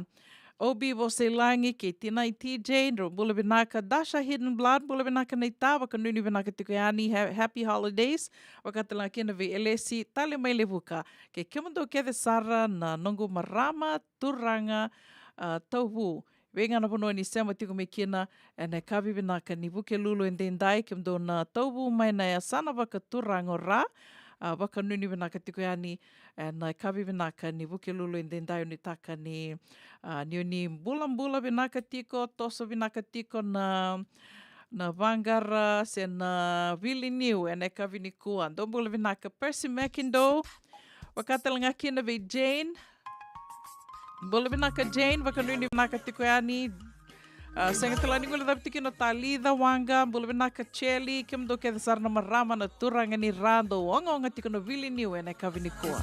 Obi Voselangi ke Tinai TJ, nro bula vinaka Dasha Hidden Blood, bula vinaka neita, wakanuni vinaka tiko yani, happy holidays, wakatala kina ve Elesi, tali mai levuka, ke kimando ke Sara na nongo marama, turanga, tauhu, Venga na pono ni sema tiko me kina e nei kawi vinaka ni vuke lulu en dendai kim do na taubu mai na asana waka turango ra waka nuni vinaka tiko yani e nei kawi vinaka ni vuke lulu en dendai ni taka ni ni mbula vinaka tiko toso vinaka tiko na Vangara se na Vili Niu e nei kawi ni kua do mbula vinaka Percy Mackindo wakatalanga kina ve Jane Bolo vinaka Jane, wakanuni vinaka tiko yani. Senga talani ngula dapat tiki no Talida Wanga, bolo vinaka Cheli, kim do ke dasar na marama na turanga ni rando, onga tiko no Vili Niu e nei kawi ni kua.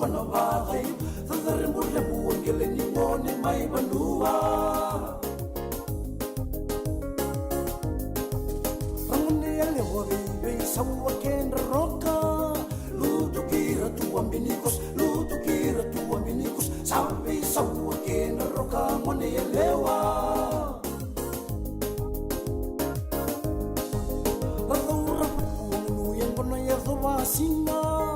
panavagai Tadarimu-lemu Angeleni ngone mai banua Angone alewa bebe Sawa kenda roka Lutu kira tua minikos Lutu kira tua minikos Sabi sawa kenda roka Ngone alewa Singa,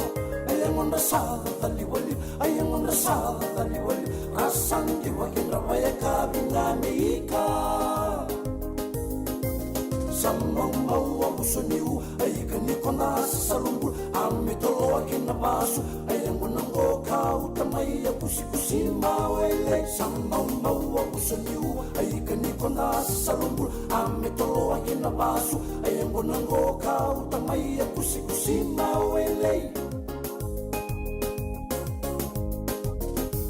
ayang on the sada taliwali, ayang on the sada taliwali, rasang diwakin rawaya kabinga meika. Samang mawa musuniu, ayang nikona salungul, amitolo akin na basu, ayang unang kau tamay pusi mawele. Samang mawa musuniu, ayang nikona salungul, amitolo akin na basu, ayang unang kau tamay pusi mawele.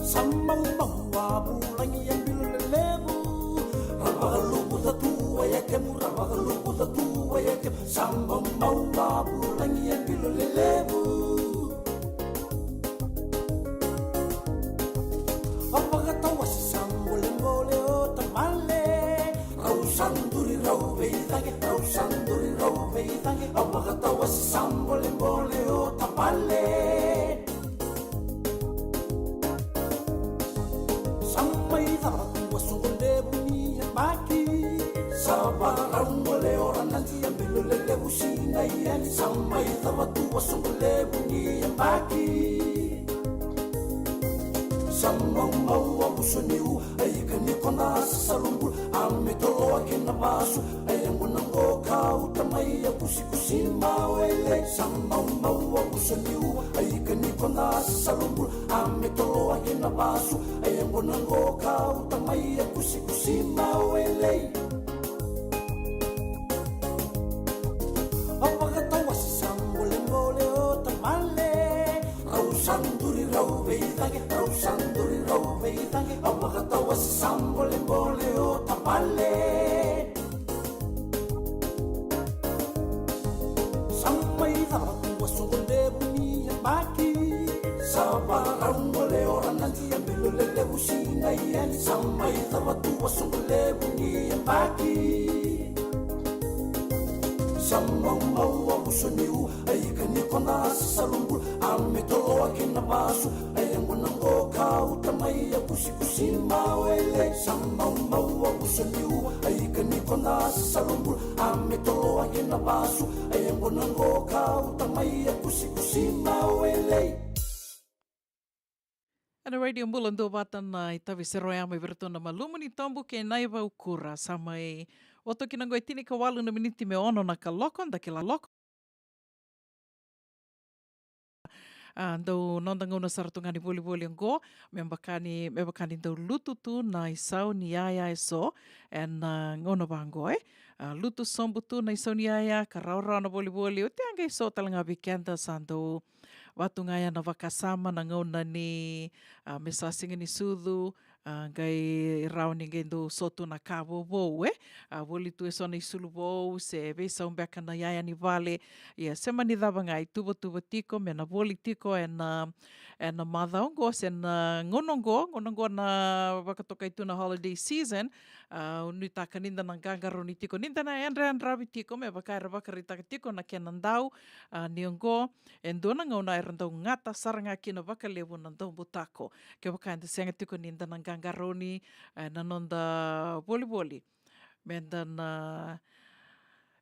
Samang mawa bulang yang bilelebu, rabagalubu tatu ayakem, rabagalubu tatu ayakem. Samang mawa bulang yang bilelebu, apakatawa si sambole o tamale, rausanduri rau beitange, rausanduri rau beitange. Apakatawa si sambole o tamale. Sabarang mole orang nanti yang bilulele busina yan sampai tawatu wasungule bunyi yang baki samang mawa musuniu aykan nikona salungul amitolo akin nabasu ayang unang kau tamay pusi mawele samang mawa musuniu aykan nikona salungul amitolo akin nabasu ayang unang kau tamay pusi mawele. Rausanduri rau beitange, apakatawa si sambole o tapale. Sampai tawatu wasungule bunyi yang baki, sabarang mole orang nanti yang bilulele busina yan. Sampai tawatu wasungule bunyi yang baki. Samang mawa musuniu, aykan nikona salungul, amitolo akin nabasu, ayang unang kau tamay pusi mawele. Samang mawa musuniu, aykan nikona salungul, amitolo akin nabasu, ayang unang kau tamay pusi mawele. Ana radio mbulan do batan na itavi seroya mai vertona malumuni tombu ke naiva ukura samai oto kina ngoi tini kawalu na miniti me ono na ka loko nda ke la loko. Ndau nonda ngona saratungani voli ngo me bakani ndau lututu na isau ni yaya so en ngona bangoe lutu sombutu na isau ni yaya ka raura na voli o te anga iso talanga weekenda sando watu ngaya na wakasama na ngona ni mesasinga ni sudu ngai rau ni ngai ndo sotu na kawo vou voli tu esona isulu vou se vesa umbeka na yaya ni vale sema ni dava ngai tuva tiko me na voli tiko e na madhaongo se na ngonongo na wakatoka i tuna holiday season unu taka ninda na gangaro ni tiko ninda na ravi tiko me wakaira wakarita tiko na kenandau niongo endona ngona e randau ngata saranga kina wakalewu na ndau butako ke wakainda senga tiko ninda na gangaroni na nonda voli menda na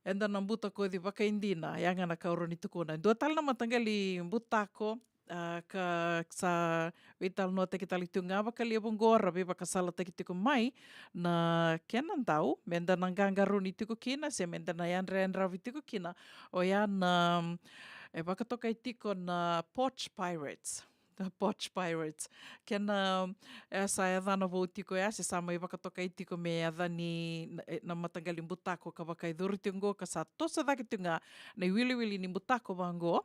enda na butako di wakaindina yanga na kauroni tukuna dua tal na matangali butako ka sa vital no te kitali tunga wakali abungora be wakasala te kitiko mai na kenandau menda na gangaroni tiko kina se menda na yanre ravi tiko kina o yan e wakatoka i tiko na Porch Pirates. The Porch Pirates. Kena sa adhana vau tiko se sama i wakatoka i tiko me adhani na matangali mbutako ka wakai dhuritungo ka sa tosa dhaki tunga na wili ni mbutako vango.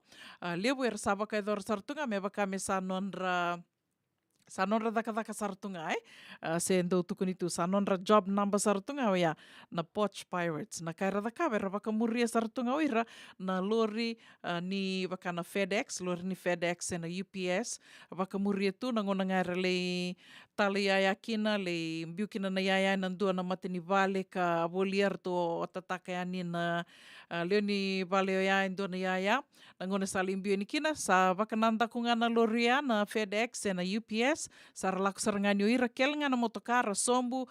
Lebu sa wakai dhur sartunga me waka me sa nonra sa non ra daka saratunga ai se ndo tukuni tu sa non ra job number saratunga o ia na Poch Pirates na kai ra daka ra wakamuria saratunga o ira na lori ni wakana FedEx lori ni FedEx e na UPS wakamuria tu na ngona ngai le tali ai akina le mbiukina na iai na ndua na matini vale ka avoliar to o tataka ani na leo ni vale o iai ndua na iai na ngona sa limbio ni kina sa wakananda kunga na lori na FedEx e na UPS sa ralaku sarangani o ira kelenga na motokara sombu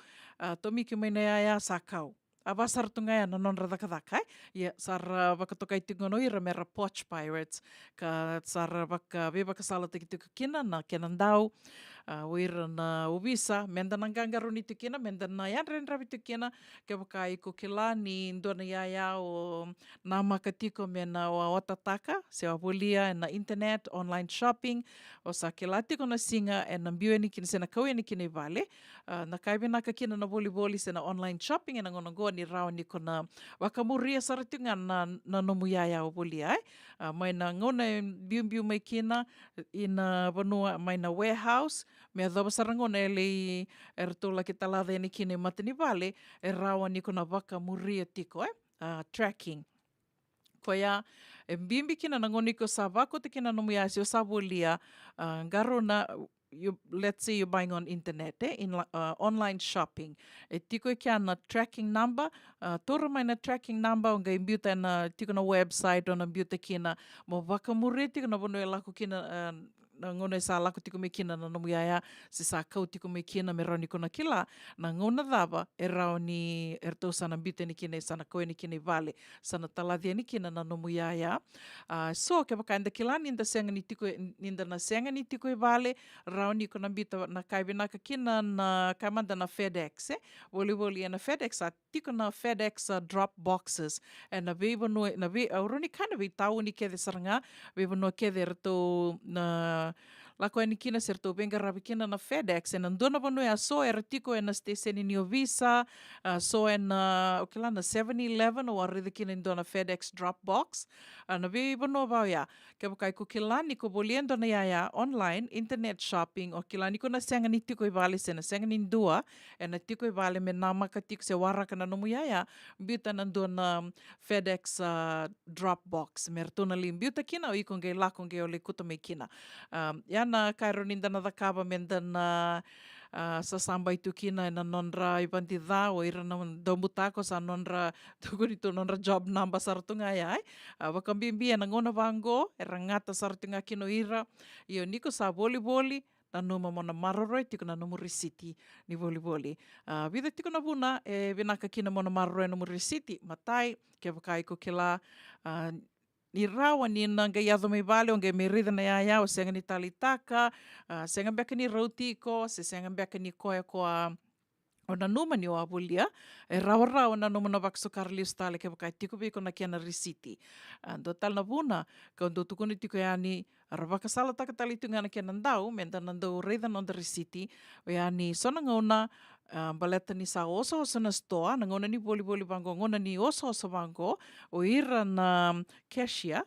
tomiki mai na ia sa kau. A vasar tunga na non radaka ia sar vakatokai tingono ira mera Poch Pirates ka sar vaka ve vakasala tikitika kina na kenandau o ira na uvisa menda nangangaro ni tikina menda na yanren ravi tikina ke vakai ko kila ni ndona ia o na makatiko mena o otataka se avolia na internet online shopping o sa kila tiko na singa e na mbio ni kina se na kau ni kina vale na kai na kina na voli se na online shopping e na ngona go ni rao ni kona wakamuria saratunga na nomu ia o volia mai na ngona biu mai kina ina vanua mai na warehouse me adova sarangona ele ertola ki talada ni kine matini vale e rawa ni kona wakamuria tiko tracking ko ia e bimbi kina na ngoni ko sa vako te kina nomu ia se o sa volia ngaro na let's say you're buying on internet, in online shopping. E tiko kia na tracking number, toro mai na tracking number, o ngai mbiuta na tiko na website, o na mbiuta kina, mo wakamure tiko na vono e lako kina, na ngona sa lako tiko me kina na nomu ia se sa kau tiko me kina me rauni kona kila, na ngona dava e rauni e rto sana mbiuta ni kina, sana koe ni kina vale, sana taladia ni kina na nomu ia. So, ke waka enda kila ninda senga ni tiko, ninda na senga ni tiko e vale, rauni kona mbita na kaivinaka kina na kaimanda na FedEx, woli na FedEx, a tiko na FedEx drop boxes, e na veivanua, na auroni kind of tau ni kede saranga, veivanua kede rto na lako ni kina ser to benga ravi kina na FedEx, e na ndona vanua a so e ratiko e na station ni o Visa, so e na, okila na 7-Eleven o arida kina ndona FedEx drop box, na veivanua vau ia, ke wakai ko kilani ko boliendo na ia online, internet shopping, o kilani ko na senga ni tiko i vale se na senga ni ndua, e na tiko i vale me na maka tiko se waraka na nomu ia, mbiuta na ndona FedEx drop box, me ratona li mbiuta kina o iko ngai lako ngai o le kuta me kina. Ia na kairo ninda na dhakava menda na sasamba itu kina e na nonra i vantidha o ira na dombutako sa nonra tukurito nonra job number saratunga ia wakambimbi e na ngona vango e rangata saratunga kino ira i o niko sa voli na numa mona maroroi tiko na numu risiti ni voli. Vida tiko na vuna e vinaka kina mona maroroi numu risiti matai ke wakai ko kila ni rawa ni nanga iado mai vale o ngai me rida na ia o senga ni talitaka, senga beka ni rautiko, se senga beka ni koe koa o na numa ni o avulia, e rawa na numa na vaksukar lius tale ke wakai tiko biko na kia na risiti. Do tal na vuna, ka do tukuni tiko ia ni ravakasala taka talitunga na kia nandau, menda nandau rida nonda risiti, o ia ni sona ngauna, baleta ni sa oso na stoa, na ngona ni voli vango, ngona ni oso vango, o ira na cashier,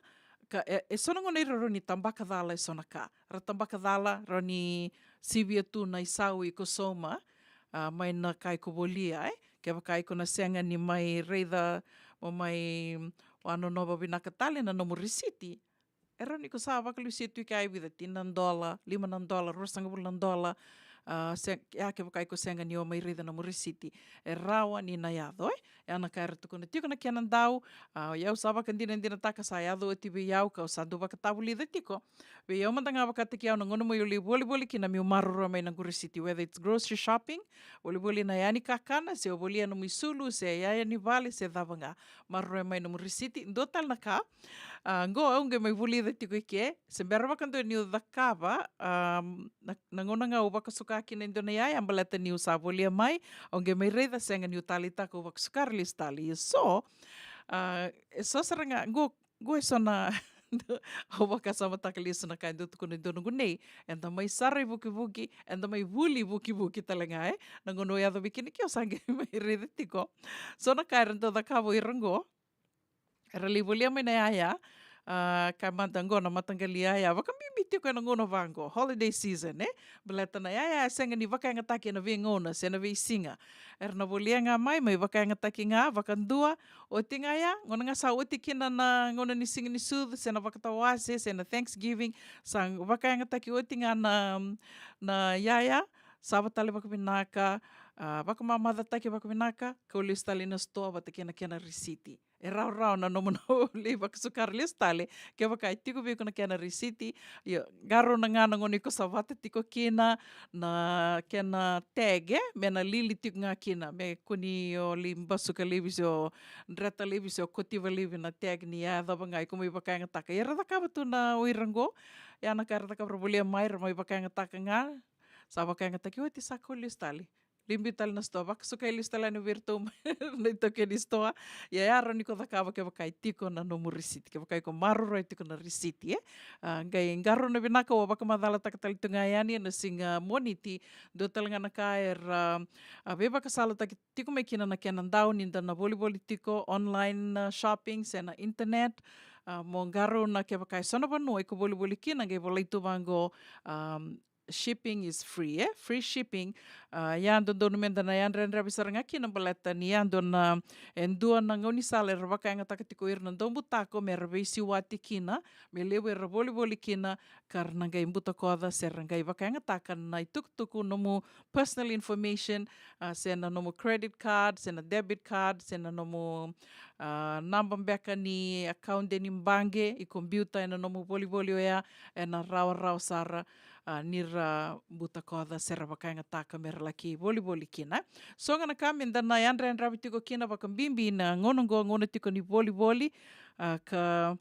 e sona ngona ira roni tambaka dhala e sona ka. Ra tambaka dhala roni sivia tu na isau i kosoma, mai na kai ko volia, ke wakai ko na senga ni mai reida o mai o ano nova vinakatale na nomu risiti, e roni ko sa wakalusitu i kai vida $10, $5, $2.5, ia ke wakai ko senga ni o mai rida na mo risiti e rawa ni na iado e ana kai ratuko na tiko na kia nandau iau sa wakandina taka sa iado e tibi iau ka o sandu wakatavu lida tiko ve iau mandanga wakatiki iau na ngono mo iuli voli ki na mi umaruro mai na risiti whether it's grocery shopping voli na iani kakana se o voli anu misulu se iai ni vale se davanga maruro mai na mo risiti ndo tal na ka ngo unge mai voli da tiko ike se bera wakando ni o dakava na ngona nga o wakasuka kina indona iai ambaleta ni usa volia mai onge mai reida senga ni utalita ko waksukar listali so saranga go e sona o wakasama takaliso na kain dutu kuno indona gunei enda mai sarai vuki enda mai vuli vuki talenga na ngono ia do bikini ki o sange mai reida tiko so na kai rento da kavo irango era li volia mai na ia Kai matangona matangalia ia wakamimi tiko na ngona vango holiday season beletana ia senga ni wakainga taki na vi ngona sena vi singa erna volianga mai wakainga taki nga vakandua o tinga ia ngona nga sa oti kina na ngona ni singa ni sud sena wakatawase sena Thanksgiving sang wakainga taki o tinga na ia sabatale wakaminaka wakamamada taki wakaminaka kaulistali na stoa watakina kena risiti rau na nomo le vakasukar listale ke vakai tiko vi kuna kena risiti yo garo na ngana ngoni ko savata tiko kina na kena tag mena lili tiko nga kina me kuni o limbasuka levisio dreta levisio kotiva levi na tag ni ada bangai ko mai vakai ngataka era da kabatu na oirango ya na kara da kabro bolia mai mai vakai ngataka nga sa vakai ngataki o ti sako listale limbital na stoa, vakasuka ilistala no virtum na itoke ni stoa, ia ara ni ko dakava ke vakai tiko na nomu risiti, ke vakai ko maruro i tiko na risiti, ngai ngaro na vinaka o vakamadala takatali tunga iani na singa moniti, do talanga na ka ve vakasala taki tiko me kina na kena ndau ninda na volleyball tiko, online shopping, sena internet, mo ngaro na ke vakai sona vanu e ko volleyball kina ngai volai tu vango shipping is free, free shipping. Yan doon menda na yan ren rabisar nga kinambaleta ni yan doon na endua na ngoni sala rabaka nga takatiko ir nan doon butako me rabisi wati kina me lewe raboli kina karena ngai imbuta koda ser ngai baka nga takan na ituk-tuku nomu personal information sena nomu credit card, sena debit card, sena nomu nambang beka ni account ni mbange i computer ena nomu boli-boli ya ena raw sara nira buta koda sera baka nga taka mer laki boli kina so nga nakamin dan na yan ren rabi tiko kina baka bimbi na ngona tiko ni boli ka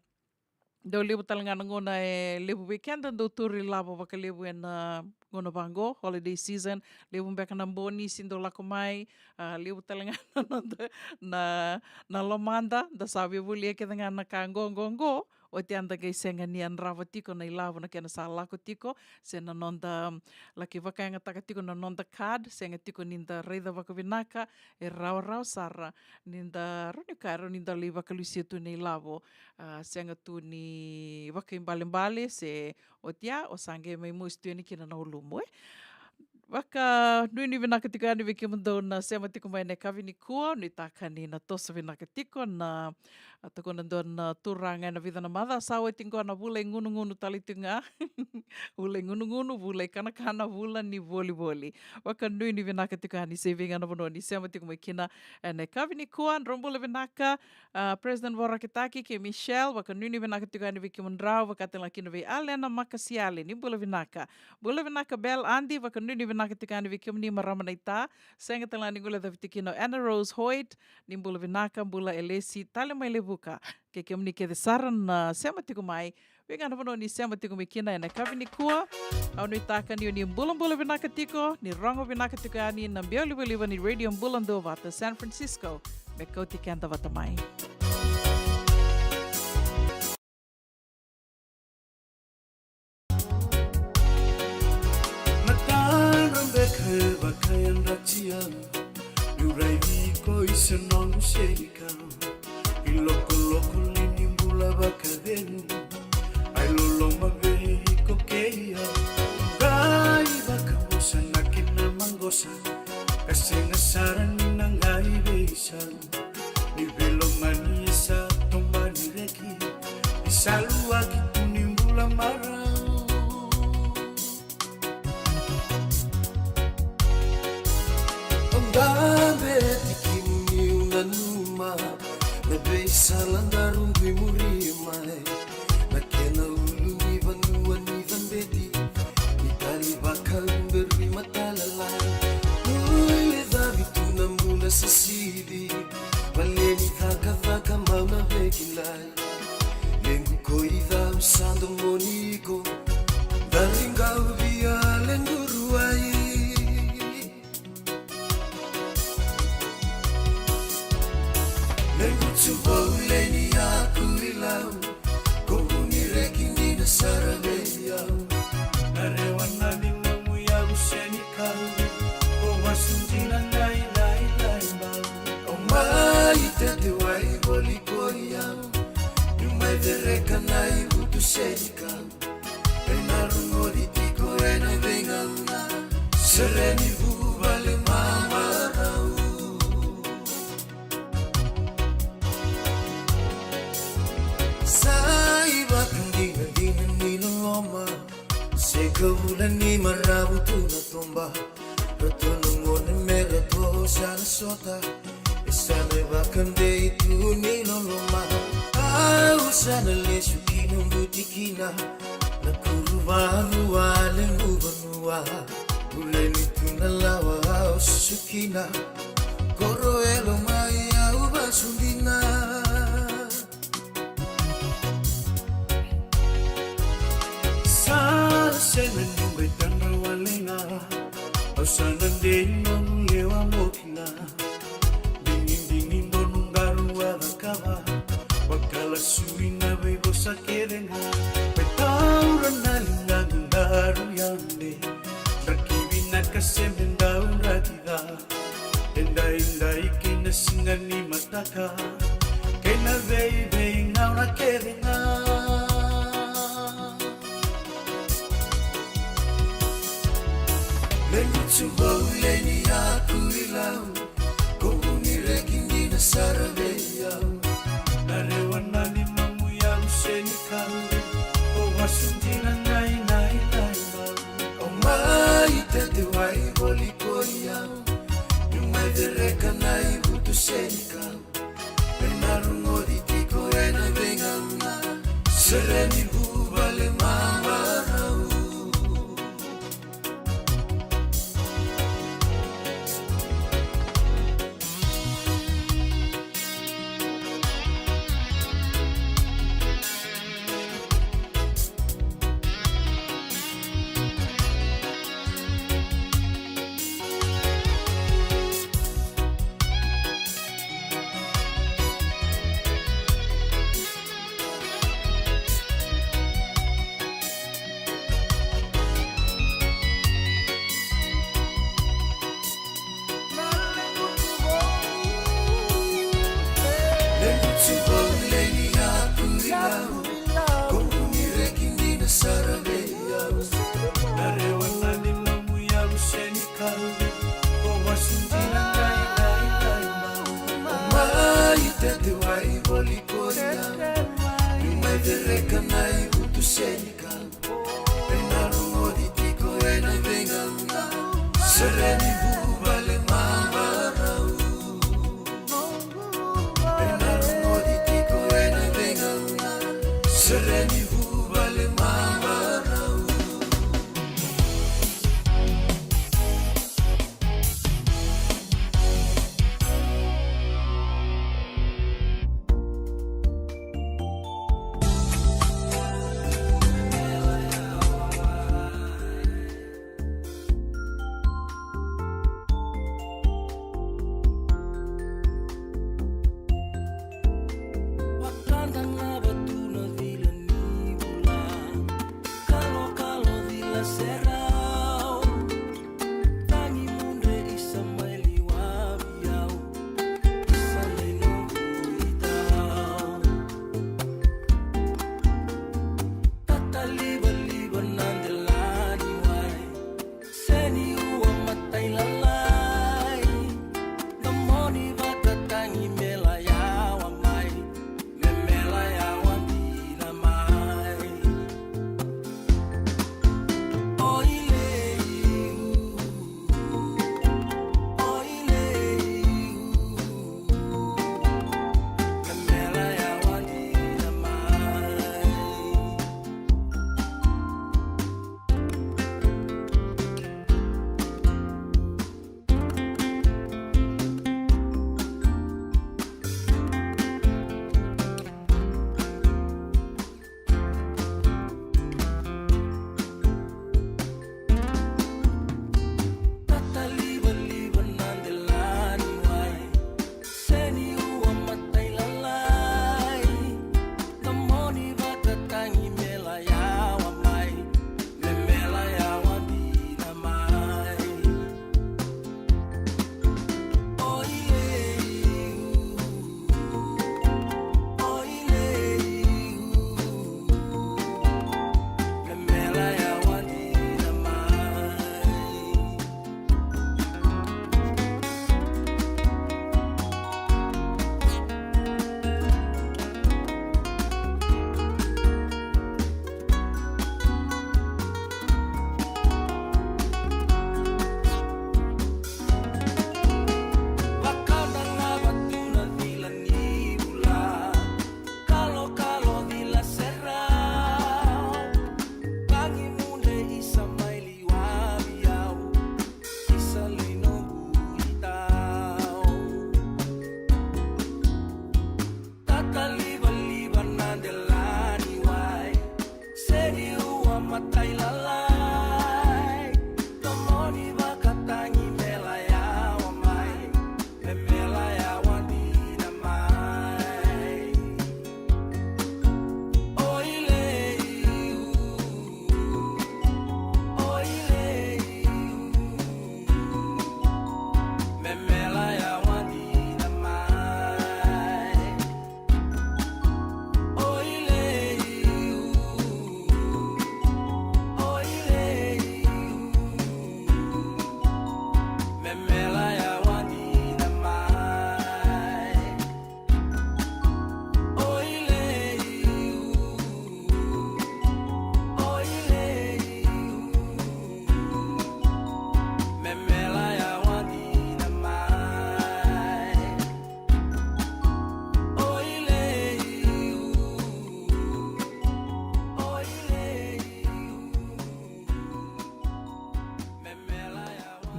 do lebu talanga ngona lebu weekend do turi labo baka lebu na ngona bango holiday season lebu beka na boni sindo lako mai lebu talanga na lomanda da sabi bulia ke nga na kangongongo o te anda gai senga ni an rawa tiko na ilawa na kena sa lako tiko sena nonda laki wakainga taka tiko na nonda card senga tiko ninda reida wakavinaka rawa sara ninda ronikaro ninda li wakalusia tu na ilawo senga tu ni wakaimbale se o tia o sange mai muistu ni kina na ulumu Waka nui ni vinaka tiko ani wiki mundo na sema tiko mai ne kawi ni kua, ni taka ni na tosa vinaka tiko na tako na doon na turanga na vida na mada sawa tingo na vula ngunu tali tunga. Vula ngunu, vula kana vula ni voli. Waka nui ni vinaka tiko ani saving ana vono ni sema tiko mai kina ne kawi ni kua, rombula vinaka President Warakitaki ke Michelle, waka nui ni vinaka tiko ani wiki mundrau, waka tela kina vi alena makasiale ni bula vinaka. Bula vinaka Bel Andi, waka nui ni vinaka tiko ani wiki mni marama na ita, senga tela ni gula da vitikino Anna Rose Hoyt, ni bula vinaka, bula elesi, tale mai levuka, ke mni ke de saran sema tiko mai, winga na vono ni sema tiko mai kina ena kawi ni kua, au nui taka ni bula vinaka tiko, ni rongo vinaka tiko ani, na bioliwa ni radio mbulando vata San Francisco, me koti kenta vata mai. Bakayan rachian Yurai viko isenong sherikan Iloko linimbula bakadenu Ay loloma veriko keia Gai bakamusa nakina mangosa Kasi nasaran ninangai beisan Ni velomani esa tomani reki Isalu akitu nimbula marang Gabe tikini unanuma na beisa landarung murima na kena ulu ni vanua ni vanbeti itali bakal beri matalala ule davi tunambula sasidi valeni thaka mama vekilai lengu koida usando moniko daringa via lenguruai Subuleni aku ilau Kau nireki nina sarabeyau Narewana ninamu ya useni kau Kau masunjina nai bau Kau mai tete wai boli koyau Numai dereka na Kaulani marabutu na tomba Ratono ngone mera to sana sota Isane bakande itu nilo loma Sana lesu kinu butikina Nakuruvaru wale ngubanua Uleni tunalawa sukina Koro elo maya ubasundina Sala sena nyumbe tanda walenga Osana deno lewa mokina Dingin donungaru wadakava Wakala suina bebo sakerenga Petaura nalinga gundaru yande Rakibina kasemendau ratida Enda ikina singani mataka Kena vei ngau na kerenga Lengu tubau leni aku ilau Koguni rekindi na sarabeyau Narewanani mamu ya useni kaure O wasundina nai O mai tete wai boli koyau Nyumai dereka nai butu seni kau Penaru ngodi tiko ena bengauna Sereni bubale mamarau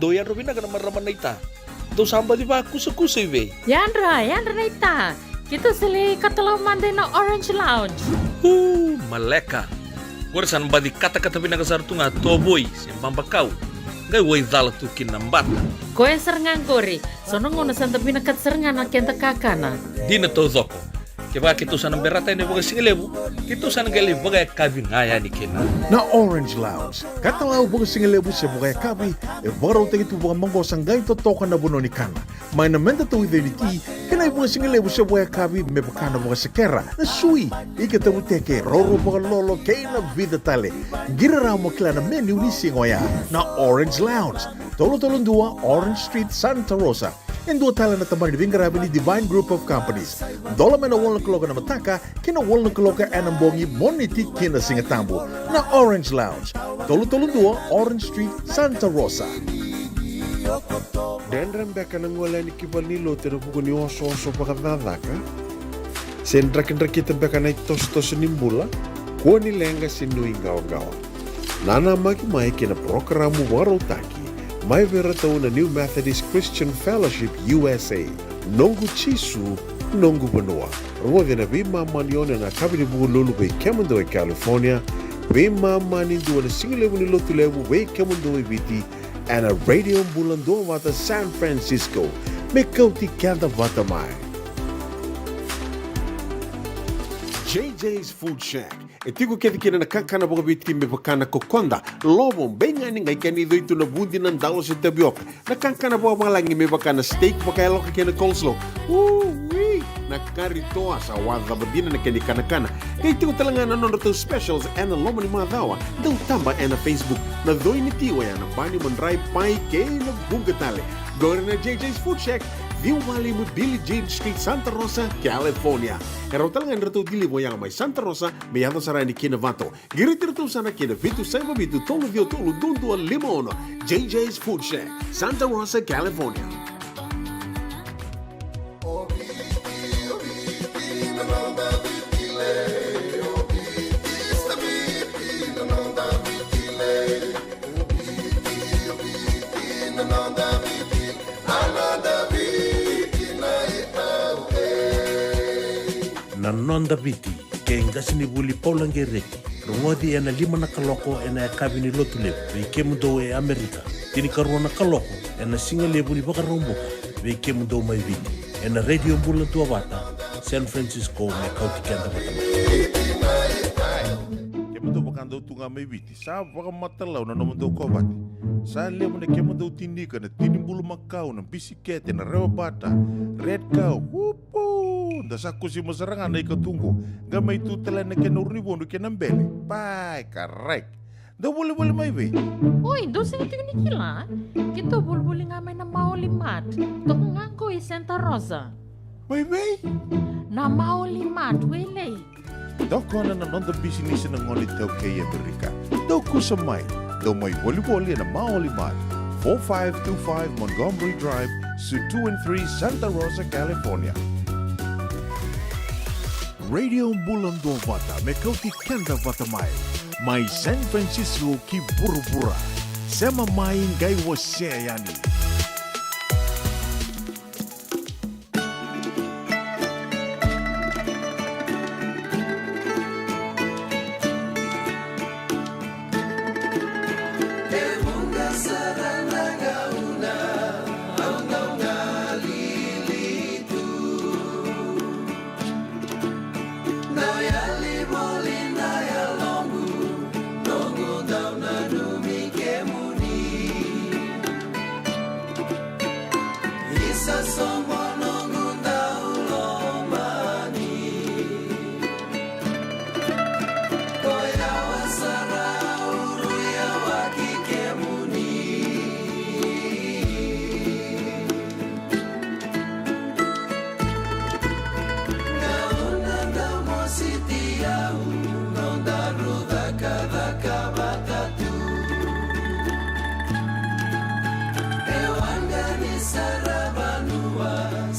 do yan rubina kana maraman na ita. Do samba di ba kusa-kusa iwe. Yandra na ita. Kita sili katalaw mande na Orange Lounge. Maleka. Gora san ba di kata-kata binakasar tunga toboy simpang bakau. Gai wai dala tu kinambata. Koe serengan kori. Sono ngono santa binakat serengan na kenta kakana. Dina to zoko. Kaya kita sana berata ini bagai singlebu. Kita sana gali bagai kabin ngaya ni kena. Na Orange Lounge, katalaw baga singalebu sa bugay kabi, baraw tayo ito baga manggo sanggay to toka na buno ni kana. May namenta to identity, kanay baga singalebu sa bugay kabi, may baka na baga sakera, na sui, ikatabu teke, roro baga lolo, kay na vida tale. Giraraw mo kila na menu ni singoya, na Orange Lounge, tolo-tolong dua, Orange Street, Santa Rosa. En dua tala na tamar ni Bingarabi ni Divine Group of Companies. Dola mena wala kaloka na mataka, kina wala kaloka anambongi moniti kina singatambo na Orange Lounge. Tolo-tolo dua, Orange Street, Santa Rosa. Dendram beka nang wala ni kibal nilo tira buko ni oso pakadadaka. Sen drakin-drakita beka na itos-tos nimbula, kuha nilenga sinuingaw-gawa. Nana magi-mai kina programo warotaki. May veratao na New Methodist Christian Fellowship USA, Nongu Chisu, Nongu Banua. Ruwag na bimama niyo na nakabili buong lulubay Kemundo ay California, bimama niyo na singilebu ni Lotulebu way Kemundo ay Biti, and a radio bulando wata San Francisco, may kauti kanta vatamay. JJ's Food Shack. Etigo kaya kina nakakana baga biti me bakana kokonda. Lobong benga ni ngay kanido ito na bundi ng dalo sa tabiok. Nakakana baga mga langi me bakana steak bakayalo ka kina coleslaw. Woo-wee! Nakarito sa wada badina na kanikanakana. Kaya itigo talaga na nono to specials and na lomo ni mga dawa. Daw tamba na Facebook na doy ni tiwa yan. Bani mandray pay kay nagbugatali. Gawin na JJ's Food Shack. View Valley mo Billie Jean Street, Santa Rosa, California. Pero talagang rato dili mo yang may Santa Rosa, may yato sa ni Kinavato. Girit-rito sana Kinavito, Saiba Vito, Tolo Vio, Tolo, Dundo, Limon. JJ's Food Shack, Santa Rosa, California. Nanonda biti, ke ngasini buli paulange reki. Rungodi ena 5 na kaloko ena kabini lotulebu, vei mundo e Amerika. Tini karua na kaloko ena singalebu ni baka romboka, vei mundo mai viti. Ena radio mbula tua wata, San Francisco me kauti kenda watama. Kemundo bakando tunga mai viti, sa baka matalau na namundo kobati. Sa lemu na kemundo tinika na tinimbulu makau na bisikete na rewa bata, red cow, whoopoo. Dasa kusi masarangan na ikatungo, gamay tutala na kenuribondo kenambele. Pai, correct. Da boleh mai ve. Oi, dosa itu ni kila. Kita boleh ngamai na Maulimat. Tok ngangko i Santa Rosa. Mai ve? Na Maulimat, wele. Doko na nonda business na ngoli tau kaya Amerika. Doko sa mai. Do mai boleh na Maulimat. 4525 Montgomery Drive, Suite 2 and 3, Santa Rosa, California. Radio Bulando Vata, may kauti kanda vatamay. May San Francisco ki burubura. Sema maing gay wasya yani. Sarabanua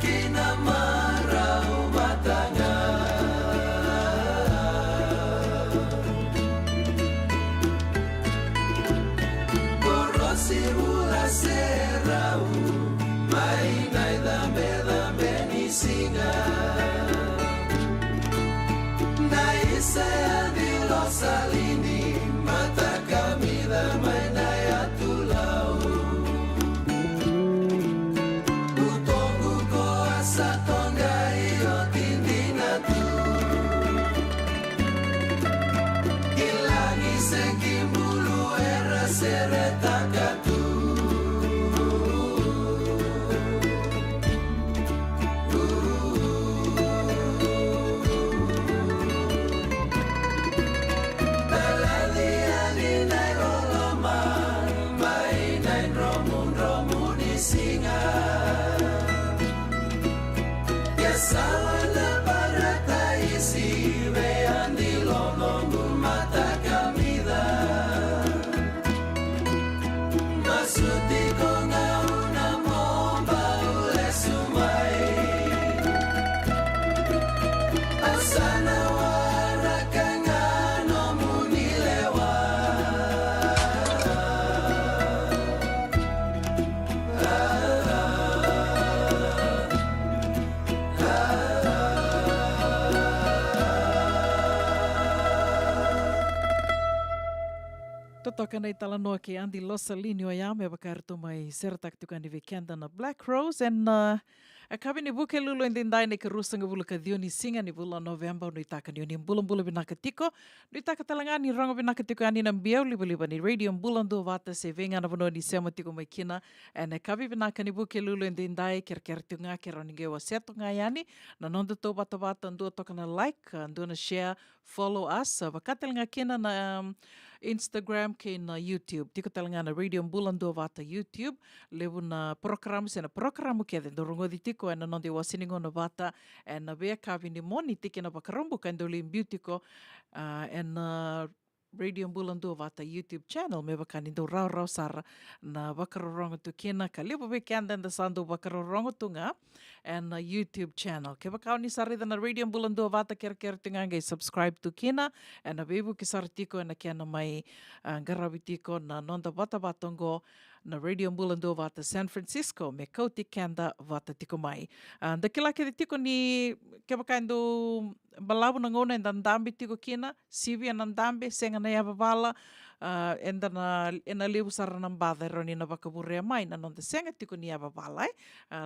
kina marau matanga Borosi ula serau Mainai dambe ni singa Naisaya di losalini Mata kami damai naya tulau Utongu ko asa tonga iyo tindina tu Ilangi sekimbulu era seretaka tu Sawana barata isi veandi lonongu mata kamida Masuti konga una momba ule sumai Asana warakanga no munilewa Totoka nei talanoa ke Andy Losalini o ia me wakaerto mai seratak tukani weekenda na Black Rose and a kabi ni buke lulu en dindai ne ke rusanga bula ka dioni singa ni bula November no itaka ni bulan binaka tiko no itaka talanga ni rongo binaka tiko ani na biau liba ni radio bulan do vata se venga na bono ni sema tiko mai kina and a kabi binaka ni buke lulu en dindai ker tunga ker oninge wa seto nga yani na nonda to bata ndo toka na like ndo na share follow us wakatelanga kina na Instagram ke na YouTube. Tiko talanga na radio bulan do vata YouTube. Levu na programu se na programu ke de dorongo di tiko e na nonde wasiningo na vata e na vea kavi ni moni tike na bakarombo ka ndoli beautiko e na radio bulan do vata YouTube channel me bakani do rau sara na bakarorongo tu kena ka levu be kanda nda sando bakarorongo tu nga e na YouTube channel. Ke bakau ni sarida na radio bulan do vata ker tunga ngai subscribe tu kena e na bebu ki sartiko e na kena mai garawi tiko na nonda vata vatongo na radio bulan do vata San Francisco me kauti kanda vata tiko mai. Da kila ke tiko ni ke bakai do balabu na ngona enda ndambi tiko kina sivi na ndambi senga na yava vala enda na levu sara na mbada roni na vakaburea mai na nonda senga tiko ni yava vala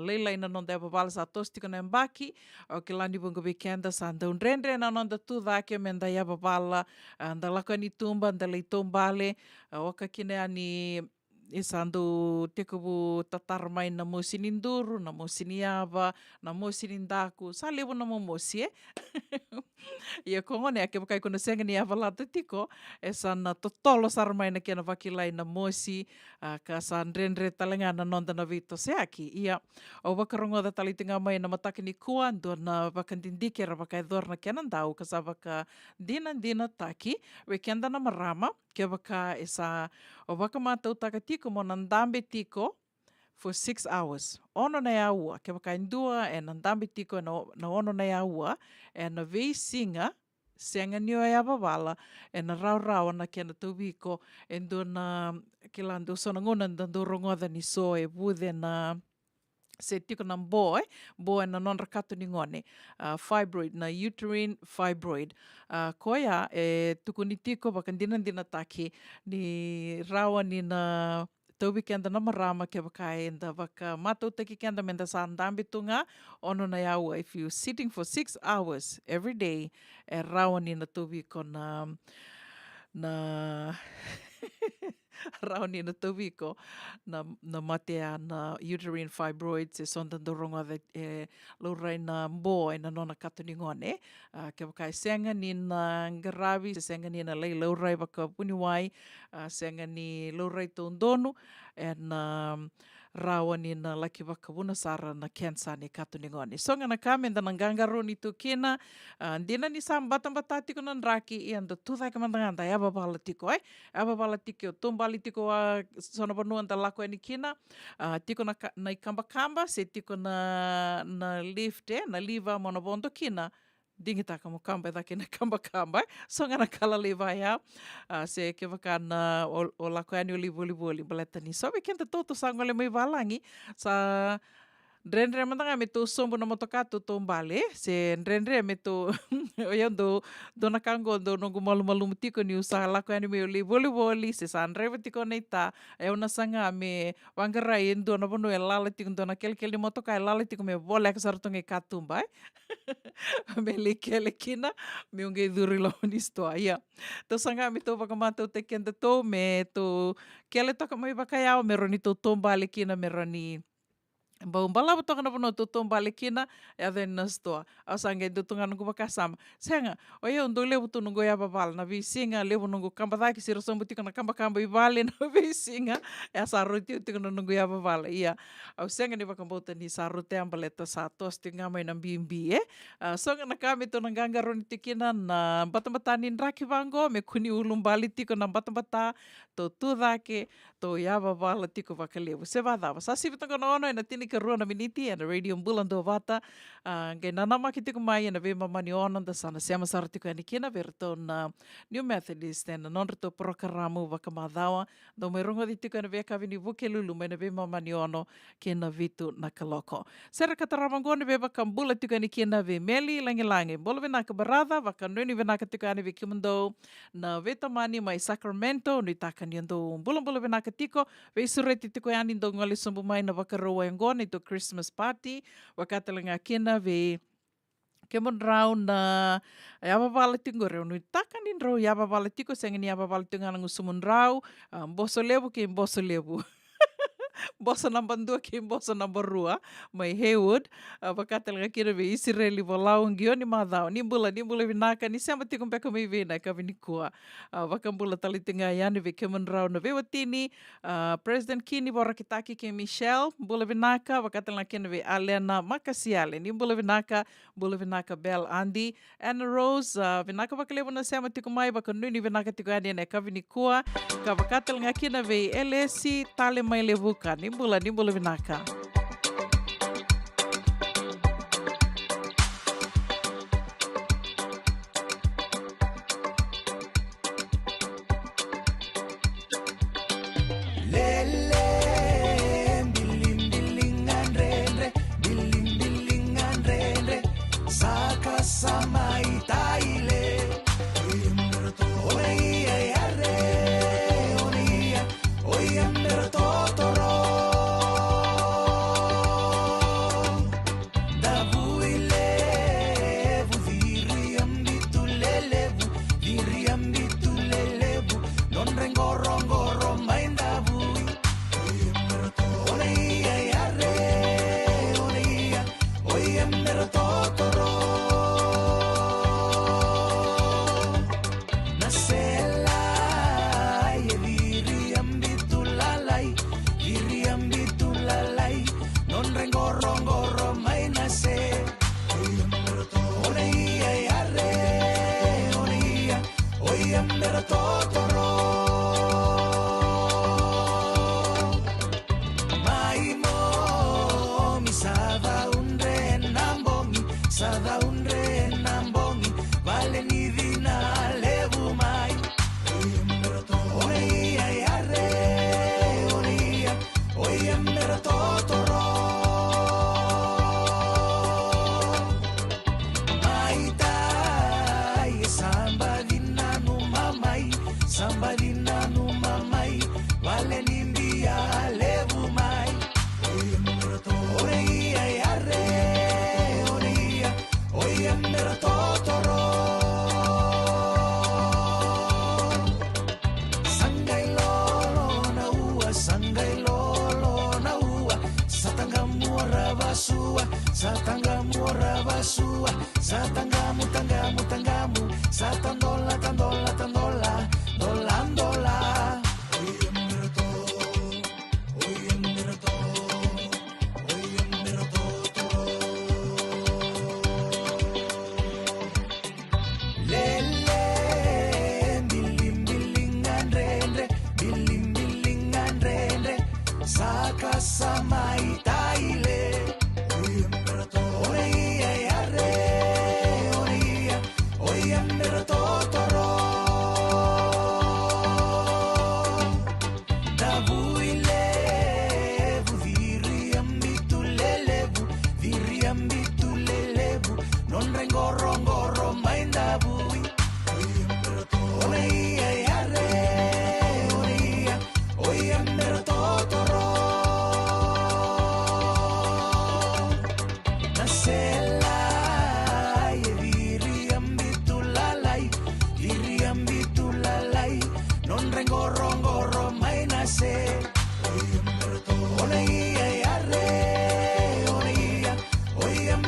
leila ina nonda yava vala sa tos tiko na mbaki o ke lani bunga weekenda sa nda unrendre na nonda tu dhake me nda yava vala nda laka ni tumba nda leitombale oka kine ani isa ando tekubu tatar mai na mosini nduru, na mosini ava, na mosini ndaku, sa levo na momosi Ia kongone ake wakai kuna senga ni ava lata tiko, e sa na totolo sar mai na kena wakilai na mosi, ka sa nrenre talenga na nonda na vito se aki. Ia, o wakarongo da talitinga mai na mataki ni kua, ndo na wakandindike ra wakai dhor na kena ndau, ka sa waka dina taki, wekenda na marama, ke waka e sa o wakamatau taka tiko mo nandambe tiko for 6 hours. Ono na aua, ke waka indua e nandambe tiko na ono na aua, e na vei singa, senga nio e awawala, e na rau na kena tawiko, e ndo na kilando sona ngona ndo rongoda ni so e vude na se tiko na bo na non rakato ni ngone, fibroid, na uterine fibroid. Koia, e tuku ni tiko wakandina taki, ni rawa ni na taubi kenda na marama ke wakai enda waka matau taki kenda menda sa andambi tunga, ono na yaua, if you sitting for 6 hours every day, e rawa ni na taubi ko na rauni na tawiko na matea na uterine fibroids e sonda doronga e laurai na mbo e na nona katuni ngone ke wakai senga ni na ngarawi senga ni na lei laurai waka puniwai senga ni laurai tondonu e na rawani na laki wakawuna sara na kensa ni katuningoni. So ngana kame nda nanggangaro ni tukina, ndina ni sambata-bata tiko na nraki i anda tuthai ka mandanganda, eba bala tiko eba bala tiko o tumbali tiko a sona banua nda lako ni kina, tiko na ikamba-kamba, se tiko na lift na liva mona bondo kina, dingi taka mo kamba dake na kamba-kamba, so ngana kala lewa ia, se ke wakana o lako ani o livoli baleta ni. So we kenta toto sangole mai walangi, sa Ndrendre mandanga me to sombo na motokato to mbale se ndrendre me to oyando dona kango do no malu mutiko ni usaha lako ani me voli se sandreve tiko neita e una sanga me wangara endo na bono e lala tiko dona kel ni motoka e lala tiko me vole ka sartonge katumba me le kina me unge duri lo ni sto ia to sanga me to vakamata te kenda to me to kele toka mai vakayao me roni to tombale kina me roni Baumbala toka na pono tutung balik kina ya then na stoa. Asange tutungan nunggu bakasam. Senga, oye undo lebu tu nunggu ya babal na visinga lebu nunggu kamba daki siro sombuti kana kamba ibale na visinga ya saruti uti kana nunggu ya babal. Iya. Au senga ni bakambota ni sarute ambaleta satos tinga mai na bimbi So na kami to nangganga roni tikina na batambatanin raki vango me kuni ulum bali tiko na batambata to tudake to ya babal tiko vakalebu. Sevada. Sasi bitanga no ono na tini Rua na miniti and radio bulan do vata ngai nana makiti ko mai na ve mamani ono da sana siama sarti ko ani kina verto na New Methodist and non reto programa vakamadawa do merongo di tiko na ve kavini vuke lulu me na ve mamani ono kina vitu na kaloko sera kataramangone ve vakambula tiko ani kina ve meli langi bolo ve na kabarada vakanweni ve na tiko ani ve kimundo na ve tamani mai Sacramento ni takaniando bulan ve na tiko ve sureti tiko ani do ngale sombu mai na vakaroa ngone ito Christmas party, wakatalinga kina ve kemon rau na yaba bala tingo reu no takanin rau yaba bala tiko sengeni yaba bala tingo nang usumun rau boso lebu ke boso lebu bosa number 2 ke bosa number 2 mai Haywood wakatalinga kina ve Israeli volau ngio ni madao ni bula vinaka ni sama tikum peka mai vena ka vinikua wakambula talitinga yani ve kemon rau na ve watini President Kini Borakitaki ke Michelle bula vinaka wakatalinga kina ve Alena Makasiale ni bula vinaka Bell Andy Anna Rose vinaka wakalebu na sama tikum mai wakanuni vinaka tiku ani na ka vinikua ka wakatalinga kina ve LSC tale mai levu Nimbula vinaka.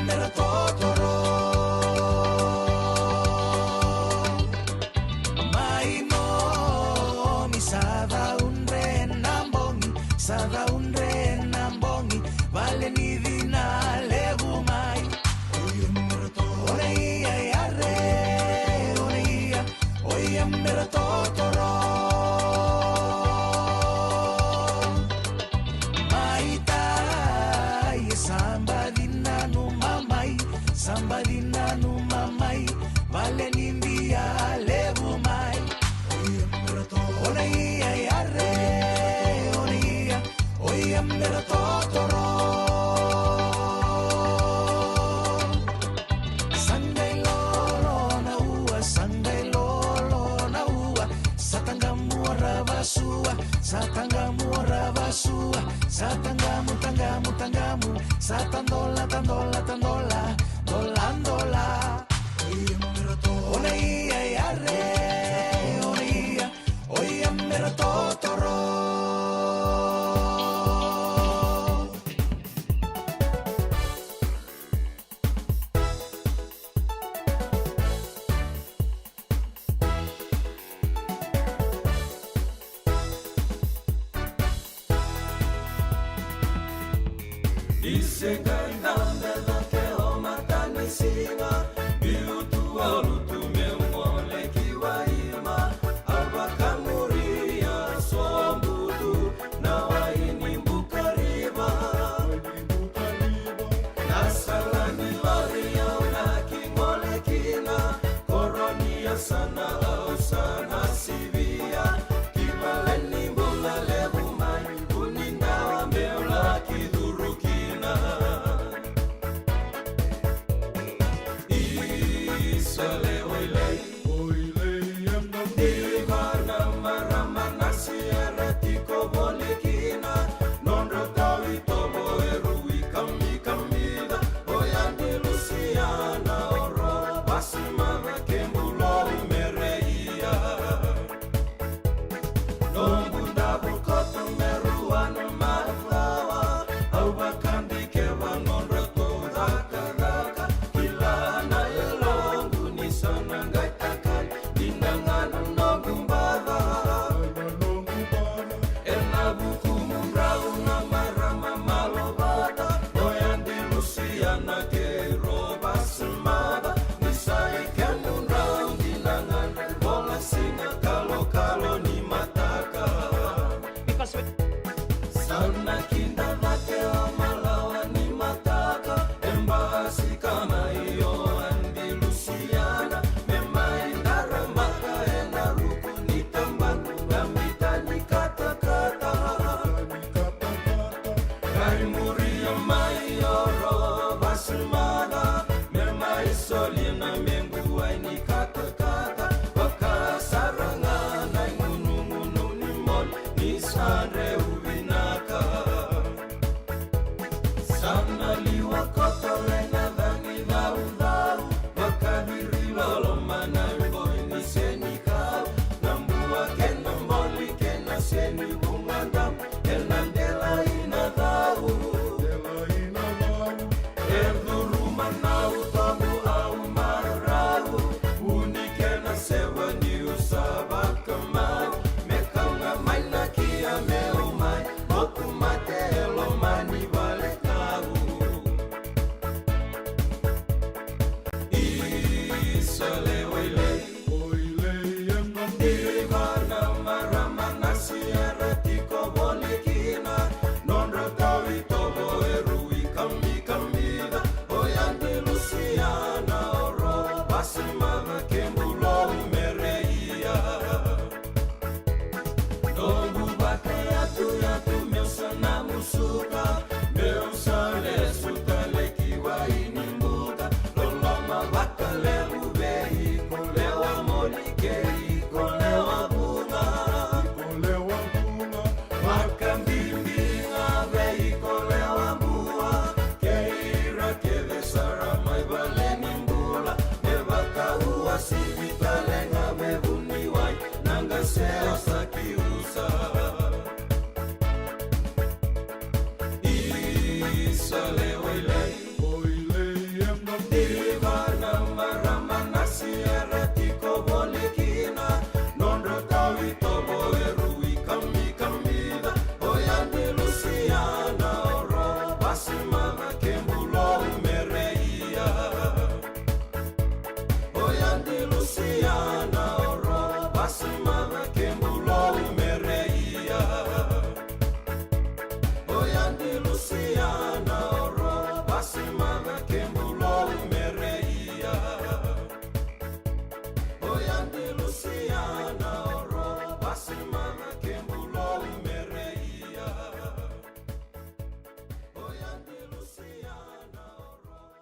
mera totoro mai no mi sada unre nambongi vale ni dina levu mai ore ia yare ore ia oia mera totoro mai tai somebody nanu mamai vale ni mbia levu mai ore ia yare ore ia oia mera totoro Sunday lolo na ua satangamu ravasua satangamu satandola dolandola ole ia yare ole ia oia mera totoro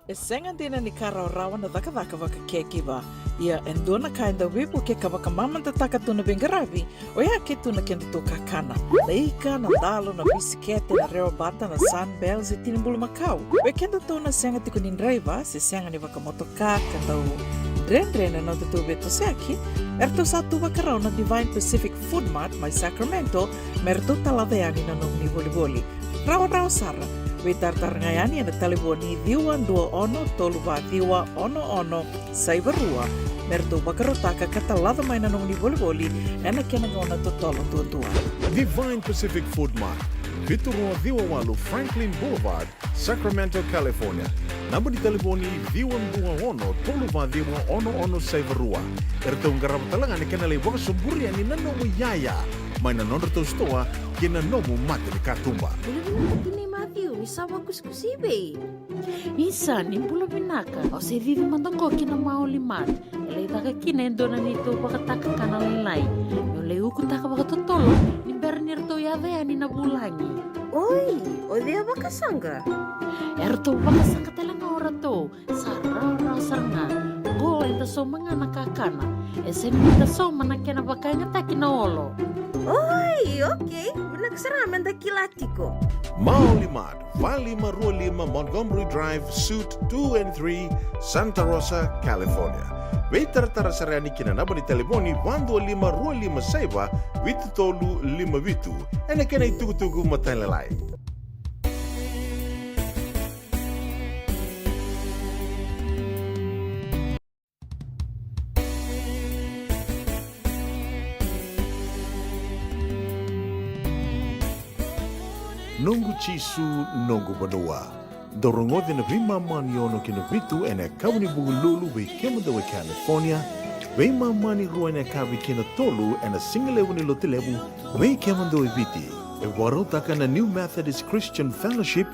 E senga dina ni kara rawa na daka waka kekiwa. Ia endona kainda wipu ke ka waka mamanta taka tuna bengaravi o ia ke tuna kenda tō kakana. Na ika, na dalo, na bisikete, na reo bata, na sunbells e tinimbulu makau. We kenda tōna senga tiko ni nreiva se senga ni waka motoka kandau Dren na te tū beto seaki. Erto sa tu wakarau na Divine Pacific Food Mart mai Sacramento merto talaveani na nung ni voli. Rawa sara. We tartarangayani na taliboni diwa ndua ono toluwa diwa ono saivarua. Merto wakarotaka katalada mai na nung ni voli ena kena ngona totolo tua. Divine Pacific Food Mart, Vitorua Viwawalu Franklin Boulevard, Sacramento, California. Namba di telefoni 221 ono saivarua. Erto ngarama talanga ni kena lewaka sumburi ani nanomu yaya. Mai na nondra tau stoa kena nomu mate ni katumba. Tini Matthew, isawa kuskusibe. Isa, ni pula binaka. O se vivi mandoko kina maoli mat. Ele taka kina endona nito wakataka kana lelai. Yo le uku taka wakatotolo. Ni bernir to yavea ni nabulangi. Oi, o dea wakasanga. Erto wakasanga talanga ora to. Sarara saranga. Go enta so mga nakakana. Esen enta so manakena wakanya taki na olo. Oi, okay. Nagsaraman da kilatiko. Maoli Mart, 555 Montgomery Drive, Suite 2 and 3, Santa Rosa, California. Weitartara sarani kina naba ni telefoni 125 saiba vitu tolu 5 vitu. Ene kena itugu matain lalai. Nongu chisu nongu banua. Dorongo na vima mani ono kina vitu ene kawani bugululu we kemada we California. We mani rua ene kawi kina tolu ene singalewu ni lotilewu we kemada we viti. E warotaka na New Methodist Christian Fellowship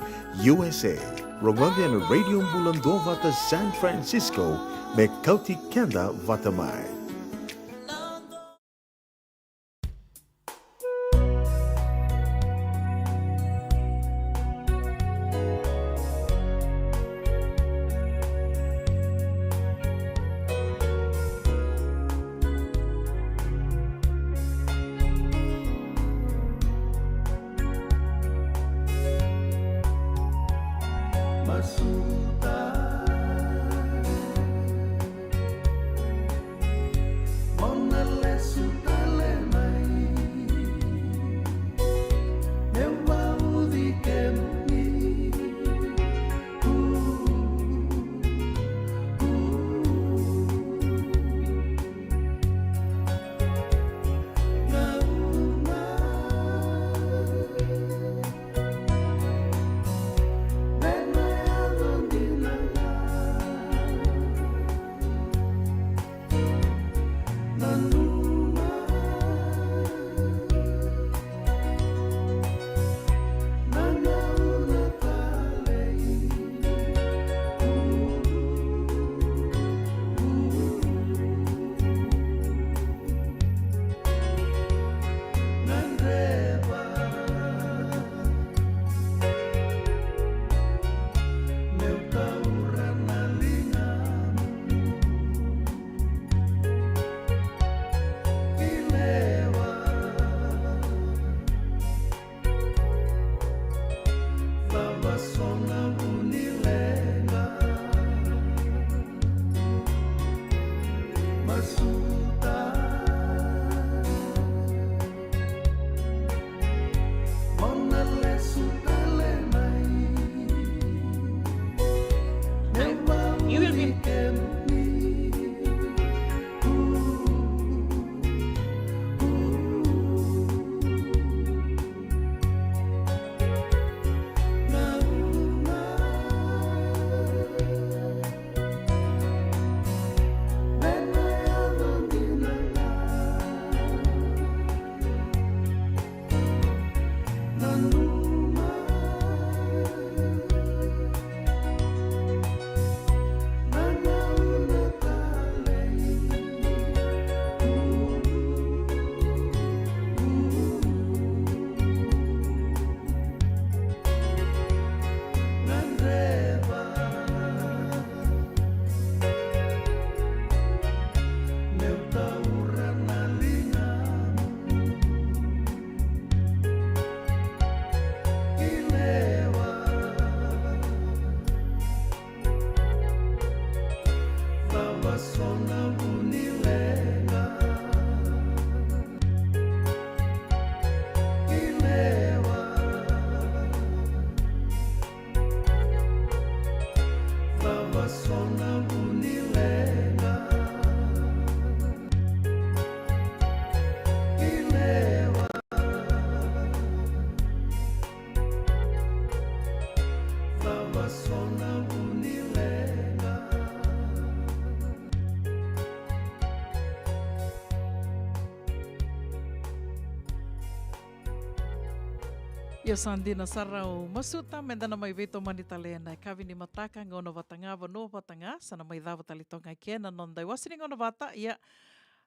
USA. Rongwande ene Radio Mbulando vata San Francisco me kauti kenda vata mai. Ia sandina sarau masuta mendana mai veto manita lena kavi ni mataka ngono vatanga vano vatanga sana mai dava talitonga kena non dai wasini ngono vata ia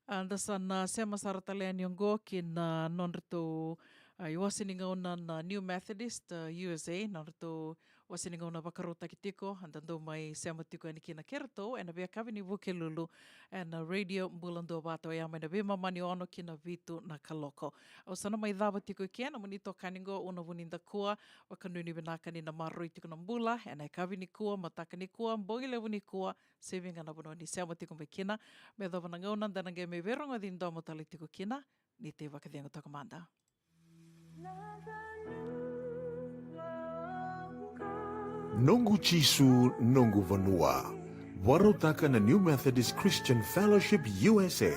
anda sana sema sarata lea niongo kin non rito i wasini ngona na New Methodist USA non rito wasini ngona vakarota kitiko anda do mai sema tiko ani kina kerto ena vea kavi ni vuke lulu ena radio mbulando vato ia mai na vema mani ono kina vitu na kaloko au sana mai dava tiko kena munito kaningo una vuninda kua wakanuni vinaka ni na marui tiko na mbula ena kavi ni kua mataka ni kua mbongi levu ni kua sevinga na bono ni sema tiko me kina me dava na ngauna dana ge me veronga din do motali tiko kina ni te wakadianga takamanda. Nongu Chisu Nongu Vanua. Warotaka na New Methodist Christian Fellowship USA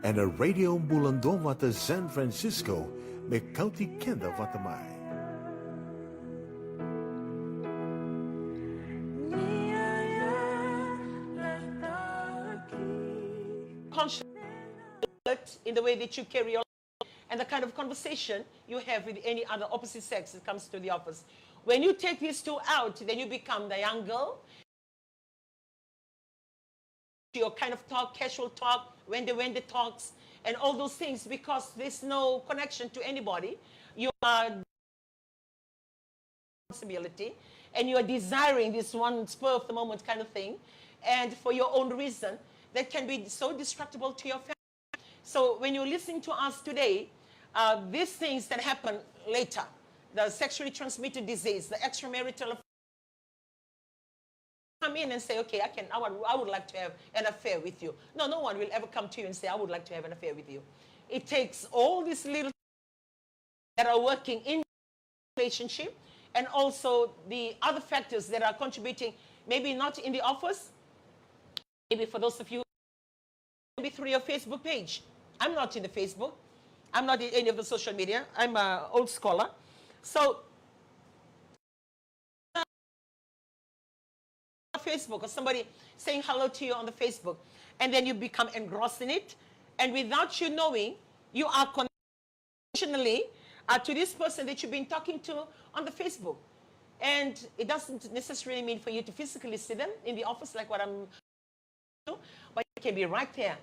and a Radio Mbulando San Francisco me County Kenda Vatamai. In the way that you carry your life and the kind of conversation you have with any other opposite sex that comes to the office. When you take these two out, then you become the young girl. Your kind of talk, casual talk, when the talks, and all those things, because there's no connection to anybody. You are responsibility, and you are desiring this one spur of the moment kind of thing, and for your own reason, that can be so destructible to your family. So when you're listening to us today, these things that happen later, the sexually transmitted disease, the extramarital, come in and say, okay, I would like to have an affair with you. No, no one will ever come to you and say, I would like to have an affair with you. It takes all these little that are working in the relationship and also the other factors that are contributing, maybe not in the office, maybe for those of you, maybe through your Facebook page. I'm not in the Facebook. I'm not in any of the social media. I'm an old scholar. So, Facebook or somebody saying hello to you on the Facebook, and then you become engrossed in it, and without you knowing, you are conditionally to this person that you've been talking to on the Facebook. And it doesn't necessarily mean for you to physically see them in the office like what I'm doing, but it can be right there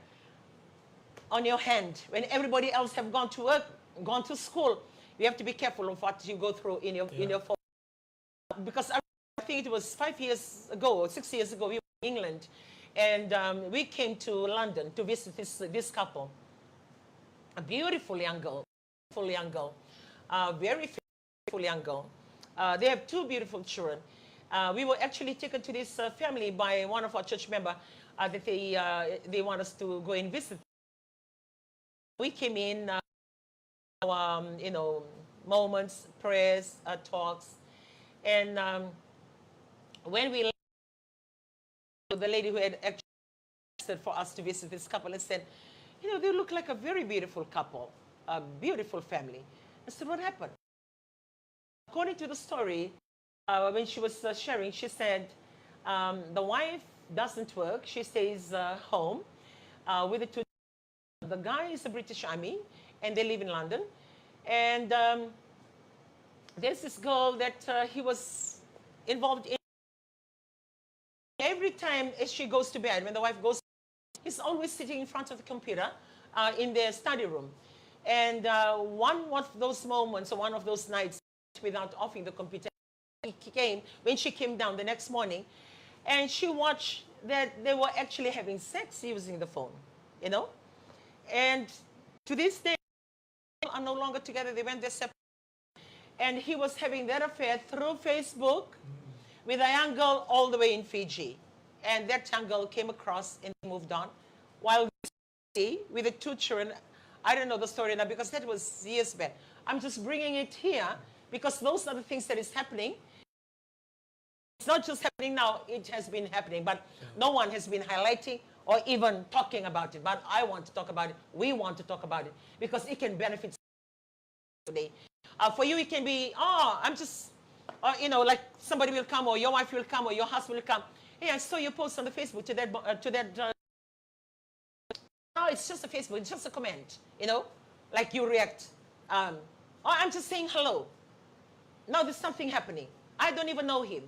on your hand. When everybody else have gone to work, gone to school, you have to be careful of what you go through in your phone. Because I think it was 5 years ago or 6 years ago, we were in England, and we came to London to visit this couple. A beautiful young girl, very beautiful young girl. They have two beautiful children. We were actually taken to this family by one of our church members that they want us to go and visit. We came in, moments, prayers, talks, and when we left, the lady who had actually asked for us to visit this couple and said, they look like a very beautiful couple, a beautiful family. I said, what happened? According to the story, when she was sharing, she said the wife doesn't work. She stays home with the two. The guy is a British Army, and they live in London. And there's this girl that he was involved in. Every time as she goes to bed, when the wife goes, he's always sitting in front of the computer in their study room. And one of those moments, or one of those nights, without offing the computer, when she came down the next morning, and she watched that they were actually having sex using the phone, And to this day, they are no longer together. They went their separate. And he was having that affair through Facebook with a young girl all the way in Fiji. And that young girl came across and moved on. While with the 2 children, I don't know the story now because that was years back. I'm just bringing it here because those are the things that is happening. It's not just happening now, it has been happening, but no one has been highlighting or even talking about it. But I want to talk about it. We want to talk about it because it can benefit today. For you, it can be, I'm just, like somebody will come or your wife will come or your husband will come. Hey, I saw your post on the Facebook to that. No, it's just a Facebook, it's just a comment, like you react. I'm just saying hello. No, there's something happening. I don't even know him.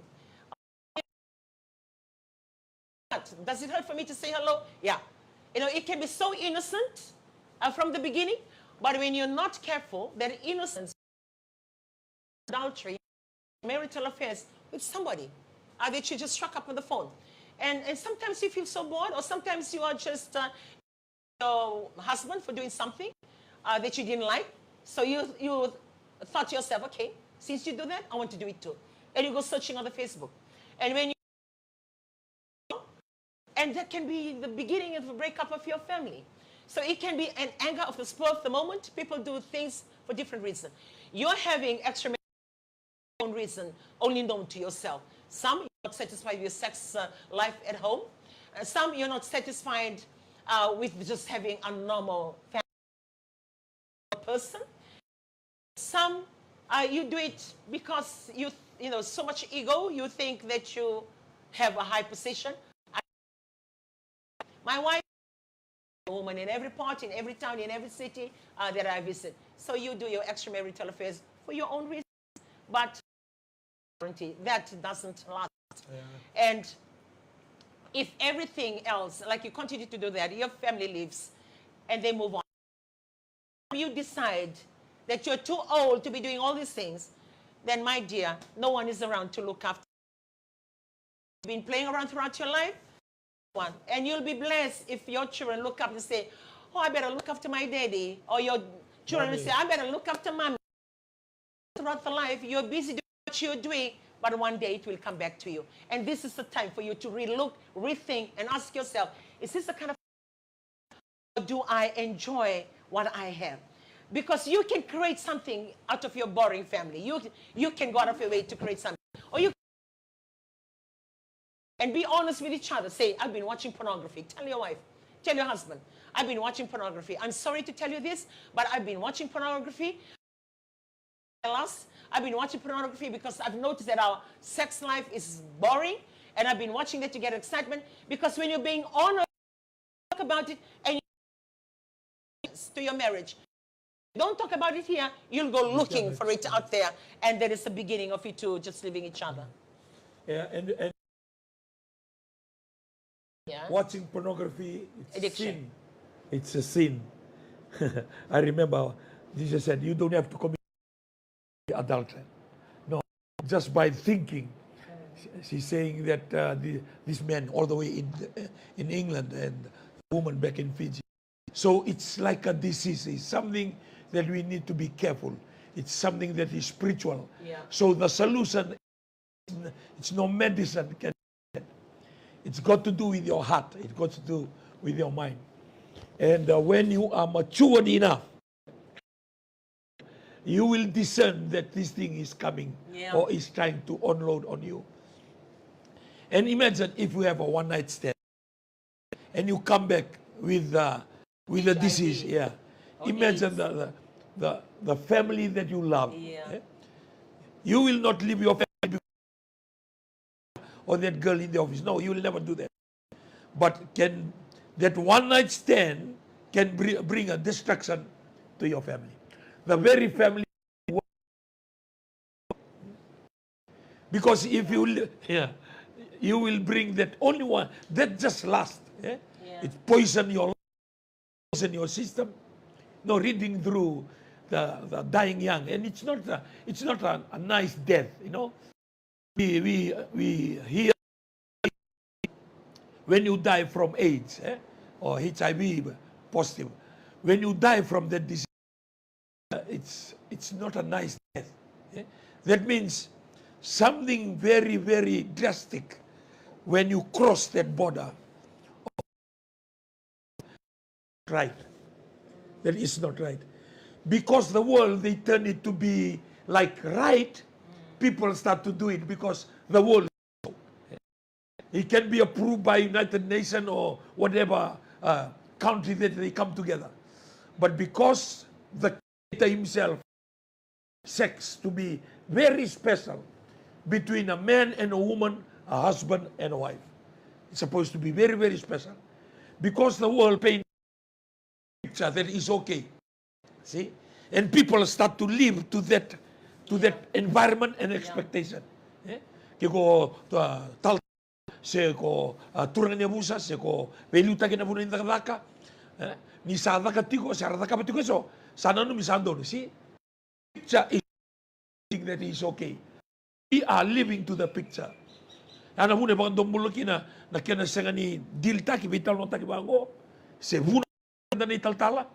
Does it hurt for me to say hello? Yeah. It can be so innocent from the beginning, but when you're not careful, that innocence, adultery, marital affairs with somebody that you just struck up on the phone. And sometimes you feel so bored, or sometimes you are just your husband for doing something that you didn't like. So you thought to yourself, okay, since you do that, I want to do it too. And you go searching on the Facebook. And that can be the beginning of the breakup of your family. So it can be an anger of the spur of the moment. People do things for different reasons. You're having extra own reason only known to yourself. Some you're not satisfied with your sex life at home. Some you're not satisfied with just having a normal family person. Some you do it because you so much ego. You think that you have a high position. My wife is a woman in every part, in every town, in every city that I visit. So you do your extramarital affairs for your own reasons, but that doesn't last. Yeah. And if everything else, like you continue to do that, your family lives and they move on. You decide that you're too old to be doing all these things, then my dear, no one is around to look after you. You've been playing around throughout your life, and you'll be blessed if your children look up and say, oh, I better look after my daddy. Or your children will say, I better look after mommy. Throughout the life, you're busy doing what you're doing, but one day it will come back to you. And this is the time for you to relook, rethink, and ask yourself, is this the kind of, or do I enjoy what I have? Because you can create something out of your boring family. You can go out of your way to create something. Or you and be honest with each other. Say, I've been watching pornography. Tell your wife, tell your husband, I've been watching pornography. I'm sorry to tell you this, but I've been watching pornography. I've been watching pornography because I've noticed that our sex life is boring, and I've been watching that to get excitement, because when you're being honest, talk about it, and to your marriage. Don't talk about it here, you'll go looking for it out there, and that is the beginning of you two just leaving each other. Yeah, and yeah. Watching pornography, it's addiction. Sin. It's a sin. I remember Jesus said, you don't have to commit adultery. No, just by thinking. She's saying that this man all the way in England and the woman back in Fiji. So it's like a disease. It's something that we need to be careful. It's something that is spiritual. Yeah. So the solution, it's no medicine. It's got to do with your heart. It's got to do with your mind. And when you are matured enough, you will discern that this thing is coming, yeah, or is trying to unload on you. And imagine if you have a one-night stand and you come back with the disease. Yeah. Imagine the family that you love. Yeah. You will not leave your family or that girl in the office. No, you will never do that. But that one-night stand can bring a destruction to your family. The very family. Because if you will bring that only one, that just lasts. Yeah? Yeah. It poison your life, poison your system. No, reading through the dying young, and it's not a nice death, you know. We hear when you die from AIDS or HIV positive, when you die from that disease, it's not a nice death. That means something very, very drastic when you cross that border, right? That is not right. Because the world, they turn it to be like right, people start to do it because the world, it can be approved by United Nations or whatever country that they come together. But because the Creator himself, sex to be very special between a man and a woman, a husband and a wife. It's supposed to be very, very special. Because the world paints a picture that is okay. See? And people start to live to that environment and expectation. Kiko tal se ko turanga ni busa se ko veluta ke na buna inda daka ni sa daka tiko sa daka patiko so sana no misando see picture is something that is okay. We are living to the picture. Ana hune bang dombulo kina na kena sengani dil taki vital no taki bango se vuno na ni taltala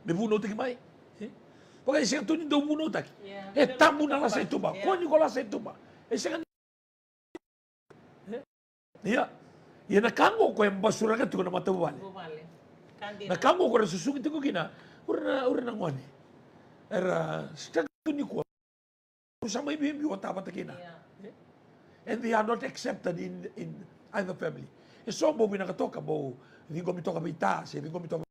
me vuno taki mai. Porque se tu ni do vuno taki. E tamu na la sai tuba. Ko ni ko la sai tuba. E sengani ya ya na kango ko em basura ka tu na mata vale. Na kango ko susungi tu ko kina urna ngone. Era sta tu ni ko sama ibu ibu otapa takina. And they are not accepted in either family. E so bo binakatoka bo vingo mitoka bita se vingo mitoka.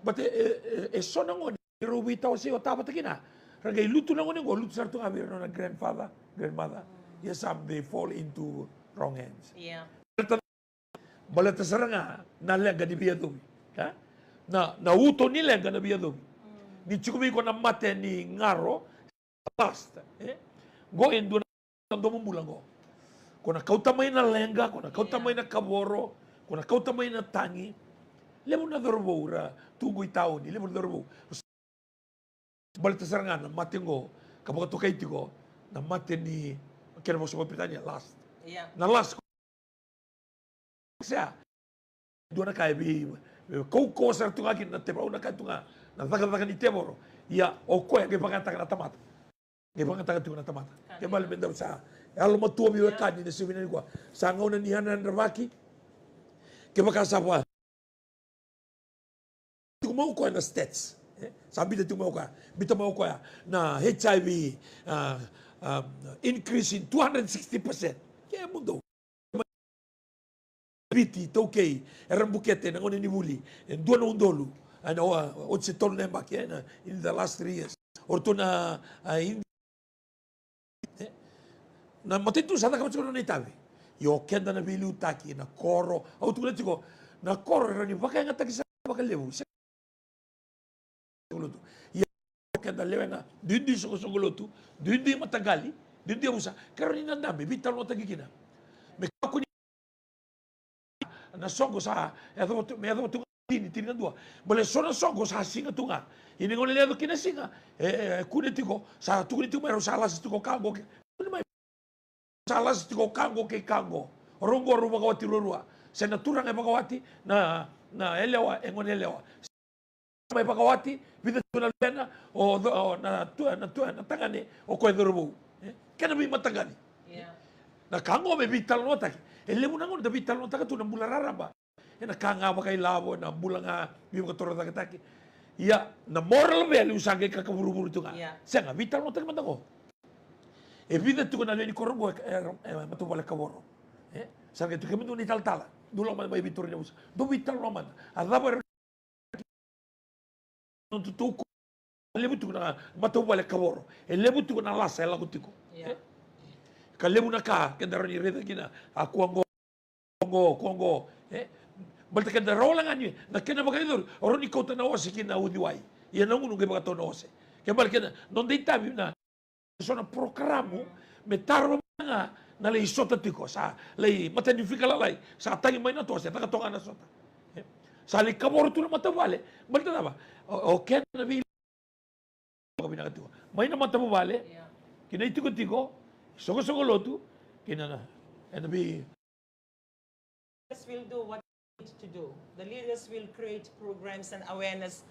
But e so na ngone ro bita o se otapa takina. Ragay luto na ngone go luto sa tu abi no na grandfather, grandmother. Yes, some they fall into wrong hands. Yeah. Balata saranga na lenga di biya dumi. Na uto ni lenga na biya dumi. Ni chukumi ko na mate ni ngaro last. Go in do na do mulango. Kona kauta mai na lenga, kona kauta mai na kaboro, kona kauta mai na tangi. Lemo na dorbo ura tungu itao ni lemo na dorbo. Balata saranga na mate ngo kapag to kay tigo na mate ni kaya mo sa Britanya last. Yeah. Na last siya doon na kaya kau sa tunga kin na tebra una katunga na daga ni teboro ya o ko ya pangata na tamata ke pangata na tamata ke mal benda sa alo matua bi kani na sibina ni ko sa ngona ni hanan ravaki ke makasa wa tu mo ko na stats sabi tu mo ko bita mo ko na HIV increase in 260%. Ke mundo biti tokei erambukete na ngone ni buli en dona undolu ana o se tol nemba ke na in the last 3 years ortona na matetu sada ka tsono nitavi yo kenda na bilu taki na koro au tu letiko na koro rani baka ngata ki sa baka levu solotu ya kenda levena dindi solotu dindi matagali dindi usa karoni na ndambe vital no tagikina me kakuni na songo sa me ado tu tini dua bole sona songo sa singa tunga ini ngone le kina singa kune tiko sa tu ni tu mero sala tu ko kango ke sala tu ko kango ke kango rongo ruba ko tirurua sena turanga bagawati na elewa ngone elewa mai bagawati vida tuna lena o na tangane o ko edorbu kana bi matangani na kango me vital no taki ele muna ngon da vital no taka tu na bula raraba ena kanga ba kai labo na bula nga bi ko toro taka taki ya na moral value sange ka kaburu-buru tu nga senga vital no taka matango e vida tu na ni korongo matu bala kaboro sange tu kemi ni tal-tala dulo mai vitor ni usa do vital no man adaba no tu lebu tu na matu bala kaboro lebu tu na lasa ela kutiko kalemu na ka kenda rani reda kina aku kongo balta kenda rola ngani na kena bagai dor oroni kota na ose kina udiwai ia na ngunu ke bagato na ose ke bal kena non dei tabi na sona programo metaro nga na le isota tiko sa le matanifica la lai sa tangi mai na to se taka tonga na sota sa le kaboro tu na mata vale balta na ba o kena na bi kabina katu mai na mata vale kina itiko Soko lotu kinana and be will do what they need to do. The leaders will create programs and awareness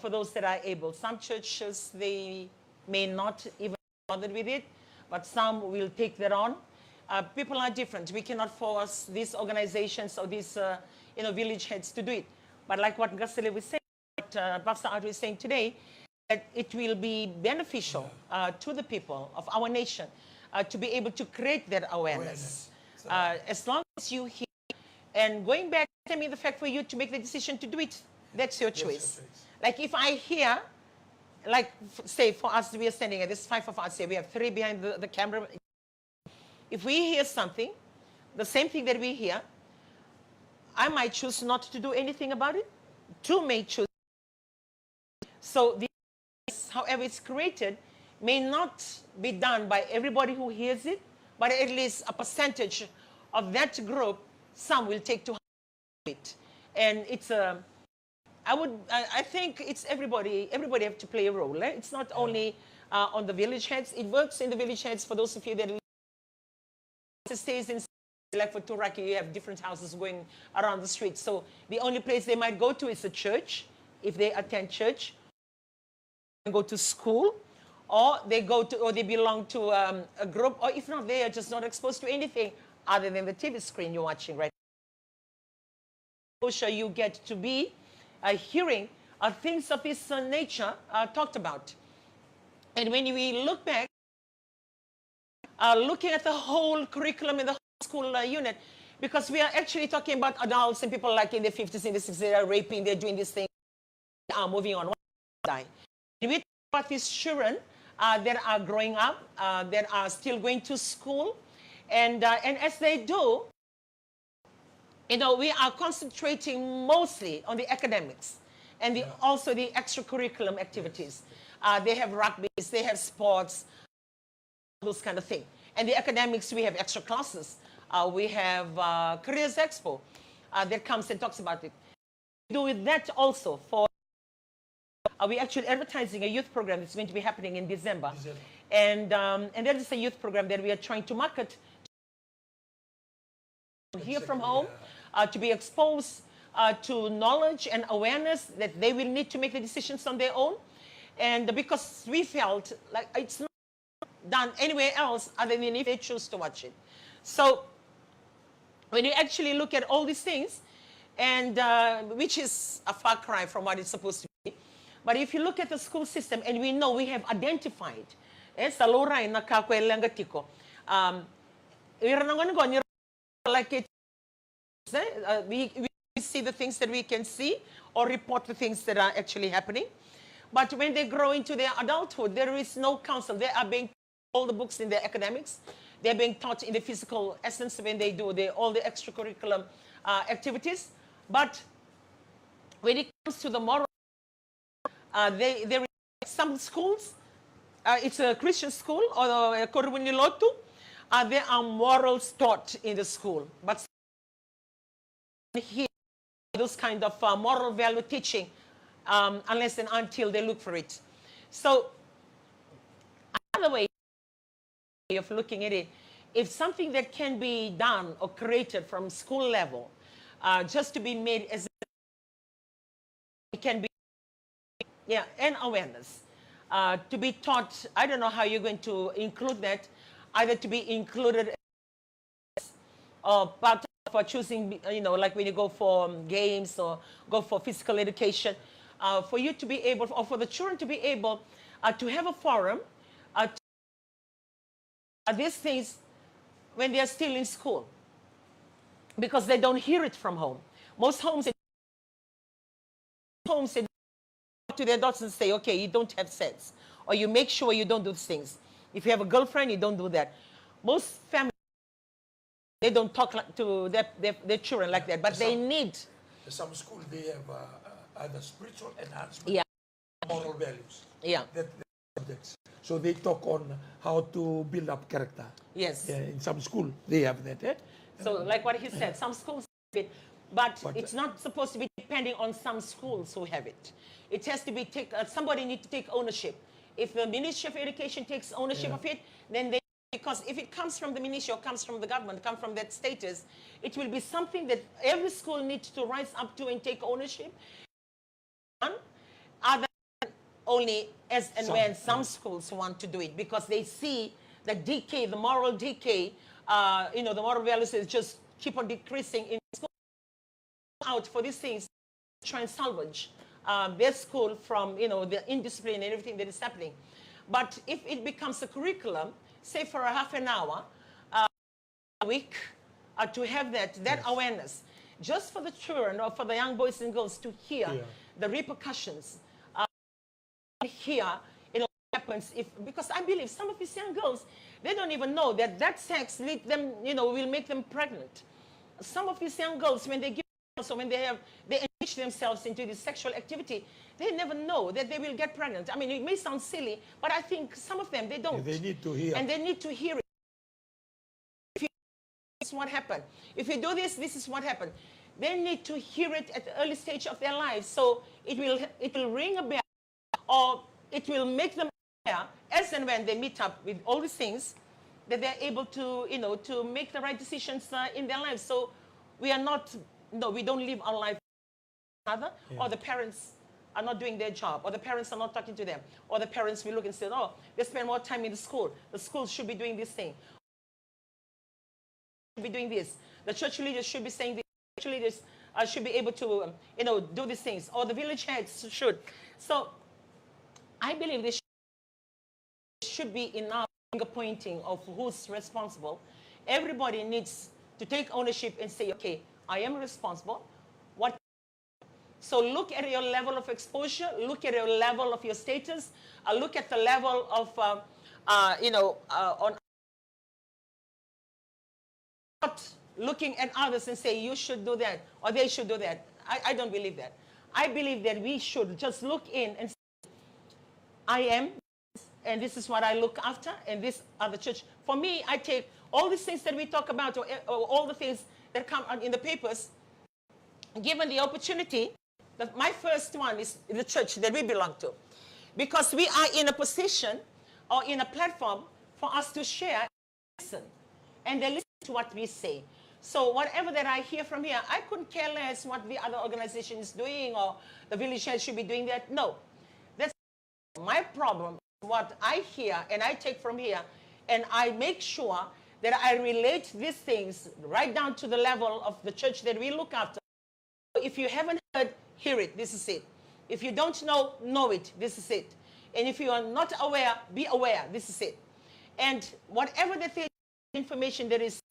for those that are able. Some churches they may not even bother with it, but some will take that on. People are different. We cannot force these organizations or these village heads to do it. But like what Gasile was saying, what Pastor Art was saying today, that it will be beneficial to the people of our nation to be able to create that awareness. As long as you hear, and going back, tell me the fact for you to make the decision to do it, that's your choice. Like if I hear, like say for us, we are standing here, there's 5 of us here, we have 3 behind the camera. If we hear something, the same thing that we hear, I might choose not to do anything about it. 2 may choose. So however it's created may not be done by everybody who hears it, but at least a percentage of that group, some will take to it. And it's I think it's everybody have to play a role. It's not only on the village heads. It works in the village heads for those of you that stays in, like for Turaki, you have different houses going around the street. So the only place they might go to is a church, if they attend church, go to school, or they belong to a group, or if not, they are just not exposed to anything other than the TV screen you're watching right now. So you get to be hearing things of this nature talked about. And when we look back, looking at the whole curriculum in the whole school unit, because we are actually talking about adults and people like in their 50s, in the 60s, they are raping, they're doing this thing, they are moving on. And we talk about these children that are growing up, that are still going to school, and as they do, we are concentrating mostly on the academics and also the extracurriculum activities. They have rugbies, they have sports, those kind of thing. And the academics, we have extra classes. We have Careers Expo that comes and talks about it. We do that also for, we're actually advertising a youth program that's going to be happening in December. And that is a youth program that we are trying to market here from home, to be exposed to knowledge and awareness that they will need to make the decisions on their own. And because we felt like it's not done anywhere else other than if they choose to watch it. So when you actually look at all these things, and which is a far cry from what it's supposed to be, but if you look at the school system, and we know we have identified, like it, we see the things that we can see or report the things that are actually happening. But when they grow into their adulthood, there is no counsel. They are being all the books in their academics. They're being taught in the physical essence when they do all the extracurricular activities. But when it comes to the moral, there are some schools, it's a Christian school, or a Korunilotu, there are morals taught in the school. But here, those kind of moral value teaching, unless and until they look for it. So another way of looking at it, if something that can be done or created from school level, just to be made as it can be, and awareness, to be taught. I don't know how you're going to include that, either to be included or part for choosing, like when you go for games or go for physical education, for you to be able, or for the children to be able to have a forum, these things when they are still in school, because they don't hear it from home. Most homes say to their daughters and say, okay, you don't have sex, or you make sure you don't do things. If you have a girlfriend, you don't do that. Most families, they don't talk to their children like that, but they need. Some schools, they have either spiritual enhancement, moral values. That subjects. So they talk on how to build up character. Yes. In some school, they have that. So like what he said, some schools have it, but it's not supposed to be depending on some schools who have it. It has to be, somebody needs to take ownership. If the Ministry of Education takes ownership of it, then they, because if it comes from the ministry or comes from the government, comes from that status, it will be something that every school needs to rise up to and take ownership. Other than only as and when some schools want to do it, because they see the decay, the moral decay the moral values is just keep on decreasing in school. Out for these things, try and salvage their school from, the indiscipline and everything that is happening. But if it becomes a curriculum, say for a half an hour a week, to have that awareness, just for the children or for the young boys and girls to hear the repercussions, hear, what happens because I believe some of these young girls, they don't even know that sex lead them, will make them pregnant. Some of these young girls, when they engage themselves into this sexual activity, they never know that they will get pregnant. I mean, it may sound silly, but I think some of them, they don't. They need to hear. And they need to hear it. This is what happened. If you do this, this is what happened. They need to hear it at the early stage of their lives, so it will ring a bell, or it will make them aware as and when they meet up with all these things, that they're able to, to make the right decisions in their lives. So we are not, we don't live our life other, or the parents are not doing their job, or the parents are not talking to them, or the parents will look and say, oh, they spend more time in the school should be doing this thing, should be doing this, the church leaders should be saying this, the church leaders should be able to do these things, or the village heads should. So I believe this should be enough finger pointing of who's responsible. Everybody needs to take ownership and say, okay, I am responsible. So look at your level of exposure, look at your level of your status, look at the level of, on not looking at others and say, you should do that, or they should do that. I don't believe that. I believe that we should just look in and say, I am, and this is what I look after, and this are the church. For me, I take all these things that we talk about, or all the things that come out in the papers, given the opportunity, my first one is the church that we belong to. Because we are in a position or in a platform for us to share and listen. And they listen to what we say. So whatever that I hear from here, I couldn't care less what the other organization is doing, or the village head should be doing that. No. That's my problem. What I hear and I take from here, and I make sure that I relate these things right down to the level of the church that we look after. If you haven't heard, hear it. This is it. If you don't know it. This is it. And if you are not aware, be aware. This is it. And whatever the information that is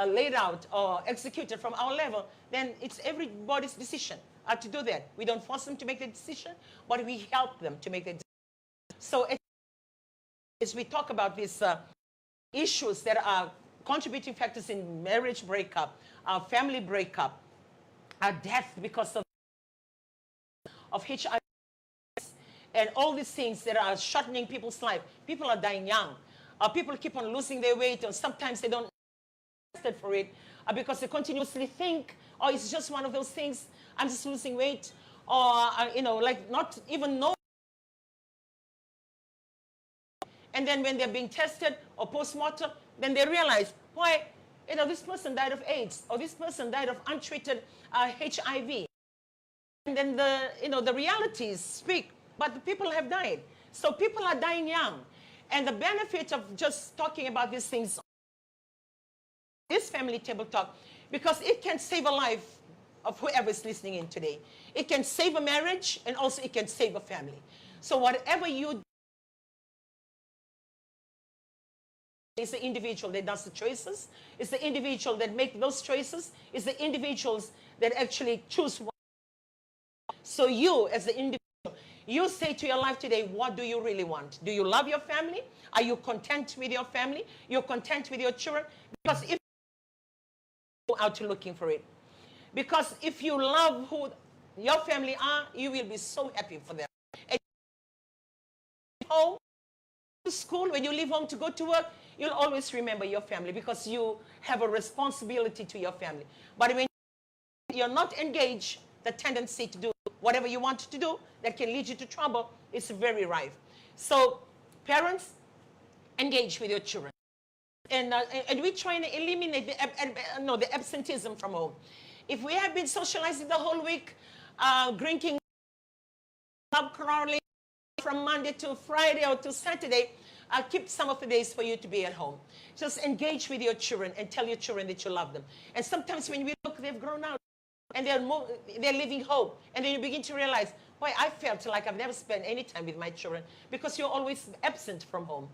laid out or executed from our level, then it's everybody's decision to do that. We don't force them to make the decision, but we help them to make the decision. So as we talk about these issues that are contributing factors in marriage breakup, family breakup, death because of HIV, and all these things that are shortening people's life. People are dying young. People keep on losing their weight, and sometimes they don't get for it because they continuously think, oh, it's just one of those things. I'm just losing weight, or like not even know. And then when they're being tested or post-mortem, then they realize, why, this person died of AIDS, or this person died of untreated HIV. And then the realities speak, but the people have died. So people are dying young. And the benefit of just talking about these things, this family table talk, because it can save a life of whoever is listening in today. It can save a marriage, and also it can save a family. So whatever you do, it's the individual that does the choices. It's the individual that makes those choices. It's the individuals that actually choose what. So you, as the individual, you say to your life today, what do you really want? Do you love your family? Are you content with your family? You're content with your children? Because if you go out looking for it. Because if you love who your family are, you will be so happy for them. And home, to school, when you leave home to go to work, you'll always remember your family because you have a responsibility to your family. But when you're not engaged, the tendency to do whatever you want to do that can lead you to trouble is very rife. So parents, engage with your children. And we're trying to eliminate the absenteeism from home. If we have been socializing the whole week, drinking, club crawling from Monday to Friday or to Saturday, I'll keep some of the days for you to be at home. Just engage with your children and tell your children that you love them. And sometimes when we look, they've grown out and they're living hope. And then you begin to realize, why I felt like I've never spent any time with my children because you're always absent from home.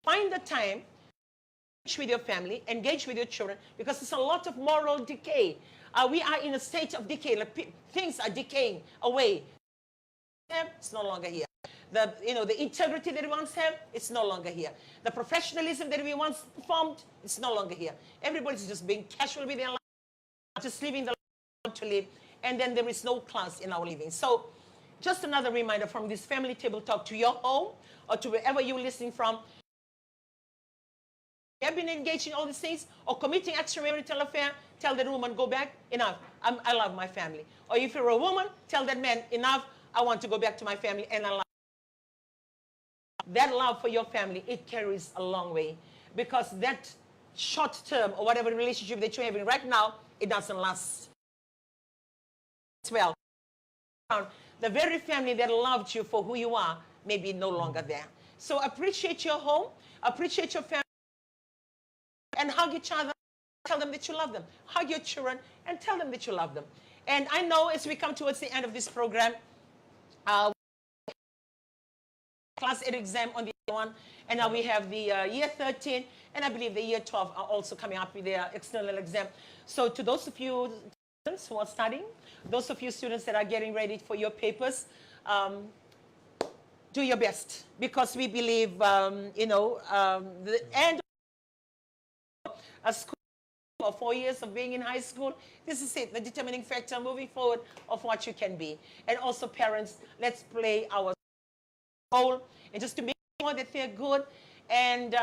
Find the time, engage with your family, engage with your children, because there's a lot of moral decay. We are in a state of decay. Like, things are decaying away. It's no longer here. The integrity that we once had, it's no longer here. The professionalism that we once performed, it's no longer here. Everybody's just being casual with their life, just living the life to live, and then there is no class in our living. So, just another reminder from this family table talk to your home or to wherever you're listening from. You have been engaged in all these things or committing extramarital affair, tell that woman, go back, enough, I love my family. Or if you're a woman, tell that man, enough, I want to go back to my family and I love. That love for your family, it carries a long way, because that short term or whatever relationship that you're having right now, it doesn't last. Well, the very family that loved you for who you are may be no longer there. So appreciate your home, appreciate your family, and hug each other. Tell them that you love them. Hug your children and tell them that you love them. And I know as we come towards the end of this program, Class 8 exam on the other one, and now we have the year 13, and I believe the year 12 are also coming up with their external exam. So to those of you students who are studying, those of you students that are getting ready for your papers, do your best, because we believe, the end of a school or 4 years of being in high school, this is it, the determining factor moving forward of what you can be. And also parents, let's play our role, and just to make sure that they're good, and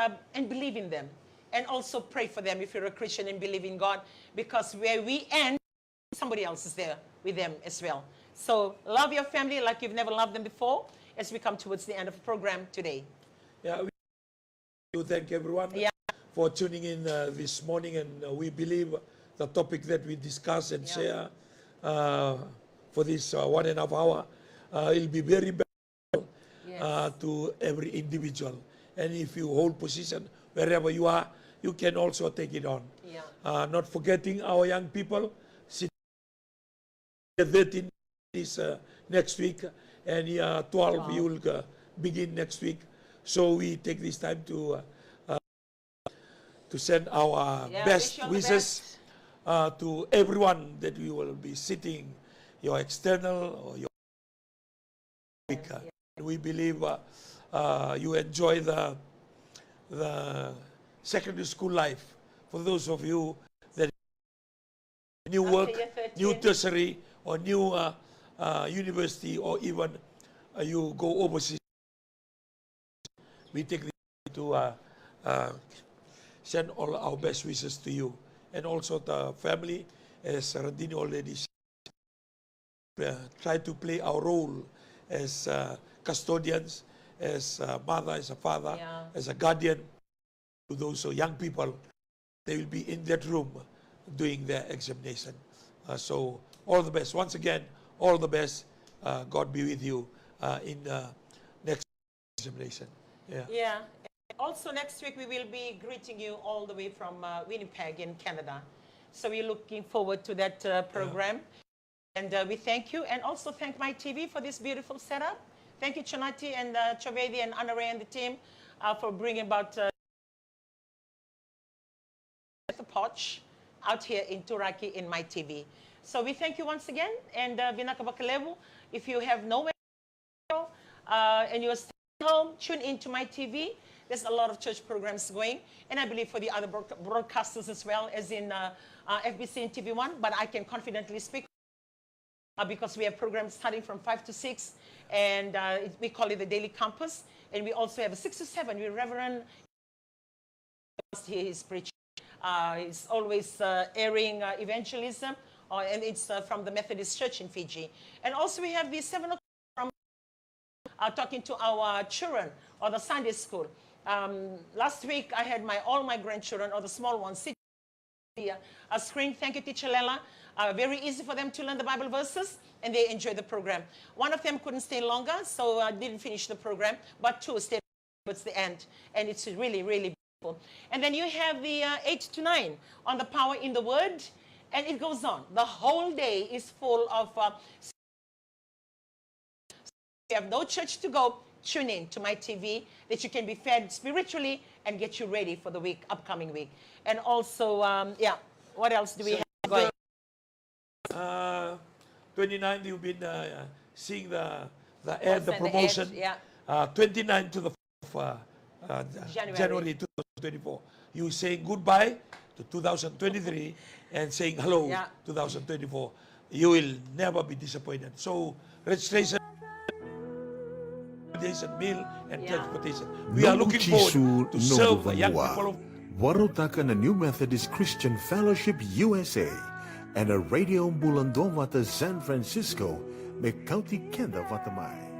believe in them. And also pray for them if you're a Christian and believe in God, because where we end, somebody else is there with them as well. So love your family like you've never loved them before as we come towards the end of the program today. Yeah, we thank everyone for tuning in this morning, and we believe the topic that we discuss and share for this 1.5 hour will be very beneficial to every individual. And if you hold position wherever you are, you can also take it on. Not forgetting our young people. 13 is next week, and 12 you will begin next week. So we take this time to send our best wishes to everyone that we will be sitting, your external or your speaker. We believe you enjoy the secondary school life. For those of you that new work, new tertiary, or new university, or even you go overseas, we take the time to send all our best wishes to you. And also the family, as Randini already said, try to play our role as custodians, as a mother, as a father, as a guardian to those young people. They will be in that room doing their examination. So all the best. Once again, all the best. God be with you in the next examination. Also next week we will be greeting you all the way from Winnipeg in Canada. So we're looking forward to that program. And we thank you, and also thank my TV for this beautiful setup. Thank you, Chanati and Chavedi and Anna Ray and the team for bringing about the Poch out here in Turaki in my TV. So we thank you once again, and Vinakabakalevu, if you have nowhere to go and you're staying home, tune into my TV. There's a lot of church programs going, and I believe for the other broadcasters as well, as in FBC and TV1, but I can confidently speak because we have programs starting from 5 to 6, and we call it the Daily Campus, and we also have a 6 to 7 with Reverend. He's preaching. He's always airing evangelism, and it's from the Methodist Church in Fiji. And also we have the 7 o'clock from talking to our children, or the Sunday school. Last week I had all my grandchildren, or the small ones, sit here, a screen. Thank you, Teacher Lela. Very easy for them to learn the Bible verses, and they enjoyed the program. One of them couldn't stay longer, so didn't finish the program, but 2 stayed towards the end, and it's really, really beautiful. And then you have the 8 to 9 on the power in the word, and it goes on. The whole day is full of. You have no church to go. Tune in to my TV that you can be fed spiritually and get you ready for the week, upcoming week. And also, what else do we have going? 29, you've been seeing the ad, the promotion. The ad, 29 to the 4th of January 2024. You saying goodbye to 2023 and saying hello 2024. You will never be disappointed. So registration, meal, and transportation. We are looking forward to serve the young people of Warutaka na New Methodist Christian Fellowship USA and a Radio Mulandomata San Francisco me County Kenda Vatamai.